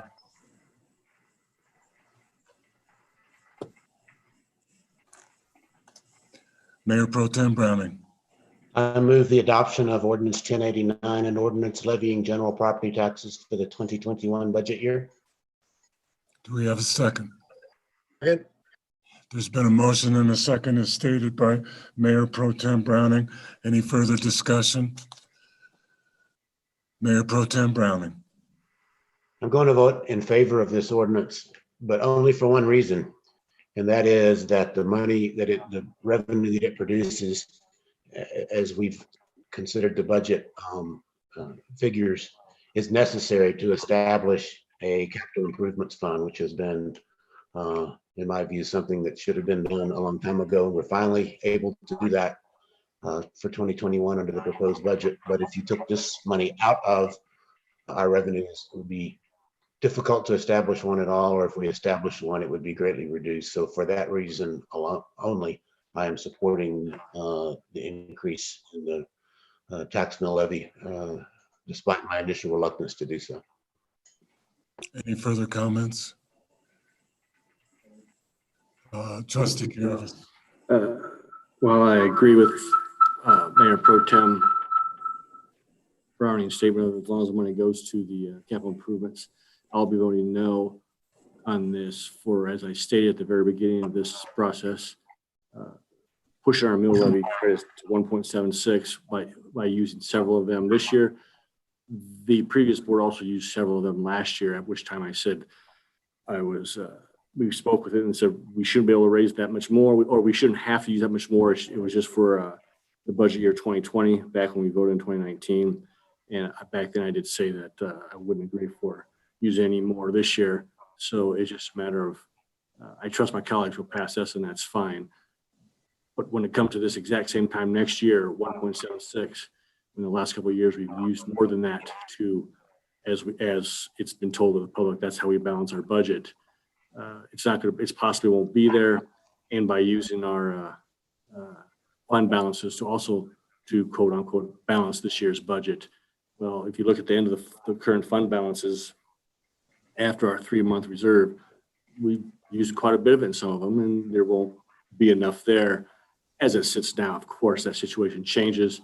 Mayor Pro Tem Browning. I move the adoption of Ordinance 1089, an ordinance levying general property taxes for the 2021 budget year. Do we have a second? Second. There's been a motion and a second as stated by Mayor Pro Tem Browning. Any further discussion? Mayor Pro Tem Browning. I'm going to vote in favor of this ordinance, but only for one reason. And that is that the money the revenue that it produces, as we've considered the budget figures, is necessary to establish a capital improvements fund, which has been, in my view, something that should have been done a long time ago. We're finally able to do that for 2021 under the proposed budget. But if you took this money out of our revenues, it would be difficult to establish one at all, or if we establish one, it would be greatly reduced. So for that reason alone, only, I am supporting the increase in the tax mill levy, despite my initial reluctance to do so. Any further comments? Trustee Garvis. Well, I agree with Mayor Pro Tem Browning's statement of as long as the money goes to the capital improvements, I'll be voting no on this for, as I stated at the very beginning of this process, pushing our mill levy credits to 1.76 by using several of them this year. The previous board also used several of them last year, at which time I said we spoke with it and said we shouldn't be able to raise that much more, or we shouldn't have to use that much more. It was just for the budget year 2020, back when we voted in 2019. And back then I did say that I wouldn't agree for using any more this year. So it's just a matter of, I trust my colleagues will pass this and that's fine. But when it comes to this exact same time next year, 1.76, in the last couple of years, we've used more than that to, as it's been told to the public, that's how we balance our budget. It's possibly won't be there. And by using our fund balances to quote unquote balance this year's budget. Well, if you look at the end of the current fund balances, after our 3-month reserve, we used quite a bit of it in some of them, and there won't be enough there as it sits now. Of course, that situation changes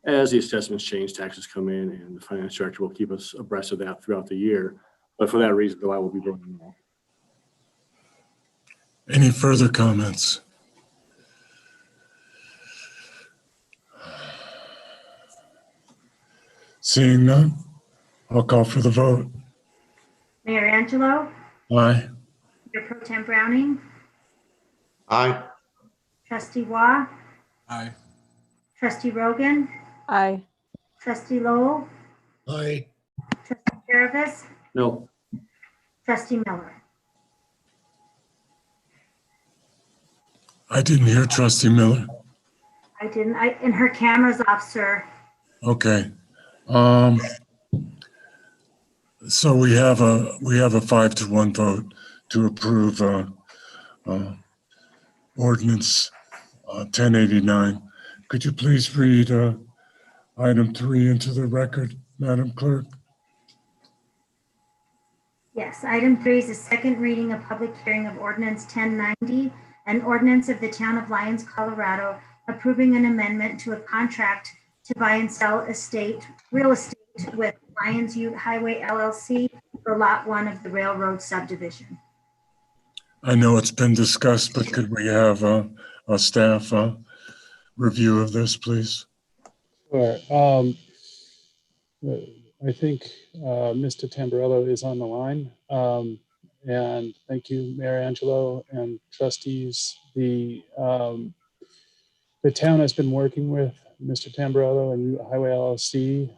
as the assessments change, taxes come in, and the finance director will keep us abreast of that throughout the year. But for that reason, though, I will be voting no. Any further comments? Seeing none, I'll call for the vote. Mayor Angelo, Aye. Mayor Pro Tem Browning, Aye. Trustee Waugh, Aye. Trustee Rogan, Aye. Trustee Lowell, Aye. Trustee Garvis, No. Trustee Miller. I didn't hear Trustee Miller. I didn't, and her camera's off, sir. Okay. So we have a 5-1 vote to approve ordinance 1089. Could you please read item 3 into the record, Madam Clerk? Yes, item 3 is a second reading of public hearing of ordinance 1090, an ordinance of the town of Lyons, Colorado, approving an amendment to a contract to buy and sell real estate with Lyons Ute Highway LLC for Lot 1 of the railroad subdivision. I know it's been discussed, but could we have a staff review of this, please? Sure. I think Mr. Tamburello is on the line. And thank you, Mayor Angelo and trustees. The town has been working with Mr. Tamburello and Highway LLC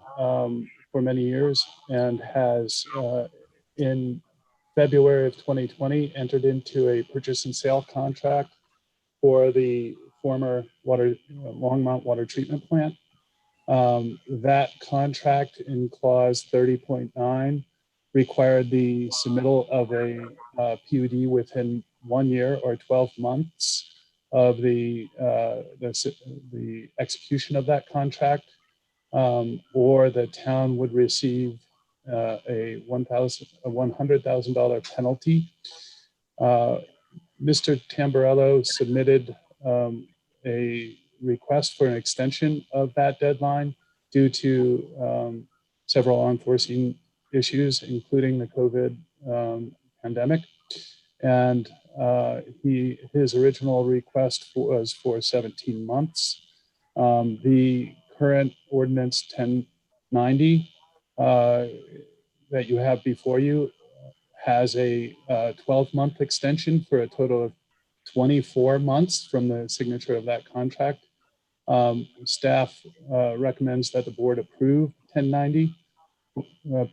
for many years and has in February of 2020 entered into a purchase and sale contract for the former Longmont Water Treatment Plant. That contract in clause 30.9 required the submittal of a PUD within 1 year or 12 months of the execution of that contract, or the town would receive a $100,000 penalty. Mr. Tamburello submitted a request for an extension of that deadline due to several unforeseen issues, including the COVID pandemic. And his original request was for 17 months. The current ordinance 1090 that you have before you has a 12-month extension for a total of 24 months from the signature of that contract. Staff recommends that the board approve 1090,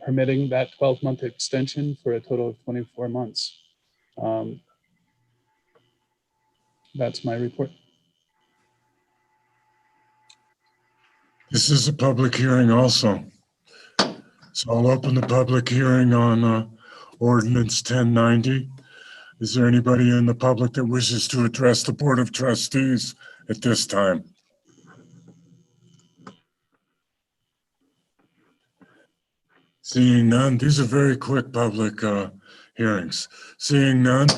permitting that 12-month extension for a total of 24 months. That's my report. This is a public hearing also. So I'll open the public hearing on ordinance 1090. Is there anybody in the public that wishes to address the Board of Trustees at this time? Seeing none, these are very quick public hearings. Seeing none,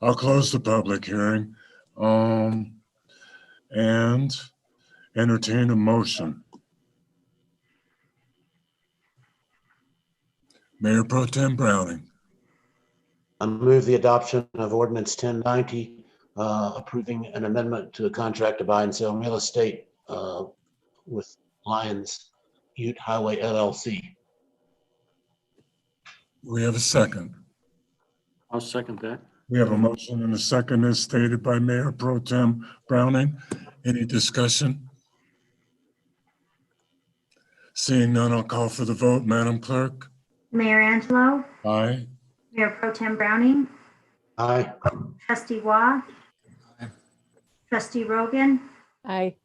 I'll close the public hearing and entertain a motion. Mayor Pro Tem Browning. I move the adoption of ordinance 1090, approving an amendment to a contract to buy and sell real estate with Lyons Ute Highway LLC. We have a second. I'll second that. We have a motion and a second as stated by Mayor Pro Tem Browning. Any discussion? Seeing none, I'll call for the vote. Madam Clerk? Mayor Angelo, Aye. Mayor Pro Tem Browning, Aye. Trustee Waugh, Trustee Rogan, Aye.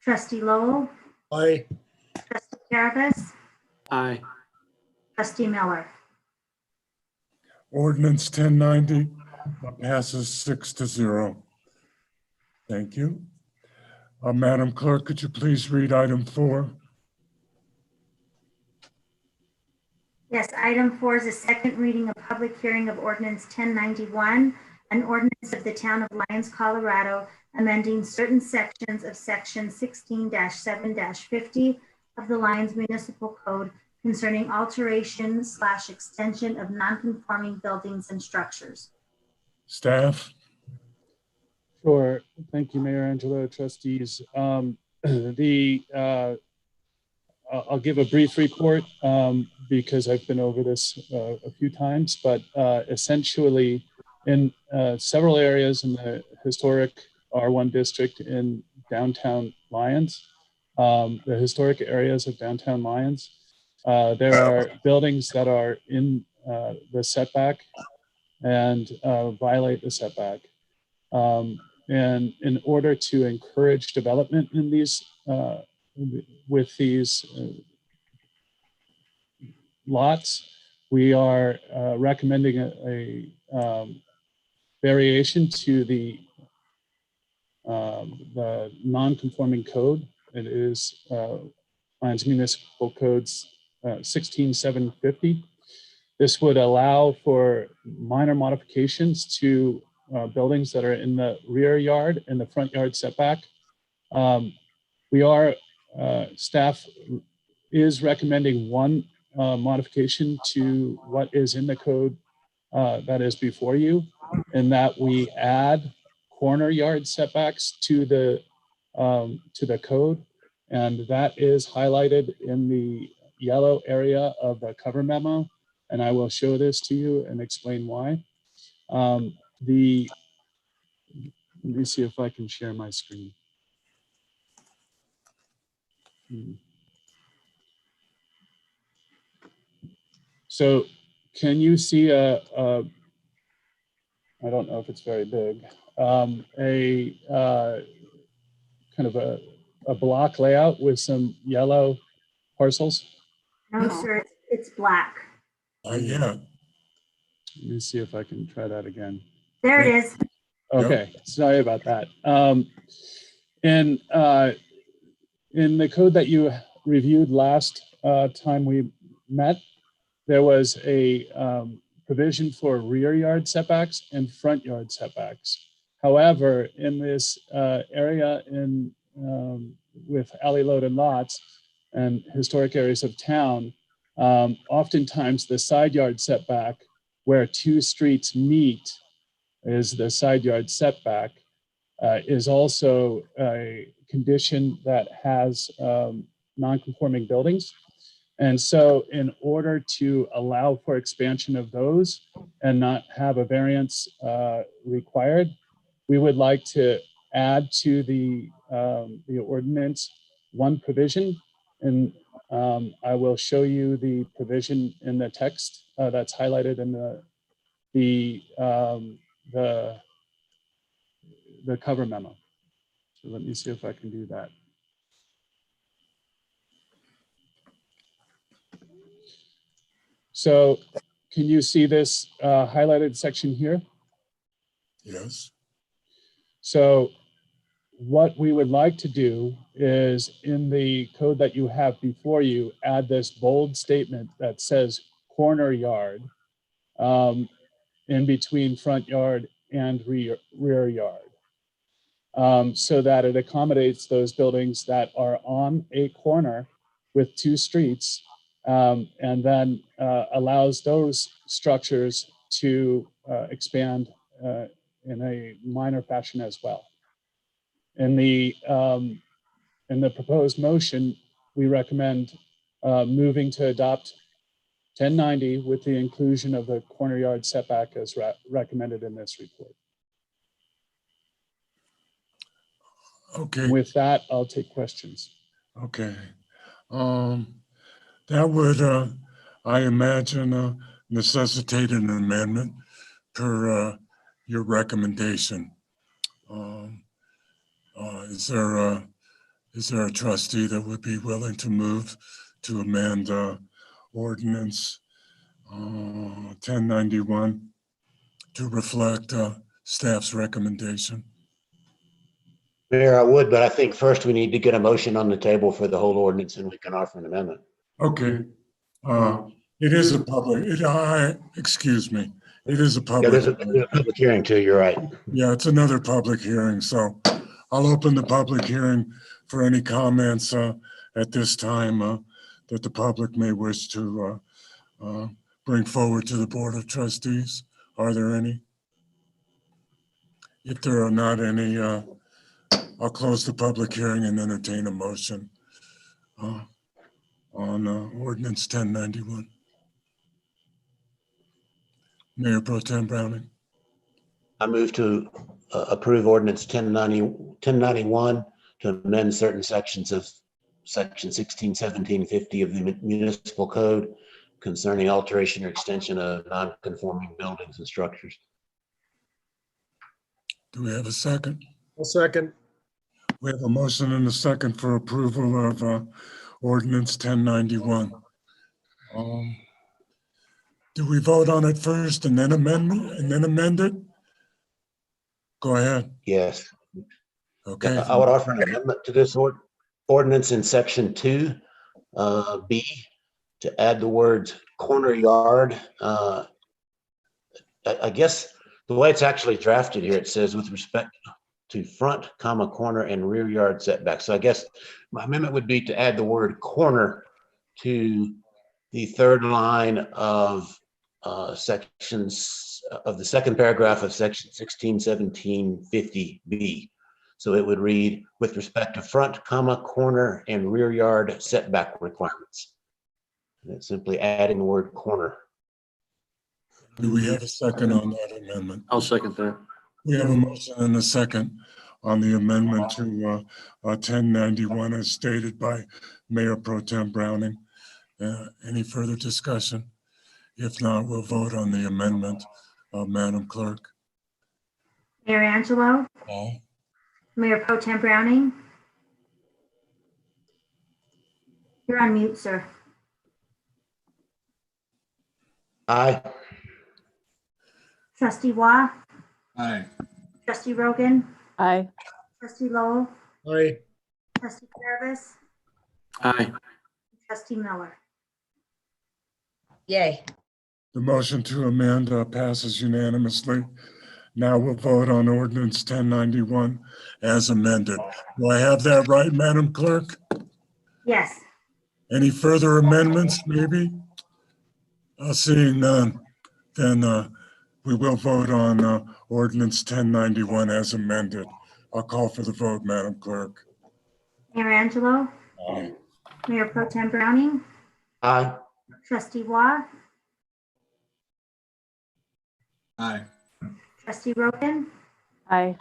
Trustee Lowell, Aye. Trustee Caravas, Aye. Trustee Miller. Ordinance 1090 passes 6-0. Thank you. Madam Clerk, could you please read item 4? Yes, item 4 is a second reading of public hearing of ordinance 1091, an ordinance of the town of Lyons, Colorado, amending certain sections of section 16-7-50 of the Lyons Municipal Code concerning alteration/extension of non-conforming buildings and structures. Staff? Sure. Thank you, Mayor Angelo, trustees. I'll give a brief report because I've been over this a few times, but essentially in several areas in the historic R1 district in downtown Lyons, the historic areas of downtown Lyons, there are buildings that are in the setback and violate the setback. and in order to encourage development in these, with these lots, we are recommending a variation to the non-conforming code. It is Lions Municipal Codes 16750. This would allow for minor modifications to buildings that are in the rear yard and the front yard setback. Staff is recommending one modification to what is in the code that is before you, and that we add corner yard setbacks to the code, and that is highlighted in the yellow area of the cover memo, and I will show this to you and explain why. Let me see if I can share my screen. So can you see I don't know if it's very big, kind of a block layout with some yellow parcels? No, sir, it's black. Yeah. Let me see if I can try that again. There it is. Okay, sorry about that. In the code that you reviewed last time we met, there was a provision for rear yard setbacks and front yard setbacks. However, in this area with alley loaded lots and historic areas of town, oftentimes the side yard setback where two streets meet is the side yard setback, is also a condition that has non-conforming buildings. And so in order to allow for expansion of those and not have a variance required, we would like to add to the ordinance one provision. And I will show you the provision in the text that's highlighted in the cover memo. So let me see if I can do that. So can you see this highlighted section here? Yes. So what we would like to do is in the code that you have before you, add this bold statement that says corner yard in between front yard and rear yard. So that it accommodates those buildings that are on a corner with two streets, and then allows those structures to expand in a minor fashion as well. In the proposed motion, we recommend moving to adopt 1090 with the inclusion of the corner yard setback as recommended in this report. Okay. And with that, I'll take questions. Okay. That would, I imagine, necessitate an amendment per your recommendation. Is there a trustee that would be willing to move to amend ordinance 1091 to reflect staff's recommendation? Mayor, I would, but I think first we need to get a motion on the table for the whole ordinance and we can offer an amendment. Okay. It is a public, excuse me. It is a public. Yeah, there's a public hearing too, you're right. Yeah, it's another public hearing. So I'll open the public hearing for any comments at this time that the public may wish to bring forward to the Board of Trustees. Are there any? If there are not any, I'll close the public hearing and entertain a motion on ordinance 1091. Mayor Pro Tem Browning. I move to approve ordinance 1091 to amend certain sections of section 161750 of the municipal code concerning alteration or extension of non-conforming buildings and structures. Do we have a second? I'll second. We have a motion and a second for approval of ordinance 1091. Do we vote on it first and then amend it? Go ahead. Yes. Okay. I would offer an amendment to this ordinance in section 2, B, to add the words corner yard. I guess the way it's actually drafted here, it says with respect to front, corner, and rear yard setbacks. So I guess my amendment would be to add the word corner to the third line of sections of the second paragraph of section 161750B. So it would read with respect to front, corner, and rear yard setback requirements. And it's simply adding the word corner. Do we have a second on that amendment? I'll second that. We have a motion and a second on the amendment to 1091 as stated by Mayor Pro Tem Browning. Any further discussion? If not, we'll vote on the amendment. Madam Clerk. Mayor Angelo, Aye. Mayor Pro Tem Browning. You're on mute, sir. Aye. Trustee Waugh, Aye. Trustee Rogan, Aye. Trustee Lowell, Aye. Trustee Carabas, Aye. Trustee Miller. Yay. The motion to amend passes unanimously. Now we'll vote on ordinance 1091 as amended. Do I have that right, Madam Clerk? Yes. Any further amendments, maybe? Seeing none, then we will vote on ordinance 1091 as amended. I'll call for the vote, Madam Clerk. Mayor Angelo, Aye. Mayor Pro Tem Browning, Aye. Trustee Waugh, Aye. Trustee Rogan, Aye.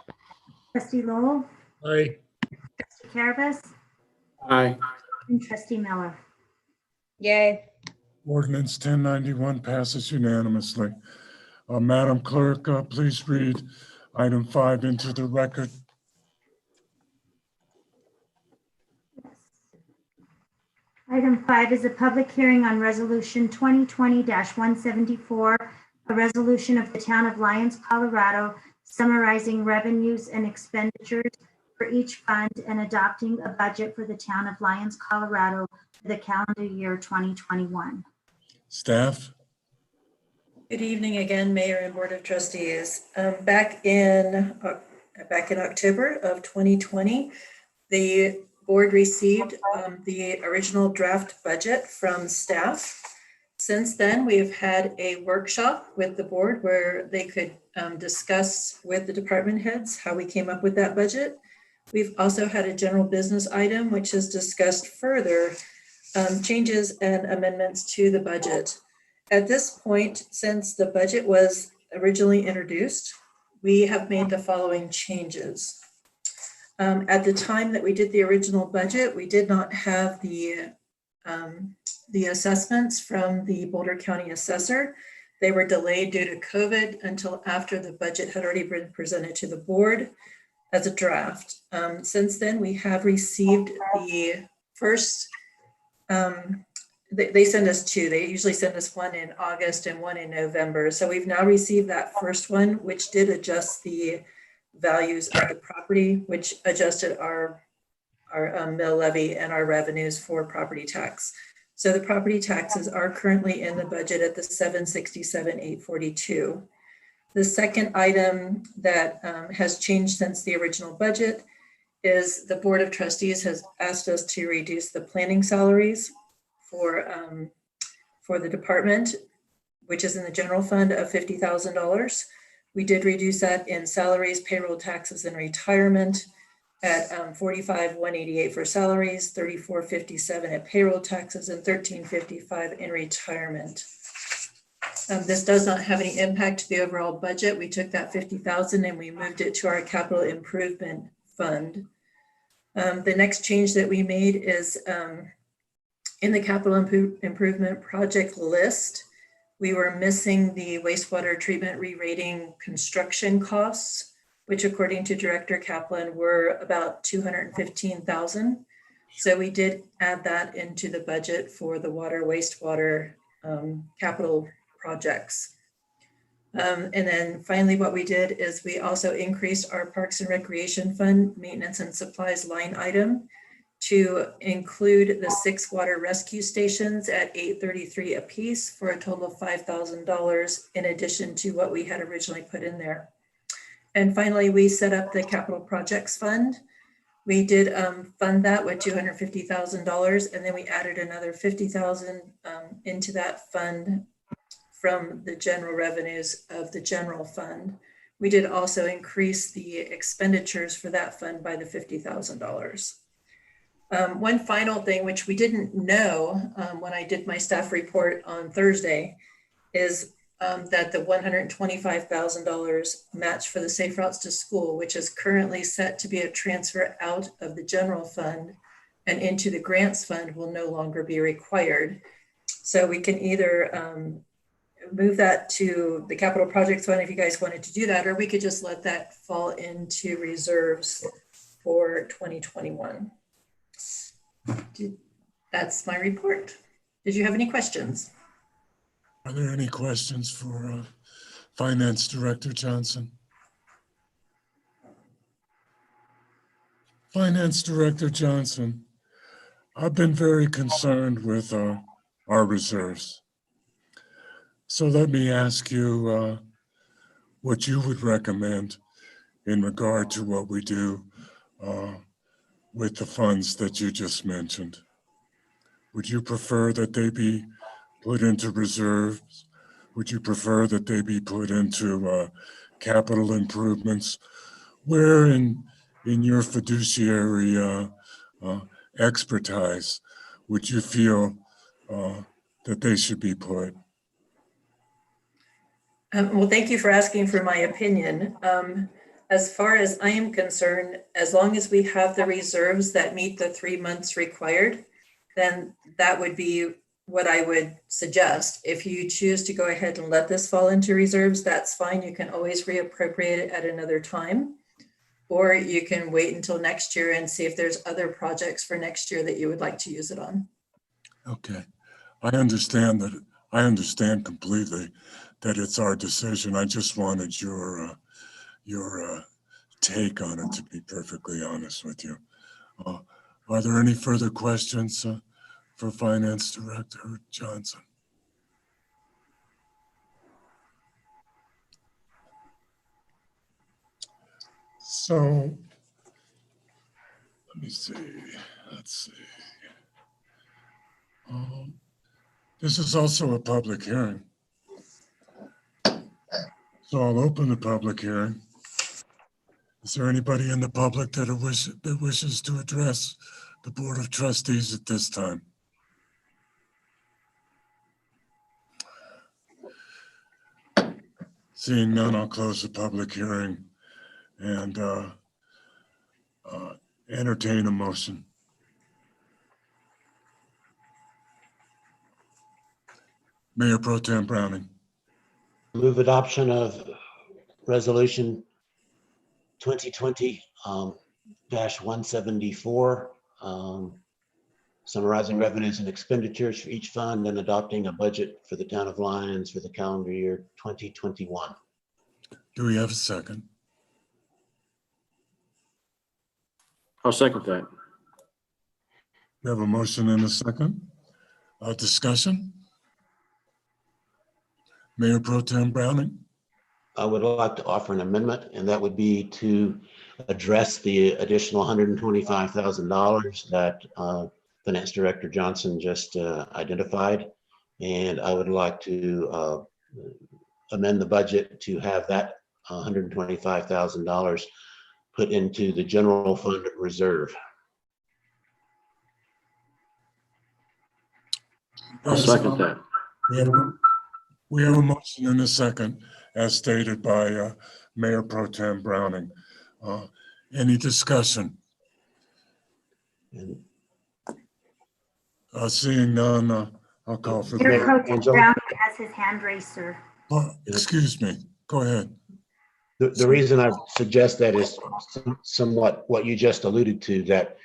Trustee Lowell, Aye. Trustee Carabas, Aye. and Trustee Miller. Yay. Ordinance 1091 passes unanimously. Madam Clerk, please read item 5 into the record. Item 5 is a public hearing on resolution 2020-174, a resolution of the town of Lyons, Colorado, summarizing revenues and expenditures for each fund and adopting a budget for the town of Lyons, Colorado for the calendar year 2021. Staff? Good evening again, Mayor and Board of Trustees. Back in October of 2020, the board received the original draft budget from staff. Since then, we've had a workshop with the board where they could discuss with the department heads how we came up with that budget. We've also had a general business item which has discussed further changes and amendments to the budget. At this point, since the budget was originally introduced, we have made the following changes. At the time that we did the original budget, we did not have the assessments from the Boulder County assessor. They were delayed due to COVID until after the budget had already been presented to the board as a draft. Since then, we have received the first, they send us two. They usually send us one in August and one in November. So we've now received that first one, which did adjust the values of the property, which adjusted our mill levy and our revenues for property tax. So the property taxes are currently in the budget at the $767,842. The second item that has changed since the original budget is the Board of Trustees has asked us to reduce the planning salaries for the department, which is in the general fund of $50,000. We did reduce that in salaries, payroll taxes, and retirement at $45,188 for salaries, $34,57 at payroll taxes, and $13,55 in retirement. This does not have any impact to the overall budget. We took that $50,000 and we moved it to our capital improvement fund. The next change that we made is in the capital improvement project list, we were missing the wastewater treatment re-rating construction costs which according to Director Kaplan were about 215,000. So we did add that into the budget for the water, wastewater capital projects. And then finally, what we did is we also increased our Parks and Recreation Fund maintenance and supplies line item to include the 6 water rescue stations at $833 apiece for a total of $5,000 in addition to what we had originally put in there. And finally, we set up the capital projects fund. We did fund that with $250,000, and then we added another $50,000 into that fund from the general revenues of the general fund. We did also increase the expenditures for that fund by the $50,000. One final thing, which we didn't know when I did my staff report on Thursday, is that the $125,000 match for the Safe Routes to School, which is currently set to be a transfer out of the general fund and into the grants fund, will no longer be required. So we can either move that to the capital projects fund if you guys wanted to do that, or we could just let that fall into reserves for 2021. That's my report. Did you have any questions? Are there any questions for Finance Director Johnson? Finance Director Johnson, I've been very concerned with our reserves. So let me ask you what you would recommend in regard to what we do with the funds that you just mentioned. Would you prefer that they be put into reserves? Would you prefer that they be put into capital improvements? Where in your fiduciary expertise would you feel that they should be put? Well, thank you for asking for my opinion. As far as I am concerned, as long as we have the reserves that meet the 3 months required, then that would be what I would suggest. If you choose to go ahead and let this fall into reserves, that's fine. You can always reappropriate it at another time, or you can wait until next year and see if there's other projects for next year that you would like to use it on. Okay, I understand that. I understand completely that it's our decision. I just wanted your take on it, to be perfectly honest with you. Are there any further questions for Finance Director Johnson? So, let me see, let's see. This is also a public hearing. So I'll open the public hearing. Is there anybody in the public that wishes to address the Board of Trustees at this time? Seeing none, I'll close the public hearing and entertain a motion. Mayor Pro Tem Browning. Move adoption of resolution 2020-174, summarizing revenues and expenditures for each fund and adopting a budget for the town of Lyons for the calendar year 2021. Do we have a second? I'll second that. We have a motion and a second. Discussion? Mayor Pro Tem Browning. I would like to offer an amendment, and that would be to address the additional $125,000 that Finance Director Johnson just identified. And I would like to amend the budget to have that $125,000 put into the general fund reserve. I'll second that. We have a motion and a second, as stated by Mayor Pro Tem Browning. Any discussion? Seeing none, I'll call for the Mayor vote. Pro Tem Browning has his hand raised, sir. Oh, excuse me. Go ahead. The reason I suggest that is somewhat what you just alluded to, that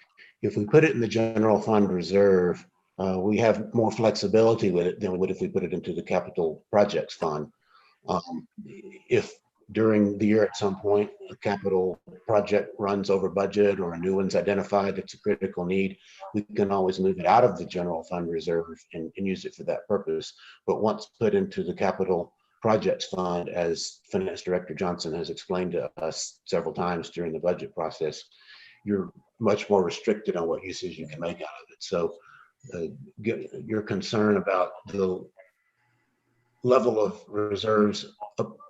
if we put it in the general fund reserve, we have more flexibility with it than we would if we put it into the capital projects fund. If during the year at some point a capital project runs over budget or a new one's identified that's a critical need, we can always move it out of the general fund reserve and use it for that purpose. But once put into the capital projects fund, as Finance Director Johnson has explained to us several times during the budget process, you're much more restricted on what uses you can make out of it. So your concern about the level of reserves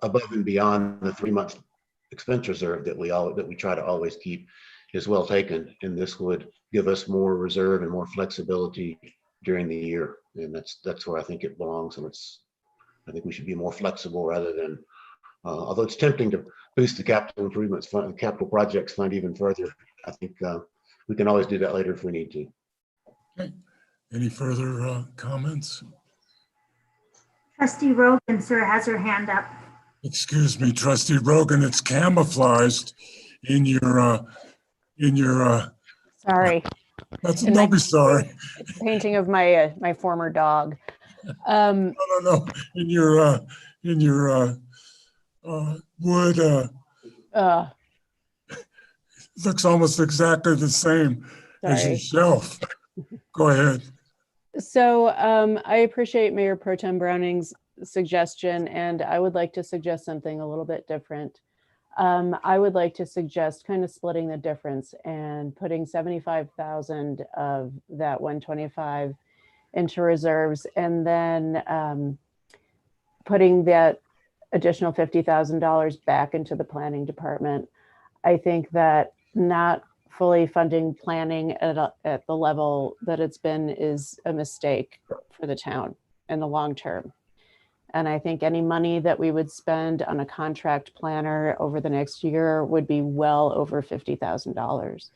above and beyond the 3-month expense reserve that we try to always keep is well taken, and this would give us more reserve and more flexibility during the year, and that's where I think it belongs. And I think we should be more flexible rather than, although it's tempting to boost the capital improvements fund, capital projects fund even further. I think we can always do that later if we need to. Okay. Any further comments? Trustee Rogan, sir, has her hand up. Excuse me, Trustee Rogan, it's camouflaged in your Sorry. don't be sorry. Painting of my my former dog. No, in your wood looks almost exactly the same as your Sorry. shelf. Go ahead. So I appreciate Mayor Pro Tem Browning's suggestion, and I would like to suggest something a little bit different. I would like to suggest kind of splitting the difference and putting 75,000 of that 125 into reserves, and then putting that additional $50,000 back into the planning department. I think that not fully funding planning at the level that it's been is a mistake for the town in the long term. And I think any money that we would spend on a contract planner over the next year would be well over $50,000.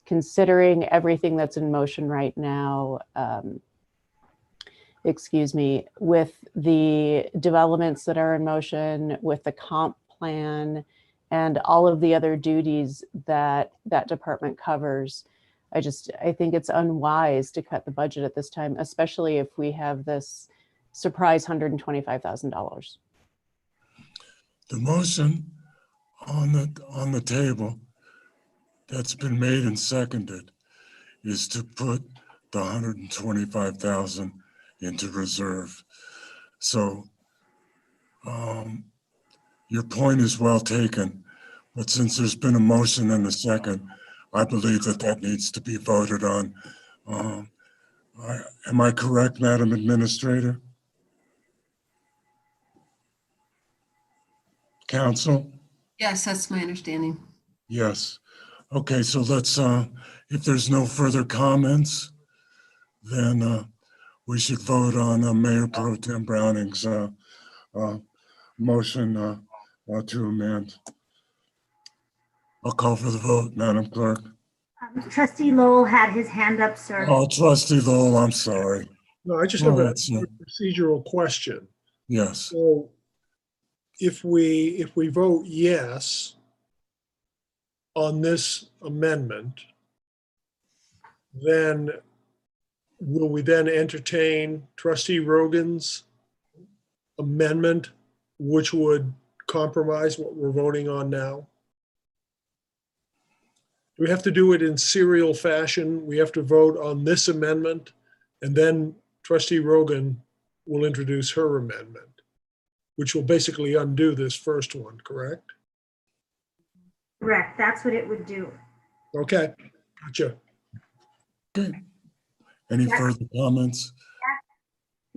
Considering everything that's in motion right now, with the developments that are in motion, with the comp plan, and all of the other duties that that department covers, I think it's unwise to cut the budget at this time, especially if we have this surprise $125,000. The motion on the table that's been made and seconded is to put the 125,000 into reserve. So your point is well taken, but since there's been a motion and a second, I believe that needs to be voted on. Am I correct, Madam Administrator? Council? Yes, that's my understanding. Yes. Okay, so let's, if there's no further comments, then we should vote on Mayor Pro Tem Browning's motion to amend. I'll call for the vote, Madam Clerk. Trustee Lowell had his hand up, sir. Oh, Trustee Lowell, I'm sorry. No, I just have a Right, sir. procedural question. Yes. So if we vote yes on this amendment, then will we then entertain Trustee Rogan's amendment, which would compromise what we're voting on now? Do we have to do it in serial fashion? We have to vote on this amendment, and then Trustee Rogan will introduce her amendment, which will basically undo this first one, correct? Correct, that's what it would do. Okay, gotcha. Okay. Any further comments?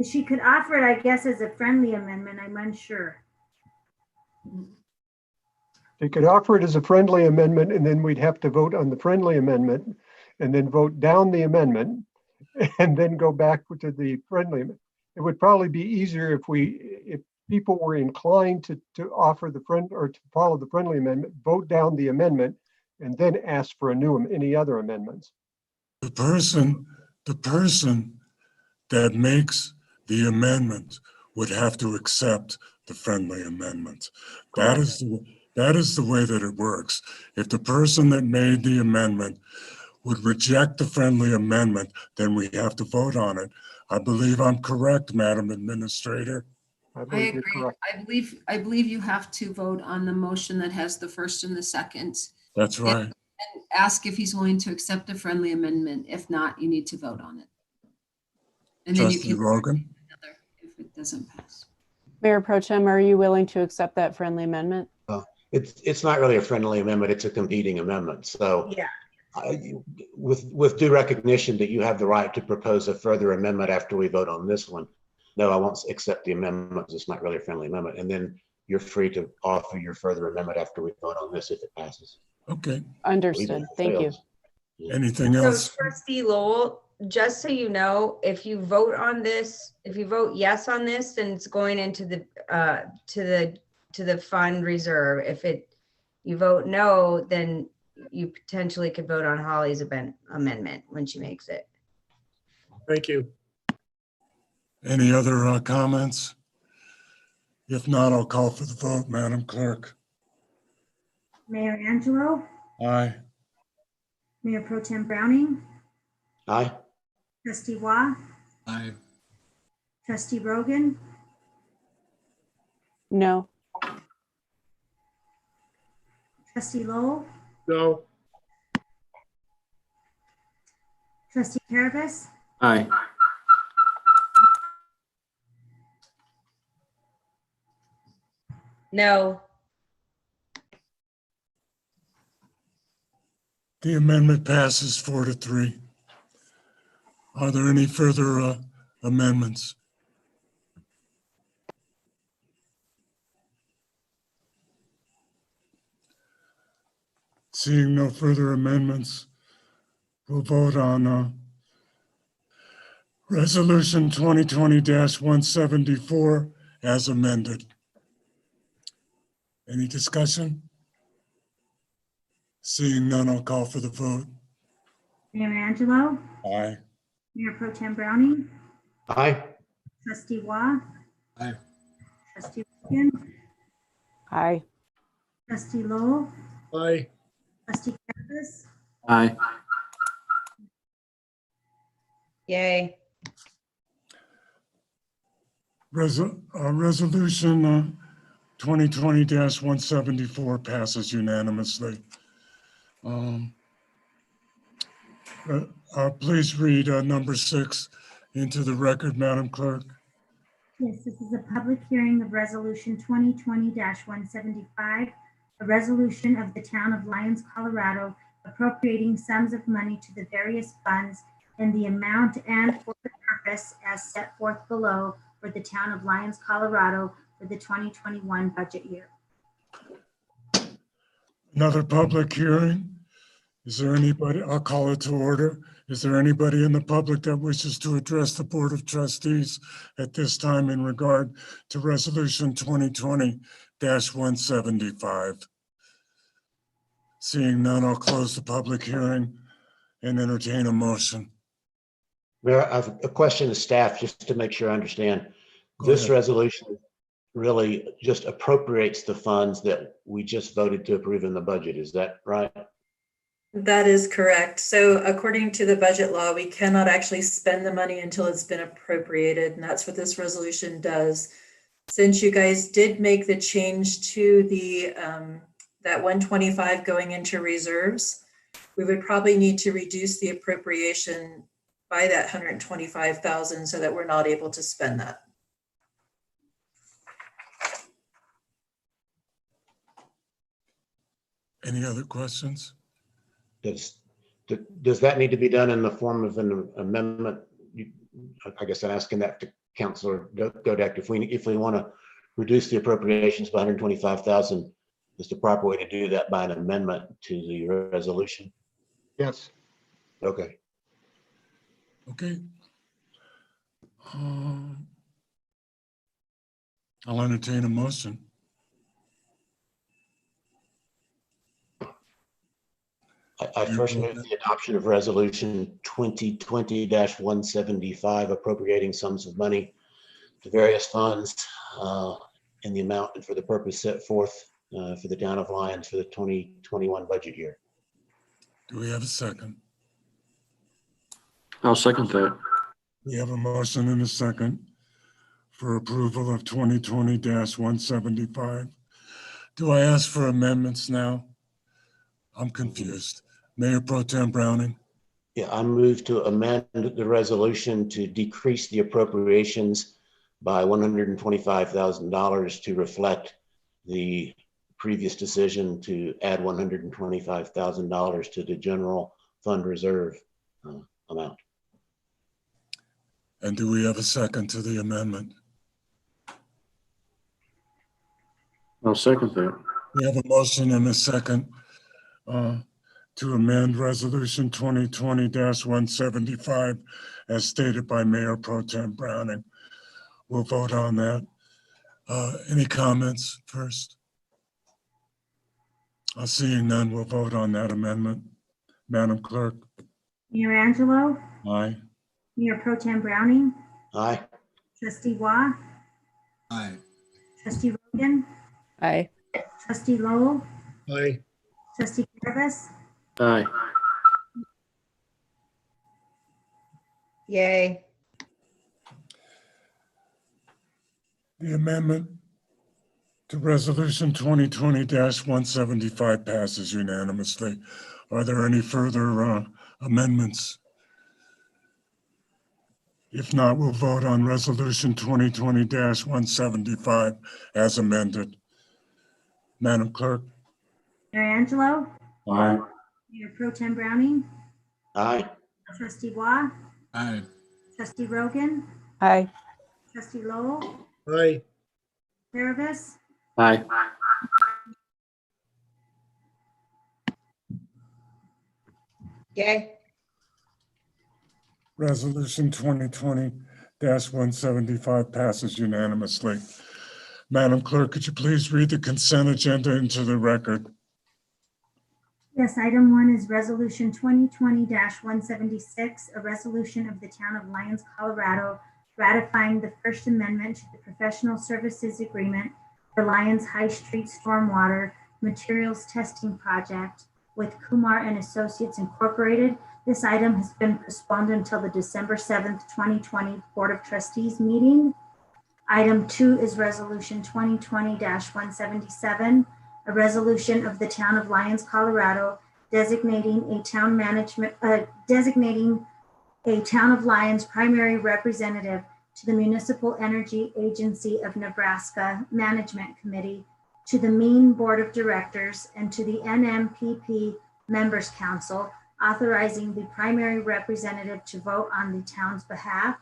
She could offer it, I guess, as a friendly amendment, I'm unsure. They could offer it as a friendly amendment, and then we'd have to vote on the friendly amendment and then vote down the amendment and then go back to the friendly. It would probably be easier if people were inclined to offer the friend or to follow the friendly amendment, vote down the amendment, and then ask for any other amendments. The person that makes the amendment would have to accept the friendly amendment. That is That is the way that it works. If the person that made the amendment would reject the friendly amendment, then we have to vote on it. I believe I'm correct, Madam Administrator. I I believe you're agree. correct. I believe you have to vote on the motion that has the first and the second. That's right. And ask if he's willing to accept a friendly amendment. If not, you need to vote on it. And then you Trustee can Rogan? another if it doesn't pass. Mayor Pro Tem, are you willing to accept that friendly amendment? It's not really a friendly amendment, it's a competing amendment. So Yeah. with due recognition that you have the right to propose a further amendment after we vote on this one, no, I won't accept the amendment because it's not really a friendly amendment. And then you're free to offer your further amendment after we vote on this if it passes. Okay. Understood. Thank you. Anything So else? Trustee Lowell, just so you know, if you vote on this, if you vote yes on this, then it's going into the fund reserve. If you vote no, then you potentially could vote on Holly's amendment when she makes it. Thank you. Any other comments? If not, I'll call for the vote, Madam Clerk. Mayor Angelo, Aye. Mayor Pro Tem Browning, Aye. Trustee Waugh, Aye. Trustee Rogan, No. Trustee Lowell, No. Trustee Carabas, Aye. No. The amendment passes 4-3. Are there any further amendments? Seeing no further amendments, we'll vote on Resolution 2020-174 as amended. Any discussion? Seeing none, I'll call for the vote. Mayor Angelo, Aye. Mayor Pro Tem Browning, Aye. Trustee Waugh, Aye. Trustee Rogan, Aye. Trustee Lowell, Aye. Trustee Carabas, Aye. Yay. Resolution 2020-174 passes unanimously. Please read number 6 into the record, Madam Clerk. Yes, this is a public hearing of Resolution 2020-175, a resolution of the Town of Lyons, Colorado, appropriating sums of money to the various funds in the amount and for the purpose as set forth below for the Town of Lyons, Colorado for the 2021 budget year. Another public hearing. Is there anybody, I'll call it to order. Is there anybody in the public that wishes to address the Board of Trustees at this time in regard to Resolution 2020-175? Seeing none, I'll close the public hearing and entertain a motion. Mayor, I have a question to staff just to make sure I understand. Go This ahead. resolution really just appropriates the funds that we just voted to approve in the budget. Is that right? That is correct. So according to the budget law, we cannot actually spend the money until it's been appropriated, and that's what this resolution does. Since you guys did make the change to the that 125 going into reserves, we would probably need to reduce the appropriation by that 125,000 so that we're not able to spend that. Any other questions? Does that need to be done in the form of an amendment? I guess I'm asking that to Councilor Godek. If we want to reduce the appropriations by 125,000, is the proper way to do that by an amendment to the resolution? Yes. Okay. Okay. I'll entertain a motion. I first move the adoption of Resolution 2020-175, appropriating sums of money to various funds in the amount and for the purpose set forth for the town of Lyons for the 2021 budget year. Do we have a second? I'll second that. We have a motion and a second for approval of 2020-175. Do I ask for amendments now? I'm confused. Mayor Pro Tem Browning, Yeah, I move to amend the resolution to decrease the appropriations by $125,000 to reflect the previous decision to add $125,000 to the general fund reserve amount. and do we have a second to the amendment? I'll second that. We have a motion and a second to amend Resolution 2020-175 as stated by Mayor Pro Tem Browning. We'll vote on that. Any comments first? Seeing none, we'll vote on that amendment. Madam Clerk? Mayor Angelo, Aye. Mayor Pro Tem Browning, Aye. Trustee Waugh, Aye. Trustee Rogan, Aye. Trustee Lowell, Aye. Trustee Travis, Aye. Yay. The amendment to Resolution 2020-175 passes unanimously. Are there any further amendments? If not, we'll vote on Resolution 2020-175 as amended. Madam Clerk? Mayor Angelo, Aye. Mayor Pro Tem Browning, Aye. Trustee Waugh, Aye. Trustee Rogan, Aye. Trustee Lowell, Aye. Travis, Aye. Yay. Resolution 2020-175 passes unanimously. Madam Clerk, could you please read the consent agenda into the record? Yes, item 1 is resolution 2020-176, a resolution of the town of Lyons, Colorado, ratifying the First Amendment to the Professional Services Agreement for Lyons High Street Stormwater Materials Testing Project with Kumar and Associates Incorporated. This item has been postponed until the December 7th, 2020 Board of Trustees meeting. Item 2 is resolution 2020-177, a resolution of the town of Lyons, Colorado, designating a town of Lyons primary representative to the Municipal Energy Agency of Nebraska Management Committee, to the Maine Board of Directors, and to the NMPP Members Council, authorizing the primary representative to vote on the town's behalf.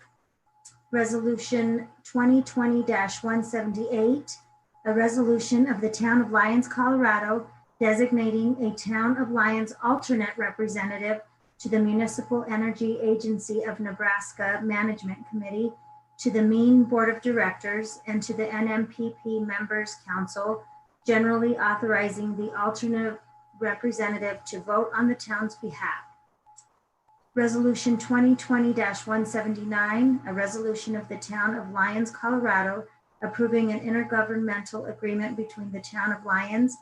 Resolution 2020-178, a resolution of the town of Lyons, Colorado, designating a town of Lyons alternate representative to the Municipal Energy Agency of Nebraska Management Committee, to the Maine Board of Directors, and to the NMPP Members Council, generally authorizing the alternate representative to vote on the town's behalf. Resolution 2020-179, a resolution of the town of Lyons, Colorado, approving an intergovernmental agreement between the town of Lyons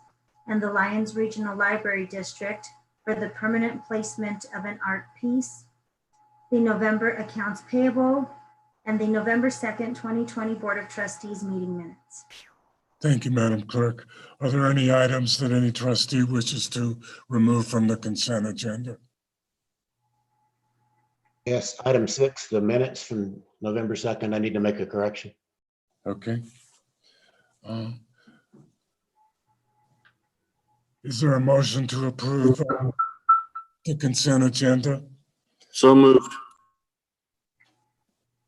and the Lyons Regional Library District for the permanent placement of an art piece, the November accounts payable, and the November 2nd, 2020 Board of Trustees meeting minutes. Thank you, Madam Clerk. Are there any items that any trustee wishes to remove from the consent agenda? Yes, item 6, the minutes from November 2nd. I need to make a correction. Okay. Is there a motion to approve the consent agenda? So moved.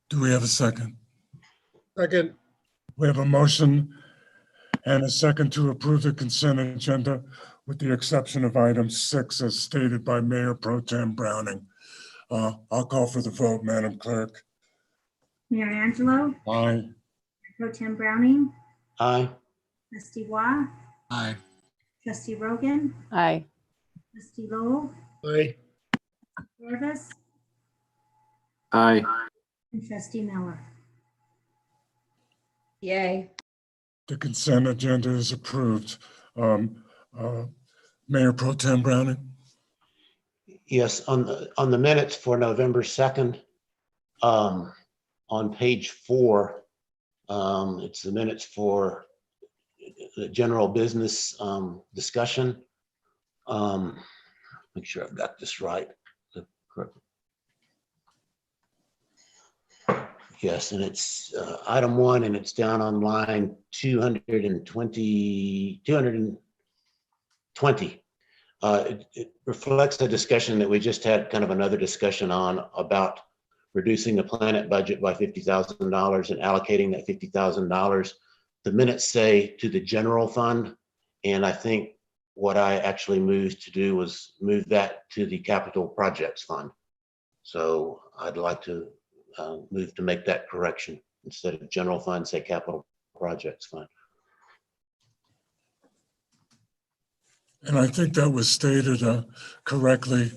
Do we have a second? Second. We have a motion and a second to approve the consent agenda with the exception of item 6 as stated by Mayor Pro Tem Browning. I'll call for the vote, Madam Clerk. Mayor Angelo, Aye. Pro Tem Browning, Aye. Trustee Waugh, Aye. Trustee Rogan, Aye. Trustee Lowell, Aye. Travis, Aye. and Trustee Miller. Yay. The consent agenda is approved. Mayor Pro Tem Browning? Yes, on the minutes for November 2nd, on page 4, it's the minutes for the general business discussion. Make sure I've got this right. Yes, and it's item 1, and it's down on line 220. It reflects a discussion that we just had, kind of another discussion on about reducing the planet budget by $50,000 and allocating that $50,000. The minutes say to the general fund, and I think what I actually moved to do was move that to the capital projects fund. So I'd like to move to make that correction. Instead of general fund, say capital projects fund. And I think that was stated correctly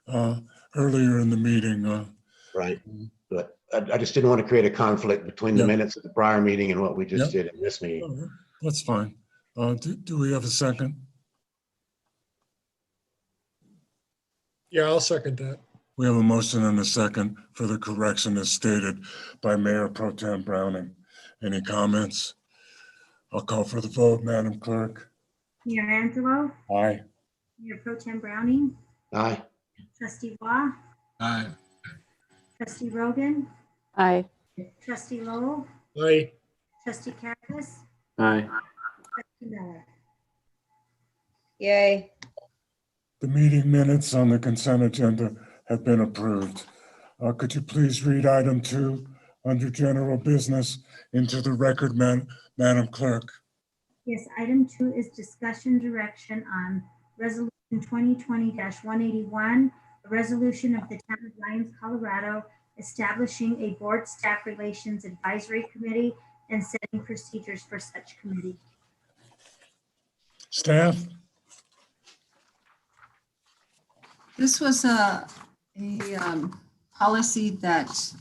earlier in the meeting. Right, but I just didn't want to create a conflict between the minutes of the prior meeting and what we just did in this meeting. That's fine. Do we have a second? Yeah, I'll second that. We have a motion and a second for the correction as stated by Mayor Pro Tem Browning. Any comments? I'll call for the vote, Madam Clerk. Mayor Angelo, Aye. Mayor Pro Tem Browning, Aye. Trustee Waugh, Aye. Trustee Rogan, Aye. Trustee Lowell, Aye. Trustee Caracas, Aye. Trustee Miller. Yay. The meeting minutes on the consent agenda have been approved. Could you please read item 2 under general business into the record, Madam Clerk? Yes, item 2 is discussion direction on resolution 2020-181, a resolution of the Town of Lyons, Colorado, establishing a board staff relations advisory committee and setting procedures for such committee. Staff? This was a policy that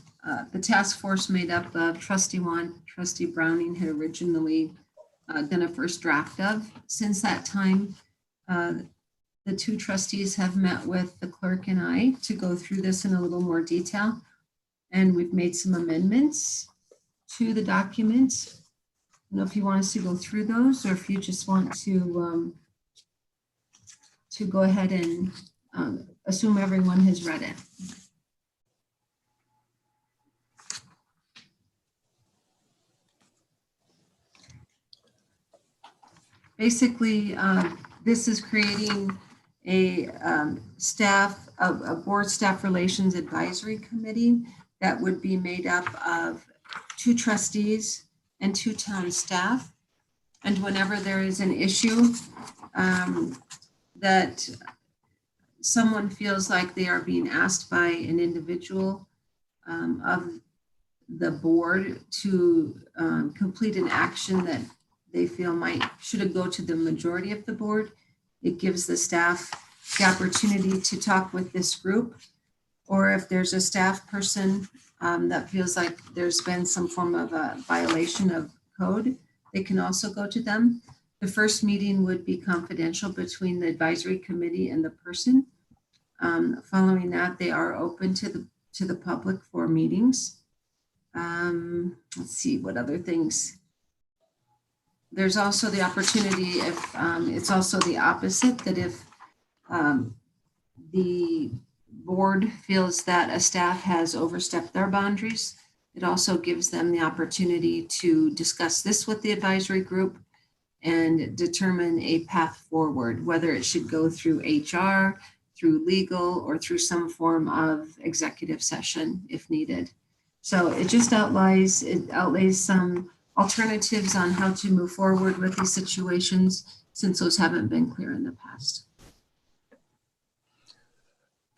the task force made up of Trustee Wan, Trustee Browning had originally done a first draft of. Since that time, the 2 trustees have met with the clerk and I to go through this in a little more detail. And we've made some amendments to the document. I don't know if you want us to go through those or if you just want to go ahead and assume everyone has read it. Basically, this is creating a board staff relations advisory committee that would be made up of 2 trustees and 2 town staff. And whenever there is an issue that someone feels like they are being asked by an individual of the board to complete an action that they feel should go to the majority of the board, it gives the staff the opportunity to talk with this group. Or if there's a staff person that feels like there's been some form of a violation of code, they can also go to them. The first meeting would be confidential between the advisory committee and the person. Following that, they are open to the public for meetings. Let's see what other things. There's also the opportunity if it's also the opposite, that if the board feels that a staff has overstepped their boundaries, it also gives them the opportunity to discuss this with the advisory group and determine a path forward, whether it should go through HR, through legal, or through some form of executive session if needed. So it just outlays some alternatives on how to move forward with these situations, since those haven't been clear in the past.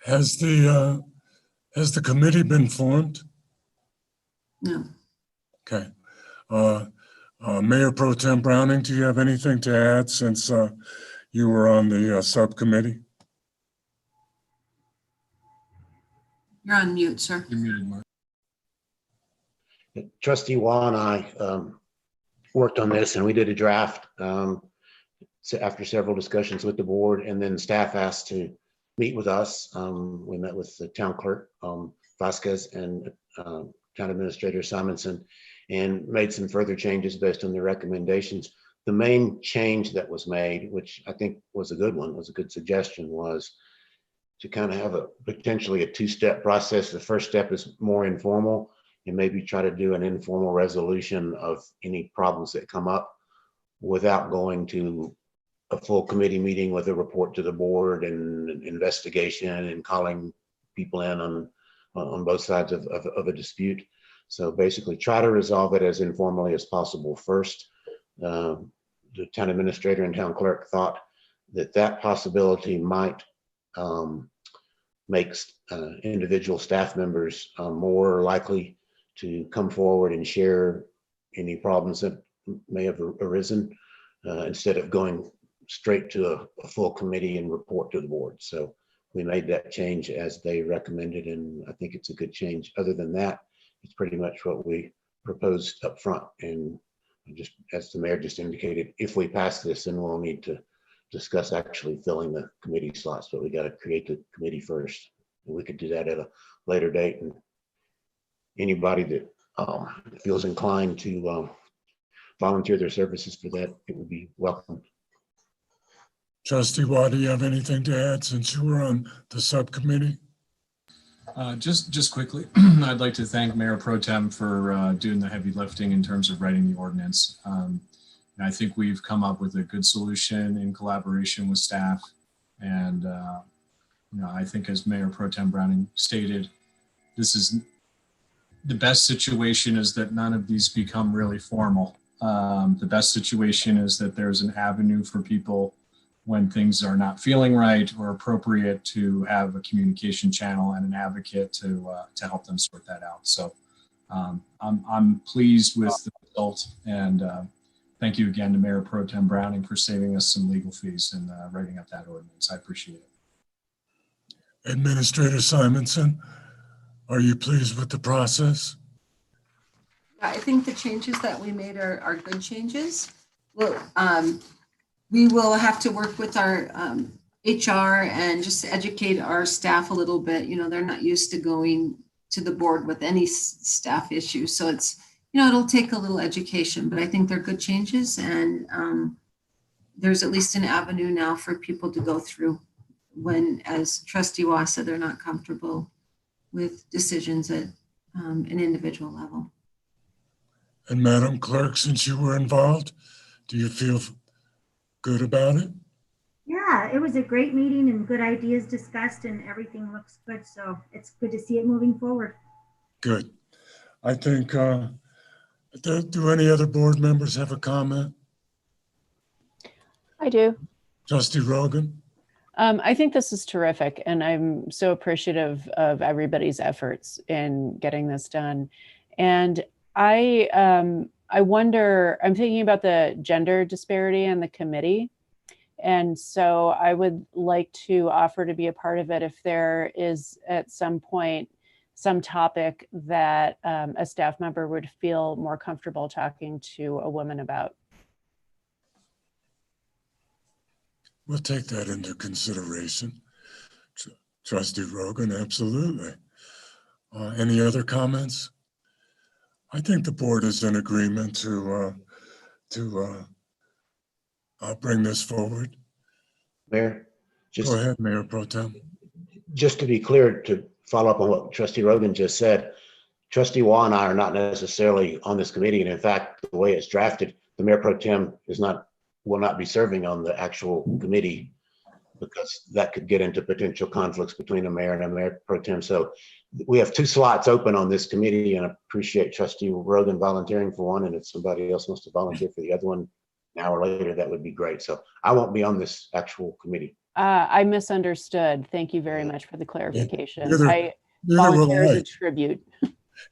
Has the committee been formed? No. Okay. Mayor Pro Tem Browning, do you have anything to add since you were on the subcommittee? You're on mute, sir. You're muted, Mark. Trustee Waugh and I worked on this, and we did a draft. So after several discussions with the board, and then staff asked to meet with us. We met with the town clerk, Vasquez, and town administrator Simonson, and made some further changes based on their recommendations. The main change that was made, which I think was a good one, was a good suggestion, was to kind of have a potentially a two-step process. The first step is more informal, and maybe try to do an informal resolution of any problems that come up without going to a full committee meeting with a report to the board and investigation and calling people in on both sides of a dispute. So basically try to resolve it as informally as possible first. The town administrator and town clerk thought that that possibility might make individual staff members more likely to come forward and share any problems that may have arisen instead of going straight to a full committee and report to the board. So we made that change as they recommended, and I think it's a good change. Other than that, it's pretty much what we proposed up front. And just as the mayor just indicated, if we pass this, then we'll need to discuss actually filling the committee slots, but we got to create the committee first. And we could do that at a later date. And anybody that feels inclined to volunteer their services for that, it would be welcome. Trustee Watt, do you have anything to add since you were on the subcommittee? Just quickly, I'd like to thank Mayor Pro Tem for doing the heavy lifting in terms of writing the ordinance. And I think we've come up with a good solution in collaboration with staff. And I think as Mayor Pro Tem Browning stated, this is the best situation is that none of these become really formal. The best situation is that there's an avenue for people when things are not feeling right or appropriate to have a communication channel and an advocate to help them sort that out. So I'm pleased with the result, and thank you again to Mayor Pro Tem Browning for saving us some legal fees and writing up that ordinance. I appreciate it. Administrator Simonson, are you pleased with the process? I think the changes that we made are good changes. Well, we will have to work with our HR and just educate our staff a little bit. They're not used to going to the board with any staff issues. So it's, it'll take a little education, but I think they're good changes. And there's at least an avenue now for people to go through when, as Trustee Waugh said, they're not comfortable with decisions at an individual level. And Madam Clerk, since you were involved, do you feel good about it? Yeah, it was a great meeting and good ideas discussed and everything looks good. So it's good to see it moving forward. Good. I think, do any other board members have a comment? I do. Trustee Rogan? I think this is terrific, and I'm so appreciative of everybody's efforts in getting this done. And I wonder, I'm thinking about the gender disparity in the committee. And so I would like to offer to be a part of it if there is at some point some topic that a staff member would feel more comfortable talking to a woman about. We'll take that into consideration. Trustee Rogan, absolutely. Any other comments? I think the board is in agreement to bring this forward. Mayor, Go ahead, Mayor Pro Tem. Just to be clear, to follow up on what Trustee Rogan just said, Trustee Waugh and I are not necessarily on this committee. And in fact, the way it's drafted, the Mayor Pro Tem will not be serving on the actual committee because that could get into potential conflicts between a mayor and a Mayor Pro Tem. So we have 2 slots open on this committee, and I appreciate Trustee Rogan volunteering for one. And if somebody else wants to volunteer for the other one an hour later, that would be great. So I won't be on this actual committee. I misunderstood. Thank you very much for the clarification. Neither I will volunteer as I. a tribute.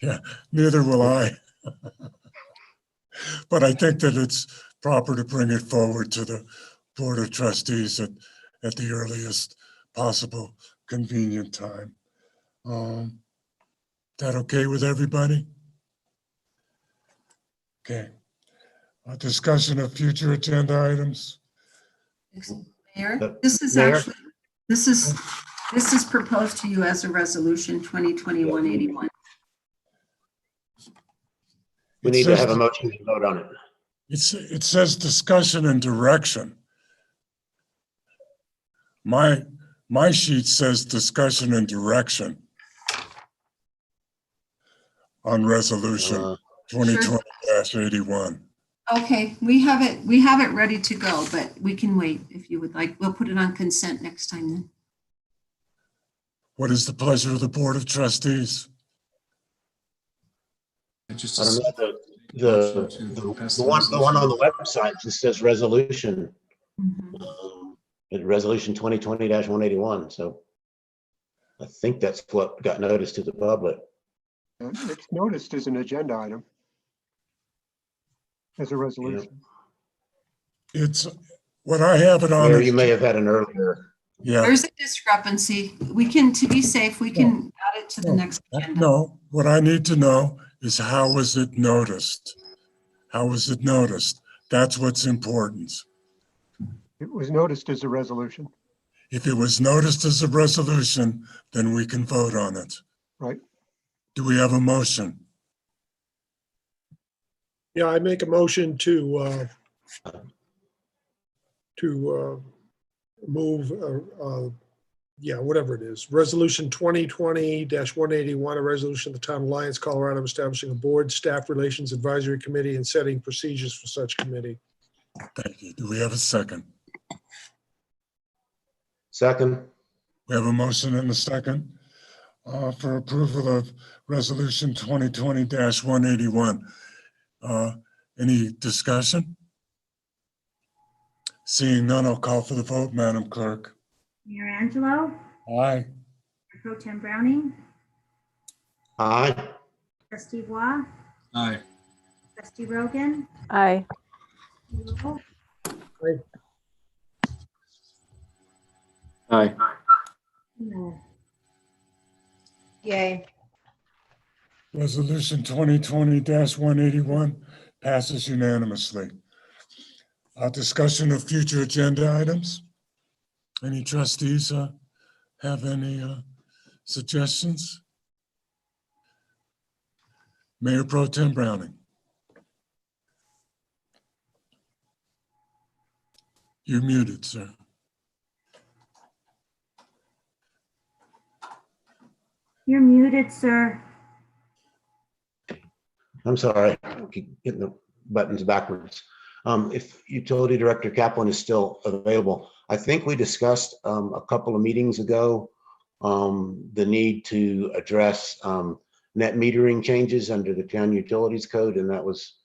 Yeah, neither will I. But I think that it's proper to bring it forward to the Board of Trustees at the earliest possible convenient time. That okay with everybody? Okay. A discussion of future agenda items. Mayor, this is Mayor? actually, this is proposed to you as a resolution 2021-81. We need to have a motion to vote on it. It says discussion and direction. My sheet says discussion and direction on resolution 2020-81. Okay, we have it ready to go, but we can wait if you would like. We'll put it on consent next time then. What is the pleasure of the Board of Trustees? I don't know, the one on the website just says resolution. Resolution 2020-181. So I think that's what got noticed to the public. It's noticed as an agenda item. As a resolution. It's what I have it on. Mayor, you may have had an earlier. Yeah. There's a discrepancy. We can, to be safe, we can add it to the next agenda. No, what I need to know is how was it noticed? How was it noticed? That's what's important. It was noticed as a resolution. If it was noticed as a resolution, then we can vote on it. Right. Do we have a motion? Yeah, I make a motion to move, whatever it is, resolution 2020-181, a resolution of the town of Lyons, Colorado, establishing a board, staff relations advisory committee and setting procedures for such committee. Thank you. Do we have a second? Second. We have a motion and a second for approval of resolution 2020-181. Any discussion? Seeing none, I'll call for the vote, Madam Clerk. Mayor Angelo, Aye. Pro Tem Browning, Aye. Trustee Waugh, Aye. Trustee Rogan, Aye. Lowell, Aye. no. Yay. Resolution 2020-181 passes unanimously. Discussion of future agenda items. Any trustees have any suggestions? Mayor Pro Tem Browning. You're muted, sir. You're muted, sir. I'm sorry, I keep getting the buttons backwards. If Utility Director Kaplan is still available, I think we discussed a couple of meetings ago the need to address net metering changes under the town utilities code, and that was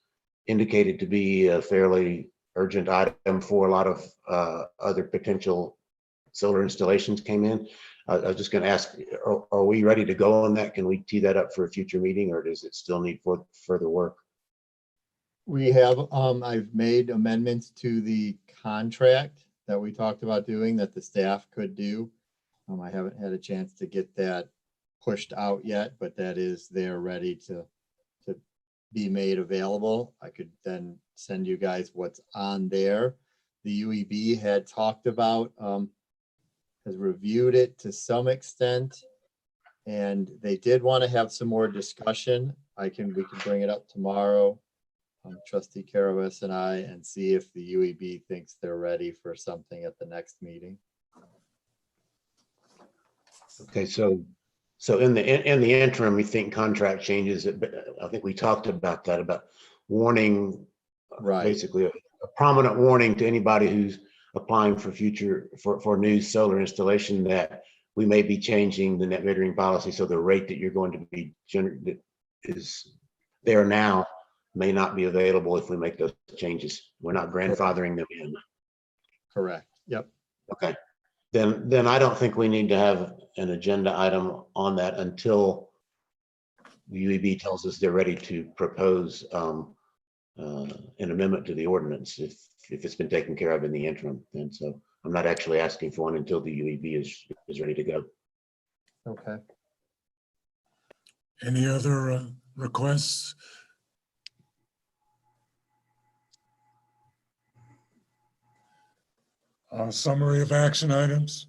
indicated to be a fairly urgent item for a lot of other potential solar installations came in. I was just going to ask, are we ready to go on that? Can we tee that up for a future meeting, or does it still need further work? We have, I've made amendments to the contract that we talked about doing that the staff could do. I haven't had a chance to get that pushed out yet, but that is there ready to be made available. I could then send you guys what's on there. The UEB had talked about, has reviewed it to some extent, and they did want to have some more discussion. We can bring it up tomorrow, Trustee Karawis and I, and see if the UEB thinks they're ready for something at the next meeting. Okay, so in the interim, we think contract changes. I think we talked about that, about warning, right? Basically, a prominent warning to anybody who's applying for new solar installation that we may be changing the net metering policy, so the rate that you're going to be that is there now may not be available if we make those changes. We're not grandfathering them in. Correct. Yep. Okay. Then I don't think we need to have an agenda item on that until the UEB tells us they're ready to propose an amendment to the ordinance if it's been taken care of in the interim. And so I'm not actually asking for one until the UEB is ready to go. Okay. Any other requests? Summary of action items.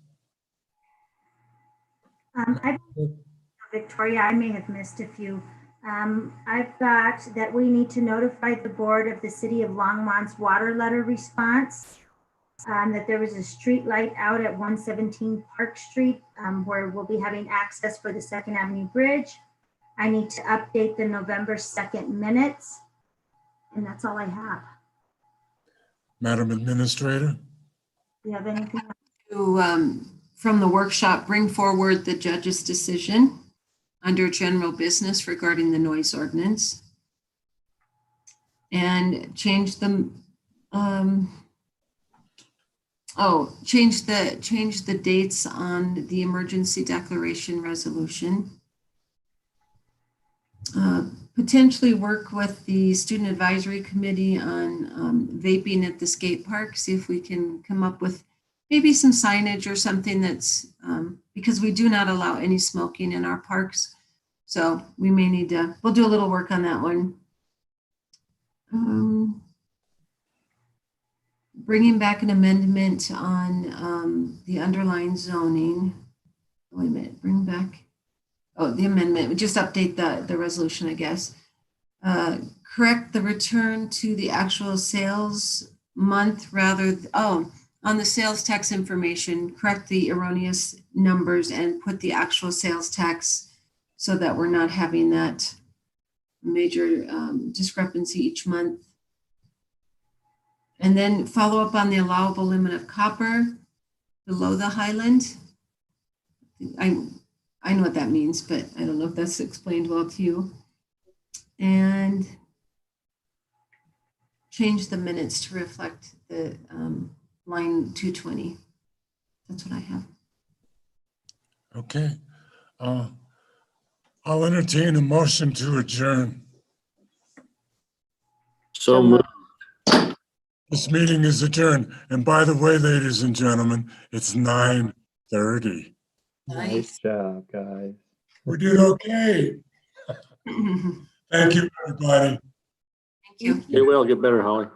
Victoria, I may have missed a few. I've got that we need to notify the board of the City of Longmont's water letter response. That there was a street light out at 117 Park Street where we'll be having access for the Second Avenue Bridge. I need to update the November 2nd minutes. And that's all I have. Madam Administrator. Do you have anything? To, from the workshop, bring forward the judge's decision under general business regarding the noise ordinance. And change them, change the dates on the emergency declaration resolution. Potentially work with the student advisory committee on vaping at the skate park, see if we can come up with maybe some signage or something that's, because we do not allow any smoking in our parks. So we may need to, we'll do a little work on that one. Bringing back an amendment on the underlying zoning. Wait a minute, bring back, the amendment, just update the resolution, I guess. Correct the return to the actual sales month rather, on the sales tax information, correct the erroneous numbers and put the actual sales tax so that we're not having that major discrepancy each month. And then follow up on the allowable limit of copper below the highland. I know what that means, but I don't know if that's explained well to you. And change the minutes to reflect the line 220. That's what I have. Okay. I'll entertain a motion to adjourn. So moved. This meeting is adjourned. And by the way, ladies and gentlemen, it's 9:30. Nice job, guys. We did okay. Thank you, everybody. Thank you. Get well, get better, Holly.